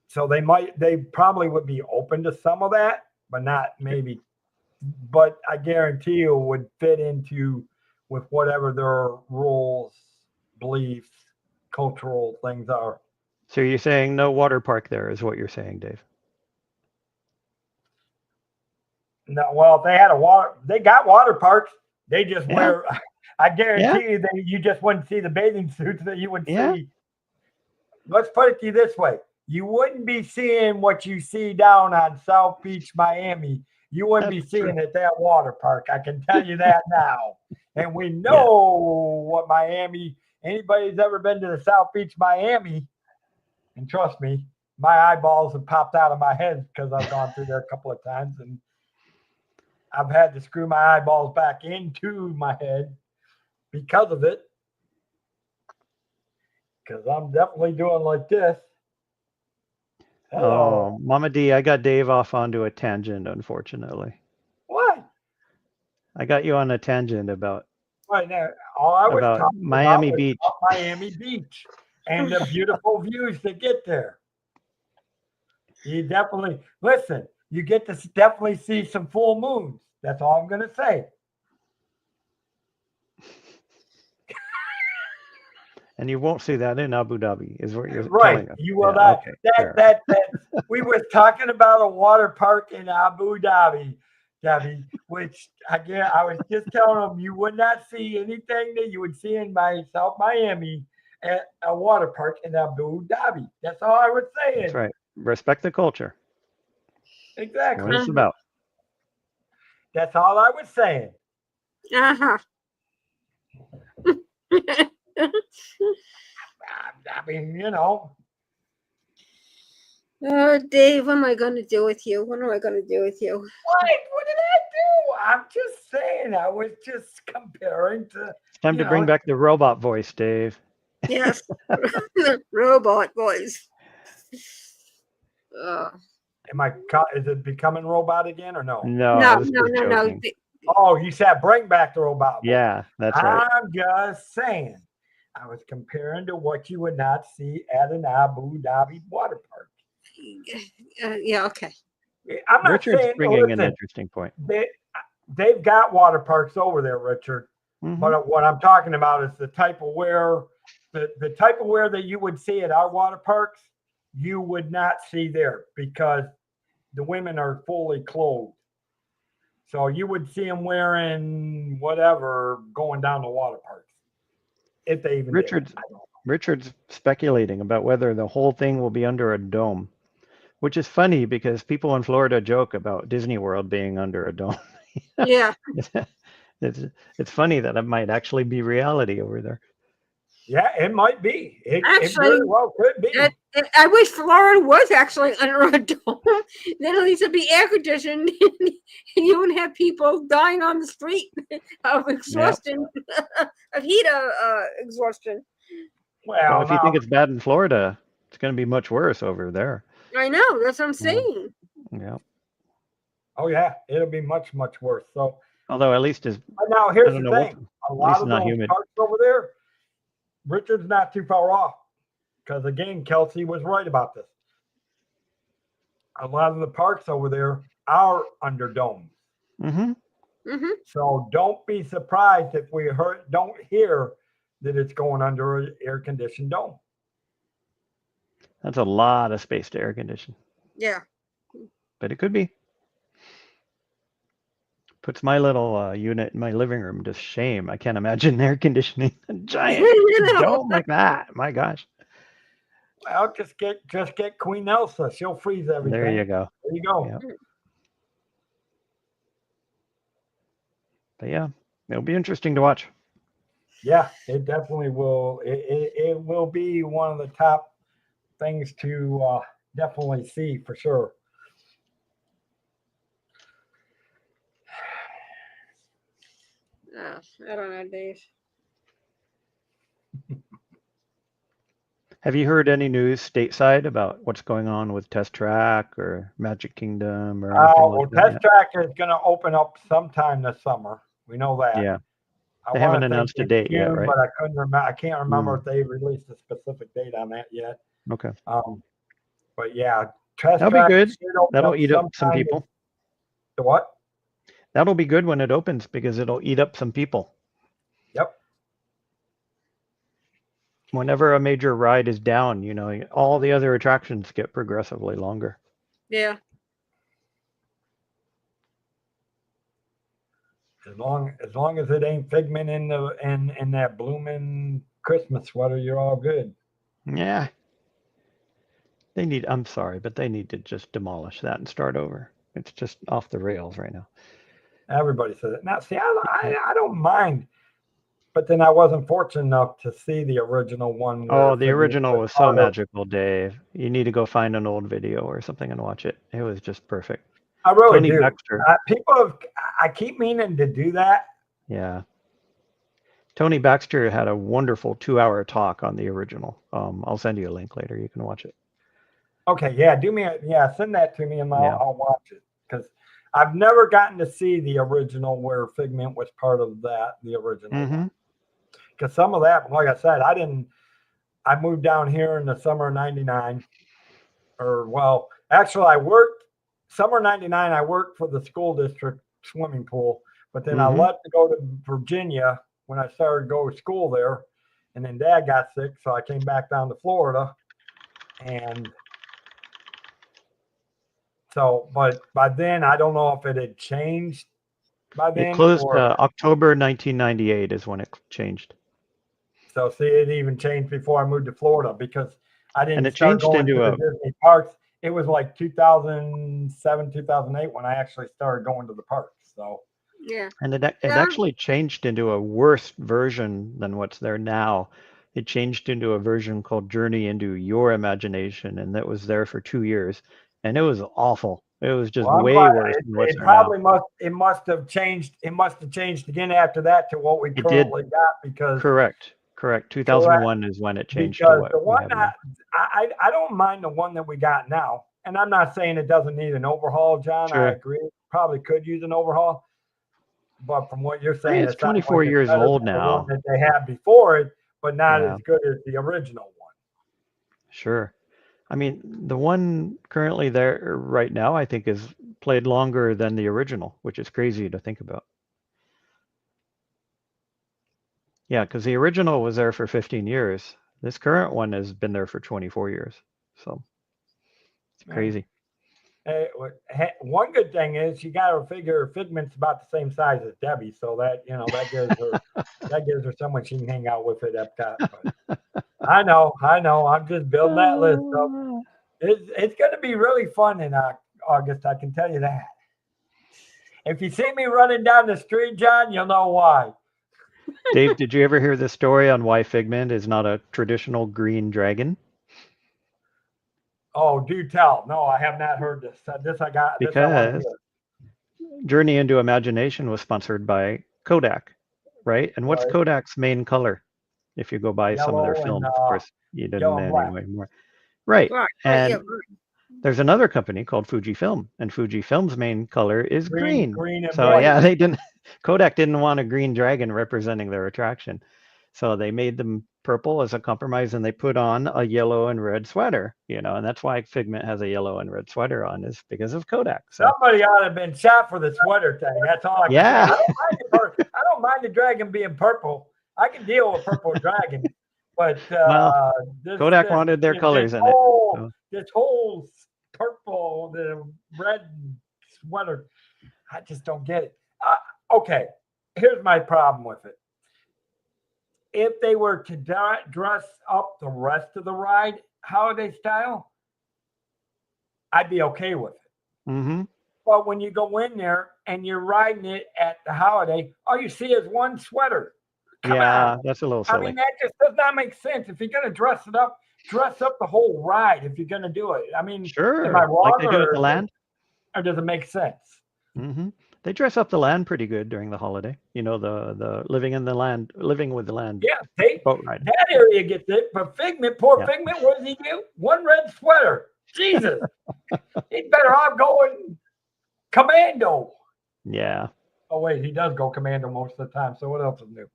S1: so they probably would be open to some of that, but not maybe. But I guarantee you would fit into with whatever their rules, beliefs, cultural things are.
S2: So you're saying no water park there is what you're saying, Dave?
S1: No, well, if they got water parks. They just
S2: Yeah.
S1: wear. I guarantee you that you just wouldn't see the bathing suits that you would
S2: Yeah.
S1: see. Let's put it to you this way: you wouldn't be seeing what you see down on South Beach, Miami. You wouldn't be
S2: That's true.
S1: seeing at that water park. I can tell you that now. And we know what Miami. Anybody's ever been to the South Beach, Miami, and trust me, my eyeballs have popped out of my head because I've gone through there a couple of times and I've had to screw my eyeballs back into my head because of it. Because I'm definitely doing like this. Hello.
S2: Oh, Mama D, I got Dave off onto a tangent, unfortunately.
S1: What?
S2: I got you on a tangent about
S1: Right now, all I was
S2: About
S1: talking
S2: Miami
S1: about was
S2: Beach.
S1: Miami Beach and the beautiful views that get there. You definitely listen. You get to definitely see some full moons. That's all I'm going to say.
S2: And you won't see that in Abu Dhabi, is what you're
S1: Right.
S2: telling us.
S1: You will
S2: Yeah,
S1: not.
S2: okay, fair.
S1: That we were talking about a water park in Abu Dhabi, which again I was just telling them you would not see anything that you would see in South Miami at a water park in Abu Dhabi. That's all I was saying.
S2: That's right. Respect the culture.
S1: Exactly.
S2: What it's about.
S1: That's all I was saying.
S4: Uh-huh.
S1: I mean,
S4: Oh, Dave, what am I going to do with you? What am I going to do with you?
S1: what did I do? I'm just saying. I was just comparing to.
S2: It's time to bring back the robot voice, Dave.
S4: Yes. Robot voice.
S1: Is it becoming robot again or no?
S2: No, I
S4: No,
S2: was
S4: no,
S2: just
S4: no, no.
S2: joking.
S1: Oh, you said bring back the robot.
S2: Yeah, that's right.
S1: I'm just saying. I was comparing to what you would not see at an Abu Dhabi water park.
S4: Yeah, okay.
S1: I'm not
S2: Richard's
S1: saying.
S2: bringing an
S1: Listen,
S2: interesting point.
S1: they've got water parks over there, Richard.
S2: Mhm.
S1: But what I'm talking about is the type of wear, the type of wear that you would see at our water parks, you would not see there because the women are fully clothed. So you would see them wearing whatever going down the water parks. If they even
S2: Richard's speculating about whether the whole thing will be under a dome, which is funny because people in Florida joke about Disney World being under a dome.
S4: Yeah.
S2: It's funny that it might actually be reality over there.
S1: Yeah, it might be. It
S4: Actually,
S1: very well could be.
S4: I wish Florida was actually under a dome. Then at least it'd be air conditioned and you wouldn't have people dying on the street of exhaustion, of heat exhaustion.
S2: Well, if you think it's bad in Florida, it's going to be much worse over there.
S4: I know. That's what I'm saying.
S2: Yeah.
S1: Oh yeah, it'll be much, much worse. So
S2: Although at least is
S1: but now
S2: I
S1: here's
S2: don't
S1: the
S2: know what
S1: thing. A
S2: least
S1: lot
S2: it's
S1: of
S2: not
S1: those
S2: humid.
S1: parks over there, Richard's not too far off. Because again, Kelsey was right about this. A lot of the parks over there are under domes.
S2: Mm-hmm.
S4: Mm-hmm.
S1: So don't be surprised if we don't hear that it's going under an air conditioned dome.
S2: That's a lot of space to air condition,
S4: Yeah.
S2: but it could be. Puts my little unit in my living room to shame. I can't imagine air conditioning a giant
S4: You know.
S2: dome like that. My gosh.
S1: Well, just get Queen Elsa. She'll freeze everything.
S2: There you go.
S1: There you go.
S2: Yeah. But yeah, it'll be interesting to watch.
S1: Yeah, it definitely will. It will be one of the top things to definitely see for sure.
S4: I don't know, Dave.
S2: Have you heard any news stateside about what's going on with Test Track or Magic Kingdom or anything
S1: Well,
S2: like that?
S1: Test Track is going to open up sometime this summer. We know that.
S2: Yeah.
S1: I
S2: They
S1: wanna
S2: haven't
S1: think
S2: announced a
S1: it's
S2: date yet,
S1: June,
S2: right?
S1: But I couldn't remember. I can't remember
S2: Mm.
S1: if they released a specific date on that yet.
S2: Okay.
S1: But yeah, Test
S2: That'll be
S1: Track
S2: good.
S1: should open
S2: That'll
S1: up
S2: eat up some
S1: sometime this-
S2: people.
S1: The what?
S2: That'll be good when it opens because it'll eat up some people.
S1: Yep.
S2: Whenever a major ride is down, you know, all the other attractions get progressively longer.
S4: Yeah.
S1: As long as it ain't Figment in that blooming Christmas sweater, you're all good.
S2: Yeah. I'm sorry, but they need to just demolish that and start over. It's just off the rails right now.
S1: Everybody says it. Now, see, I don't mind, but then I wasn't fortunate enough to see the original one. where
S2: Oh, the
S1: Figment
S2: original was so
S1: part of-
S2: magical, Dave. You need to go find an old video or something and watch it. It was just perfect.
S1: I really
S2: Tony
S1: do.
S2: Baxter.
S1: I keep meaning to do that.
S2: Yeah. Tony Baxter had a wonderful 2-hour talk on the original. I'll send you a link later. You can watch it.
S1: Okay, yeah, send that to me and
S2: Yeah.
S1: I'll watch it because I've never gotten to see the original where Figment was part of that, the original.
S2: Mm-hmm.
S1: Because some of that, like I said, I moved down here in the summer of 99. Actually, I worked summer 99. I worked for the school district swimming pool, but then I
S2: Mhm.
S1: left to go to Virginia when I started to go to school there. And then Dad got sick, so I came back down to Florida. And so, but by then, I don't know if it had changed by then.
S2: It closed
S1: or,
S2: October 1998 is when it changed.
S1: so see, it even changed before I moved to Florida because I didn't
S2: And it
S1: start
S2: changed
S1: going
S2: into
S1: to
S2: a-
S1: the Disney parks. It was like 2007, 2008 when I actually started going to the parks. So
S4: Yeah.
S2: And it
S4: Yeah.
S2: actually changed into a worse version than what's there now. It changed into a version called Journey into Your Imagination, and that was there for 2 years. And it was awful. It was just
S1: well, I'm
S2: way
S1: glad-
S2: worse than what's
S1: it
S2: there
S1: probably
S2: now.
S1: must have changed. It must have changed again after that to what we
S2: It did.
S1: currently got because
S2: Correct. 2001 is when it changed to
S1: because
S2: what
S1: the
S2: we
S1: one
S2: have now.
S1: I don't mind the one that we got now. And I'm not saying it doesn't need an overhaul, John.
S2: Sure.
S1: I agree. It probably could use an overhaul. But from what you're saying,
S2: it's
S1: it sounds
S2: 24
S1: like it's
S2: years
S1: better
S2: old
S1: than the
S2: now.
S1: one that they had before it, but not
S2: Yeah.
S1: as good as the original one.
S2: Sure. I mean, the one currently there right now, I think, is played longer than the original, which is crazy to think about. Yeah, because the original was there for 15 years. This current one has been there for 24 years. So it's
S1: Yeah.
S2: crazy.
S1: One good thing is you got to figure Figment's about the same size as Debbie, so that that gives her someone she can hang out with at Epcot. But I know. I'm just building that list up. It's going to be really fun in August. I can tell you that. If you see me running down the street, John, you'll know why.
S2: Dave, did you ever hear the story on why Figment is not a traditional green dragon?
S1: Oh, do tell. No, I have not heard this. This I got. This I wanna
S2: Because
S1: hear.
S2: Journey into Imagination was sponsored by Kodak, right? And what's
S1: Right.
S2: Kodak's main color? If you go buy some of their
S1: Yellow and,
S2: films, of course, you didn't
S1: yellow and black.
S2: anymore. Right.
S4: Right.
S2: And
S4: Yeah.
S2: there's another company called Fujifilm, and Fujifilm's main color is green.
S1: Green and
S2: So
S1: white.
S2: yeah, they didn't. Kodak didn't want a green dragon representing their attraction, so they made them purple as a compromise, and they put on a yellow and red sweater. And that's why Figment has a yellow and red sweater on, is because of Kodak. So
S1: Somebody ought to have been shot for the sweater thing. That's all I can
S2: Yeah.
S1: say. I don't mind the dragon being purple. I can deal with purple dragon. But
S2: Well, Kodak wanted their colors in it. So.
S1: This whole purple, the red sweater, I just don't get it. Okay, here's my problem with it. If they were to dress up the rest of the ride holiday style, I'd be okay with it.
S2: Mm-hmm.
S1: But when you go in there and you're riding it at the holiday, all you see is one sweater. Come on.
S2: That's a little
S1: I
S2: silly.
S1: mean, that just does not make sense. If you're going to dress up the whole ride if you're going to do it. I mean,
S2: Sure,
S1: am I wrong,
S2: like they do at the land.
S1: or does it make sense?
S2: Mm-hmm. They dress up the land pretty good during the holiday. The living with the land.
S1: Yeah,
S2: Boat ride.
S1: that area gets it. But Figment, poor
S2: Yeah.
S1: Figment, what does he do? One red sweater. Jesus. He's better off going commando.
S2: Yeah.
S1: Oh, wait, he does go commando most of the time. So what else is new?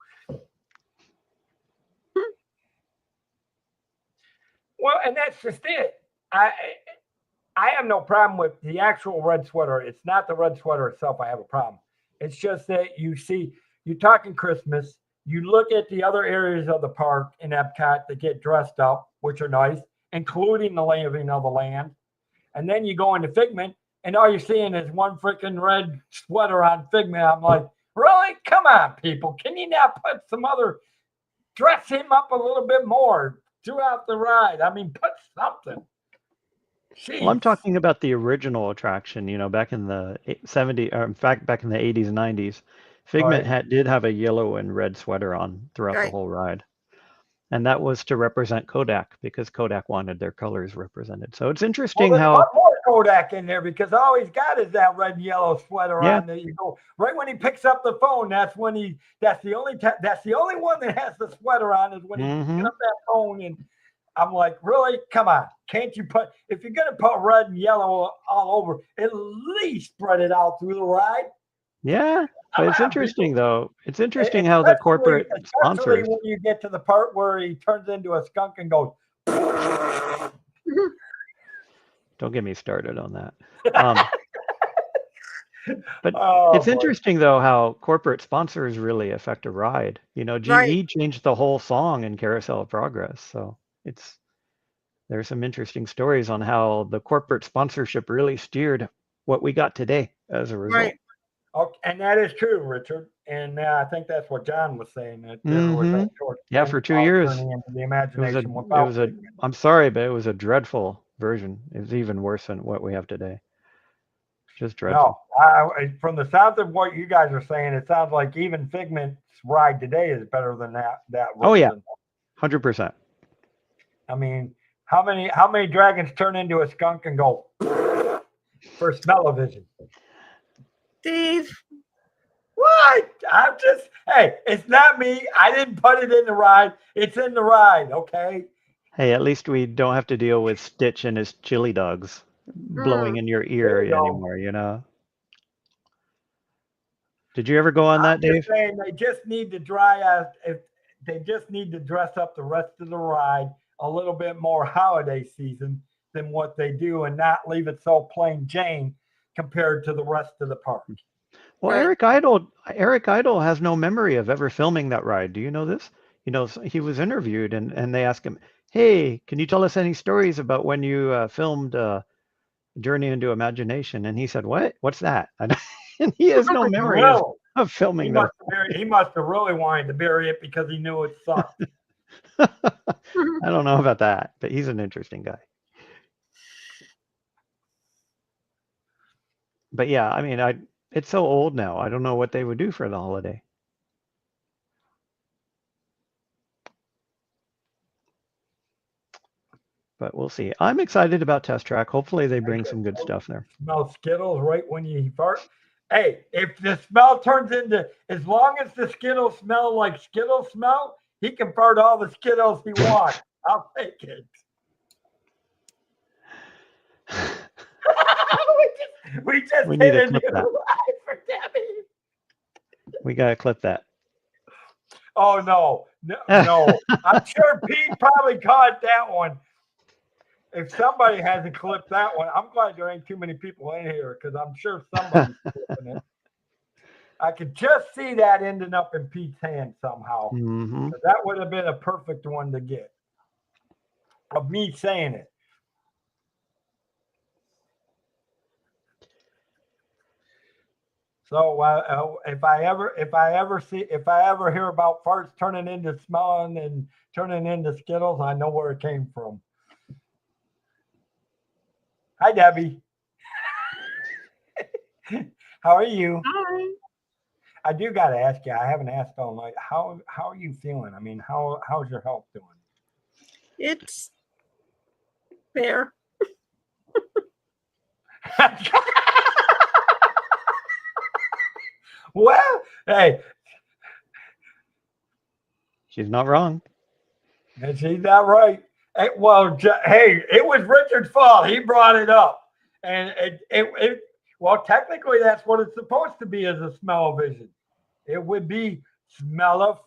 S1: Well, and that's just it. I have no problem with the actual red sweater. It's not the red sweater itself I have a problem. It's just that you're talking Christmas. You look at the other areas of the park in Epcot that get dressed up, which are nice, including the Living of the Land. And then you go into Figment, and all you're seeing is one freaking red sweater on Figment. I'm like, really? Come on, people. Can you not put dress him up a little bit more throughout the ride? I mean, put something. Jeez.
S2: Well, I'm talking about the original attraction, back in the 70s, or in fact, back in the 80s and 90s. Figment did have a yellow and red sweater on throughout the whole ride. And that was to represent Kodak, because Kodak wanted their colors represented. So it's interesting how...
S1: Put more Kodak in there, because all he's got is that red and yellow sweater on. There you go. Right when he picks up the phone, that's the only one that has the sweater on, is when he picks up that phone. And I'm like, really? Come on. Can't you if you're going to put red and yellow all over, at least spread it out through the ride?
S2: Yeah. But it's interesting, though. It's interesting how the corporate sponsors...
S1: when you get to the part where he turns into a skunk and goes...
S2: Don't get me started on that. But it's interesting, though, how corporate sponsors really affect a ride. GE changed the whole song in Carousel of Progress. So there's some interesting stories on how the corporate sponsorship really steered what we got today as a result.
S1: Right. Okay, and that is true, Richard. And I think that's what John was saying. That there was that short
S2: for 2 years.
S1: Into the imagination
S2: I'm sorry, but it was a dreadful version. It's even worse than what we have today. Just dreadful.
S1: No, from the sounds of what you guys are saying, it sounds like even Figment's ride today is better than that version.
S2: Oh yeah, 100%.
S1: I mean, how many dragons turn into a skunk and go for smell-o-vision?
S4: Steve.
S1: What? Hey, it's not me. I didn't put it in the ride. It's in the ride, okay?
S2: Hey, at least we don't have to deal with Stitch and his chili dogs blowing in your ear anymore, Did you ever go on that, Dave?
S1: Saying they just need to they just need to dress up the rest of the ride a little bit more holiday season than what they do, and not leave it so plain Jane compared to the rest of the park.
S2: Well, Eric Idle has no memory of ever filming that ride. Do you know this? He was interviewed and they asked him, hey, can you tell us any stories about when you filmed Journey into Imagination? And he said, what? What's that? And he has no memory of filming that.
S1: He must have really wanted to bury it because he knew it sucked.
S2: I don't know about that, but he's an interesting guy. But yeah, I mean, it's so old now. I don't know what they would do for the holiday. But we'll see. I'm excited about Test Track. Hopefully they bring some good stuff there.
S1: Smell Skittles right when you fart. Hey, if the smell turns into, as long as the Skittles smell like Skittles smell, he can fart all the Skittles he wants. I'll take it. we just
S2: We need
S1: hit
S2: to
S1: a new
S2: clip that.
S1: live for Debbie.
S2: We gotta clip that.
S1: Oh no, no! I'm sure Pete probably caught that one. If somebody hasn't clipped that one, I'm glad there ain't too many people in here because I'm sure somebody's clipping it. I could just see that ending up in Pete's hand somehow.
S2: Hmm.
S1: That would have been a perfect one to get. Of me saying it. So if I ever hear about farts turning into smelling and turning into Skittles, I know where it came from. Hi, Debbie. How are you?
S4: Hi.
S1: I do got to ask you. I haven't asked all night. How are you feeling? I mean, how's your health doing?
S4: It's fair.
S1: Well, hey,
S2: She's not wrong.
S1: and she's not right. Hey, well, hey, it was Richard's fault. He brought it up, and well, technically, that's what it's supposed to be as a smell-o-vision. It would be smell of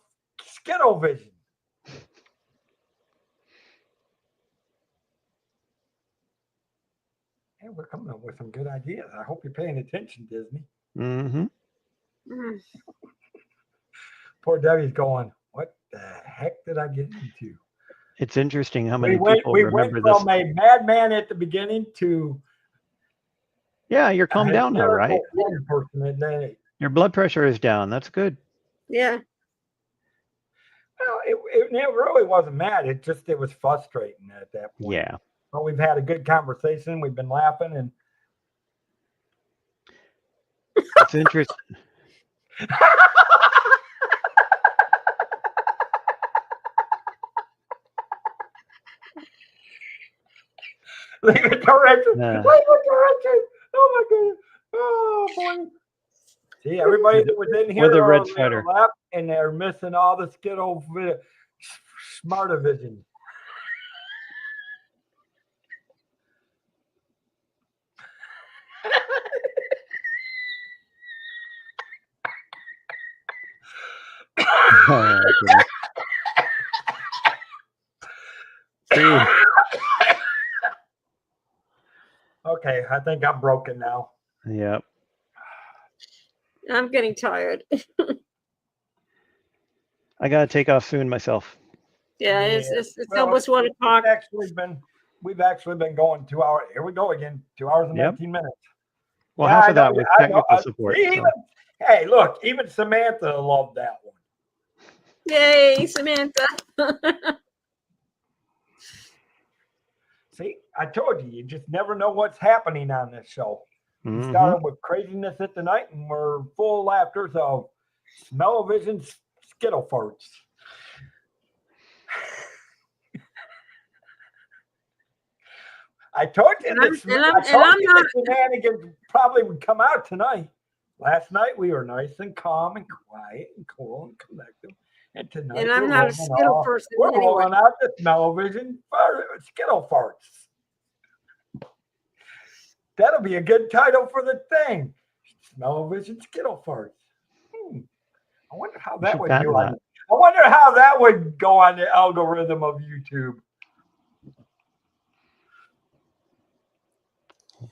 S1: Skittle-vision. Hey, we're coming up with some good ideas. I hope you're paying attention, Disney.
S2: Hmm.
S4: Mm.
S1: Poor Debbie's going, what the heck did I get into?
S2: It's interesting how many
S1: We
S2: people
S1: went
S2: remember this.
S1: from a madman at the beginning to
S2: Yeah, you're calmed down now, right?
S1: hysterical person at that.
S2: Your blood pressure is down. That's good.
S4: Yeah.
S1: Well, it really wasn't mad. It was frustrating at that point.
S2: Yeah.
S1: But we've had a good conversation. We've been laughing and
S2: It's interesting.
S1: leave it to Richard.
S2: Yeah.
S1: Leave it to Richard. Oh my goodness. Oh boy. See, everybody that was in here
S2: With a red
S1: on the
S2: sweater.
S1: left, and they're missing all the Skittle Smart-o-vision.
S2: Oh, goodness. Dude,
S1: Okay, I think I'm broken now.
S2: yeah.
S4: I'm getting tired.
S2: I gotta take off soon myself.
S4: Yeah, it's
S1: Well,
S4: almost 1 o'clock.
S1: We've actually been going 2 hours. Here we go again. 2 hours and
S2: Yep.
S1: 19 minutes.
S2: Well,
S1: Yeah,
S2: half
S1: I
S2: of that
S1: know,
S2: was
S1: I know.
S2: technical support.
S1: See,
S2: so.
S1: hey, look, even Samantha loved that one.
S4: Yay, Samantha.
S1: See, I told you just never know what's happening on this show. We
S2: Mhm.
S1: started with craziness at the night, and we're full laughter of smell-o-vision Skittle farts. I told you
S4: And I'm
S1: the shenanigans probably would come out tonight. Last night we were nice and calm and quiet and cool and collective. And tonight
S4: And I'm not a Skittle person
S1: we're
S4: anyway.
S1: rolling out the smell-o-vision Skittle farts. That'll be a good title for the thing. Smell-o-vision Skittle farts. I wonder how that
S2: should
S1: would
S2: patent
S1: do on.
S2: that.
S1: I wonder how that would go on the algorithm of YouTube.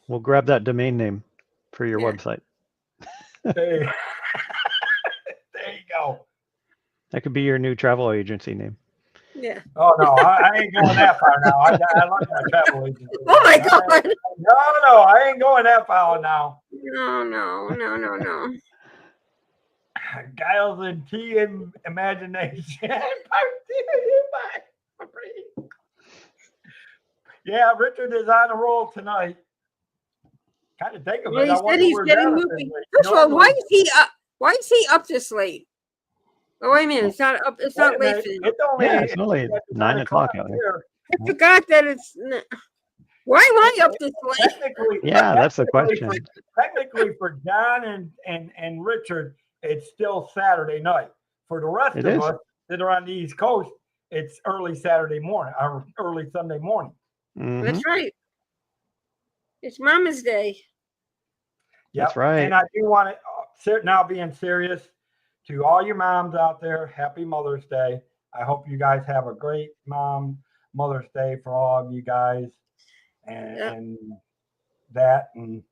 S2: We'll grab that domain name for your
S4: Yeah.
S2: website.
S1: There you go.
S2: That could be your new travel agency name.
S4: Yeah.
S1: Oh no, I ain't going that far now. I like my travel agency.
S4: Oh my God.
S1: No, I ain't going that far now.
S4: No.
S1: Giles and T and imagination. Yeah, Richard is on a roll tonight. Kind of think of
S4: Well,
S1: it.
S4: he
S1: I
S4: said
S1: wonder
S4: he's
S1: where
S4: getting
S1: Jonathan
S4: moving.
S1: went.
S4: First of all, why
S1: Normally-
S4: is he up? Why is he up this late? Oh, wait a minute. It's not up. It's
S1: Wait a
S4: not late
S1: minute,
S4: for you.
S1: It's only,
S2: Yeah, it's only
S1: it's
S2: 9 o'clock out here.
S4: I forgot that it's. Why am I up this late?
S1: Technically,
S2: Yeah, that's the
S1: technically
S2: question.
S1: Technically, for John and Richard, it's still Saturday night. For the rest
S2: It
S1: of
S2: is.
S1: us that are on the East Coast, it's early Saturday morning or early Sunday morning.
S2: Mhm.
S4: That's right. It's Mama's Day.
S2: That's
S1: Yep.
S2: right.
S1: And I do want to, now being serious, to all your moms out there, happy Mother's Day. I hope you guys have a great Mother's Day for all of you guys. And,
S4: Yep.
S1: and that. And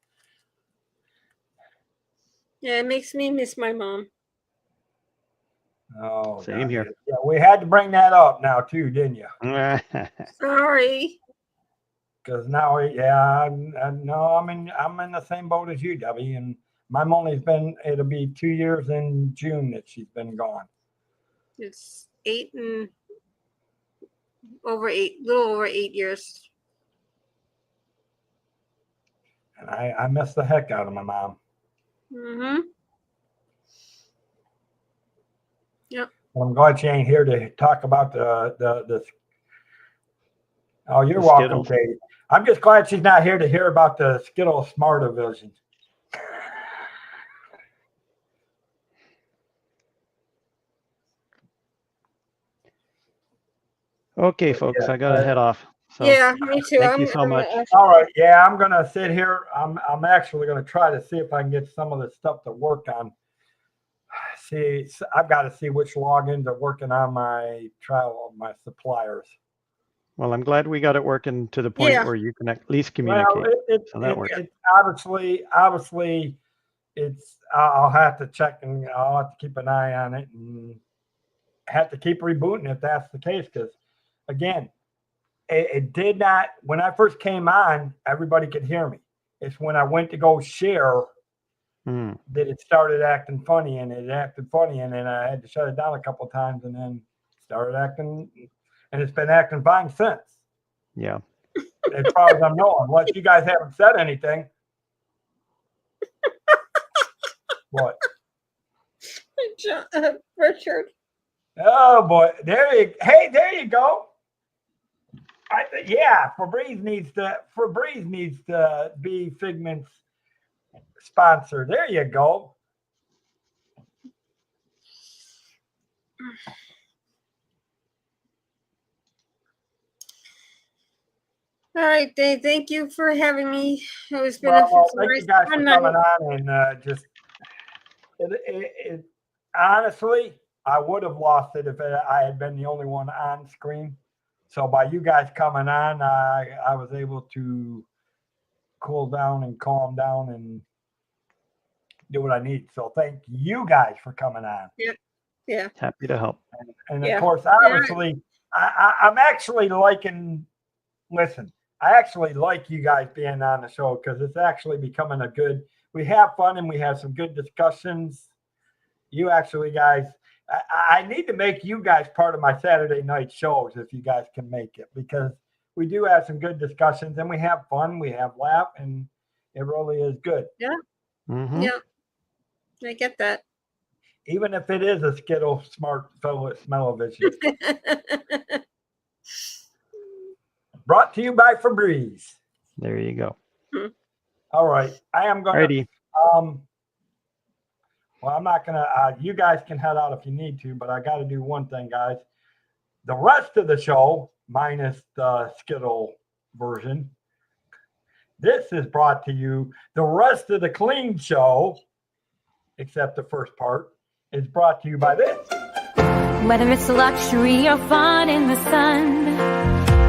S4: Yeah, it makes me miss my mom.
S1: oh,
S2: Same
S1: God.
S2: here.
S1: Yeah, we had to bring that up now too, didn't you?
S4: Sorry.
S1: Because now, I'm in the same boat as you, Debbie. And my money's been, it'll be 2 years in June that she's been gone.
S4: It's 8 and little over 8 years.
S1: And I miss the heck out of my mom.
S4: Mm-hmm.
S1: I'm glad she ain't here to talk about the oh, you're
S2: The
S1: welcome,
S2: Skittles.
S1: Katie. I'm just glad she's not here to hear about the Skittles Smart-O-Vision.
S2: Okay, folks,
S1: Yeah,
S2: I gotta head off. So
S4: Yeah, me too.
S2: thank you so much.
S1: All right, yeah, I'm gonna sit here. I'm actually gonna try to see if I can get some of this stuff to work on. See, I've got to see which logins are working on my suppliers.
S2: Well, I'm glad we got it working to the point
S4: Yeah.
S2: where you can at least communicate.
S1: Well,
S2: So that works.
S1: it's obviously, it's. I'll have to check and I'll have to keep an eye on it and have to keep rebooting if that's the case. Because again, it did not. When I first came on, everybody could hear me. It's when I went to go share
S2: Hmm.
S1: that it started acting funny, and it acted funny, and then I had to shut it down a couple of times, and then started acting, and it's been acting fine since.
S2: Yeah.
S1: As far as I know, unless you guys haven't said anything. What?
S4: Richard.
S1: Oh boy, there you go. Yeah, Febreze needs to be Figment's sponsor. There you go.
S4: All right, Dave. Thank you for having me. It's been
S1: Well,
S4: a
S1: thank
S4: nice
S1: you guys for
S4: fun
S1: coming
S4: night.
S1: on, and just honestly, I would have lost it if I had been the only one on screen. So by you guys coming on, I was able to cool down and calm down and do what I need. So thank you guys for coming on.
S4: Yeah.
S2: Happy to help.
S1: And
S4: Yeah.
S1: of course, obviously, I'm actually liking. Listen, I actually like you guys being on the show because it's actually becoming a good. We have fun and we have some good discussions. You actually, guys, I need to make you guys part of my Saturday night shows if you guys can make it, because we do have some good discussions and we have fun, we have laugh, and it really is good.
S2: Mhm.
S4: Yeah. I get that.
S1: Even if it is a Skittle Smell-O-Vision. Brought to you by Febreze.
S2: There you go.
S1: All right. I am going to,
S2: Alrighty.
S1: well, I'm not going to, you guys can head out if you need to, but I got to do one thing, guys. The rest of the show, minus the Skittle version, this is brought to you. The rest of the clean show, except the first part, is brought to you by this.
S5: Whether it's luxury or fun in the sun,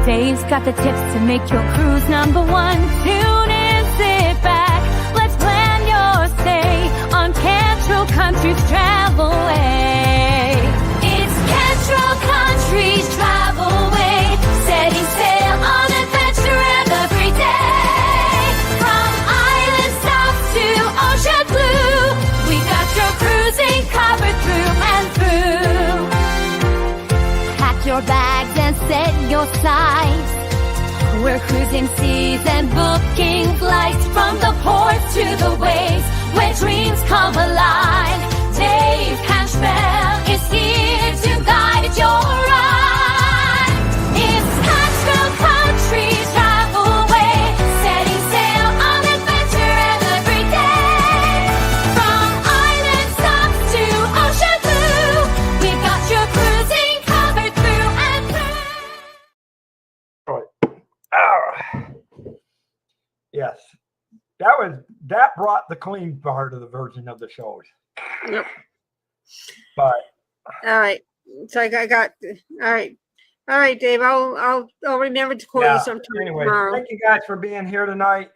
S5: Dave's got the tips to make your cruise number one. Tune in, sit back, let's plan your stay on Cantrell Country's Travel Way. It's Cantrell Country's Travel Way, setting sail on adventure every day. From island south to ocean blue, we got your cruising covered through and through. Pack your bags and set your sights. We're cruising seas and booking flights from the ports to the waves where dreams come alive. Dave Cantrell is here to guide your ride. It's Cantrell Country's Travel Way, setting sail on adventure every day. From island stops to ocean blue, we've got your cruising covered through and through.
S1: Yes. that brought the clean part of the version of the shows.
S4: Yep.
S1: But
S4: All right. So I got all right. All right, Dave. I'll remember to call you sometime
S1: anyway,
S4: tomorrow.
S1: thank you guys for being here tonight.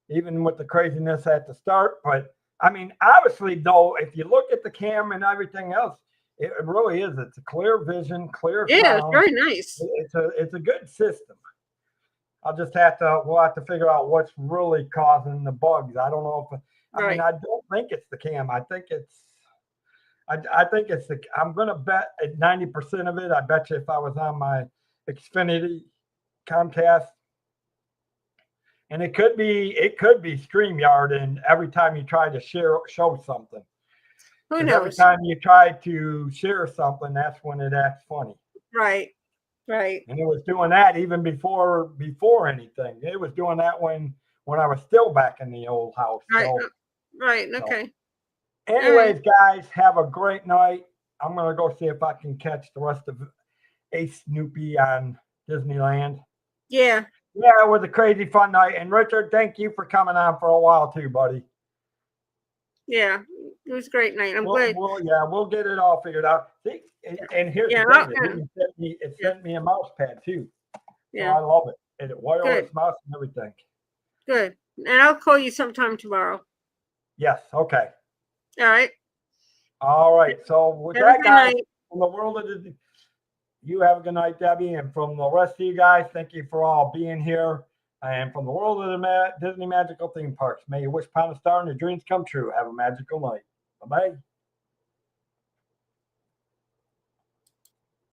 S1: Even with the craziness at the start, but I mean, obviously, though, if you look at the camera and everything else, it really is. It's a clear vision, clear
S4: Yeah,
S1: sound.
S4: very nice.
S1: It's a good system. We'll have to figure out what's really causing the bugs. I don't know if I mean, I don't think it's the cam. I think it's I'm gonna bet at 90% of it. I bet you if I was on my Xfinity Comcast, and it could be StreamYard, and every time you try to show something.
S4: Who
S1: 'Cause
S4: knows?
S1: Every time you try to share something, that's when it acts funny.
S4: Right. Right.
S1: And it was doing that even before anything. It was doing that when I was still back in the old house.
S4: Right.
S1: So,
S4: Right. Okay.
S1: anyways, guys, have a great night. I'm gonna go see if I can catch the rest of Ace Snoopy on Disneyland.
S4: Yeah.
S1: Yeah, it was a crazy fun night. And Richard, thank you for coming on for a while too, buddy.
S4: Yeah. It was a great night. I'm glad.
S1: We'll get it all figured out. See, and here's
S4: Yeah,
S1: the thing, it sent me a mouse pad too. So
S4: Yeah.
S1: I love it. And it wireless
S4: Good.
S1: mouse and everything.
S4: Good. And I'll call you sometime tomorrow.
S1: Yes, okay.
S4: All right.
S1: All right. So with
S4: Have a
S1: that,
S4: good
S1: guys,
S4: night.
S1: from the world of Disney, you have a good night, Debbie. And from the rest of you guys, thank you for all being here. And from the world of the Disney Magical Theme Parks, may you wish upon a star and your dreams come true. Have a magical night. Bye-bye.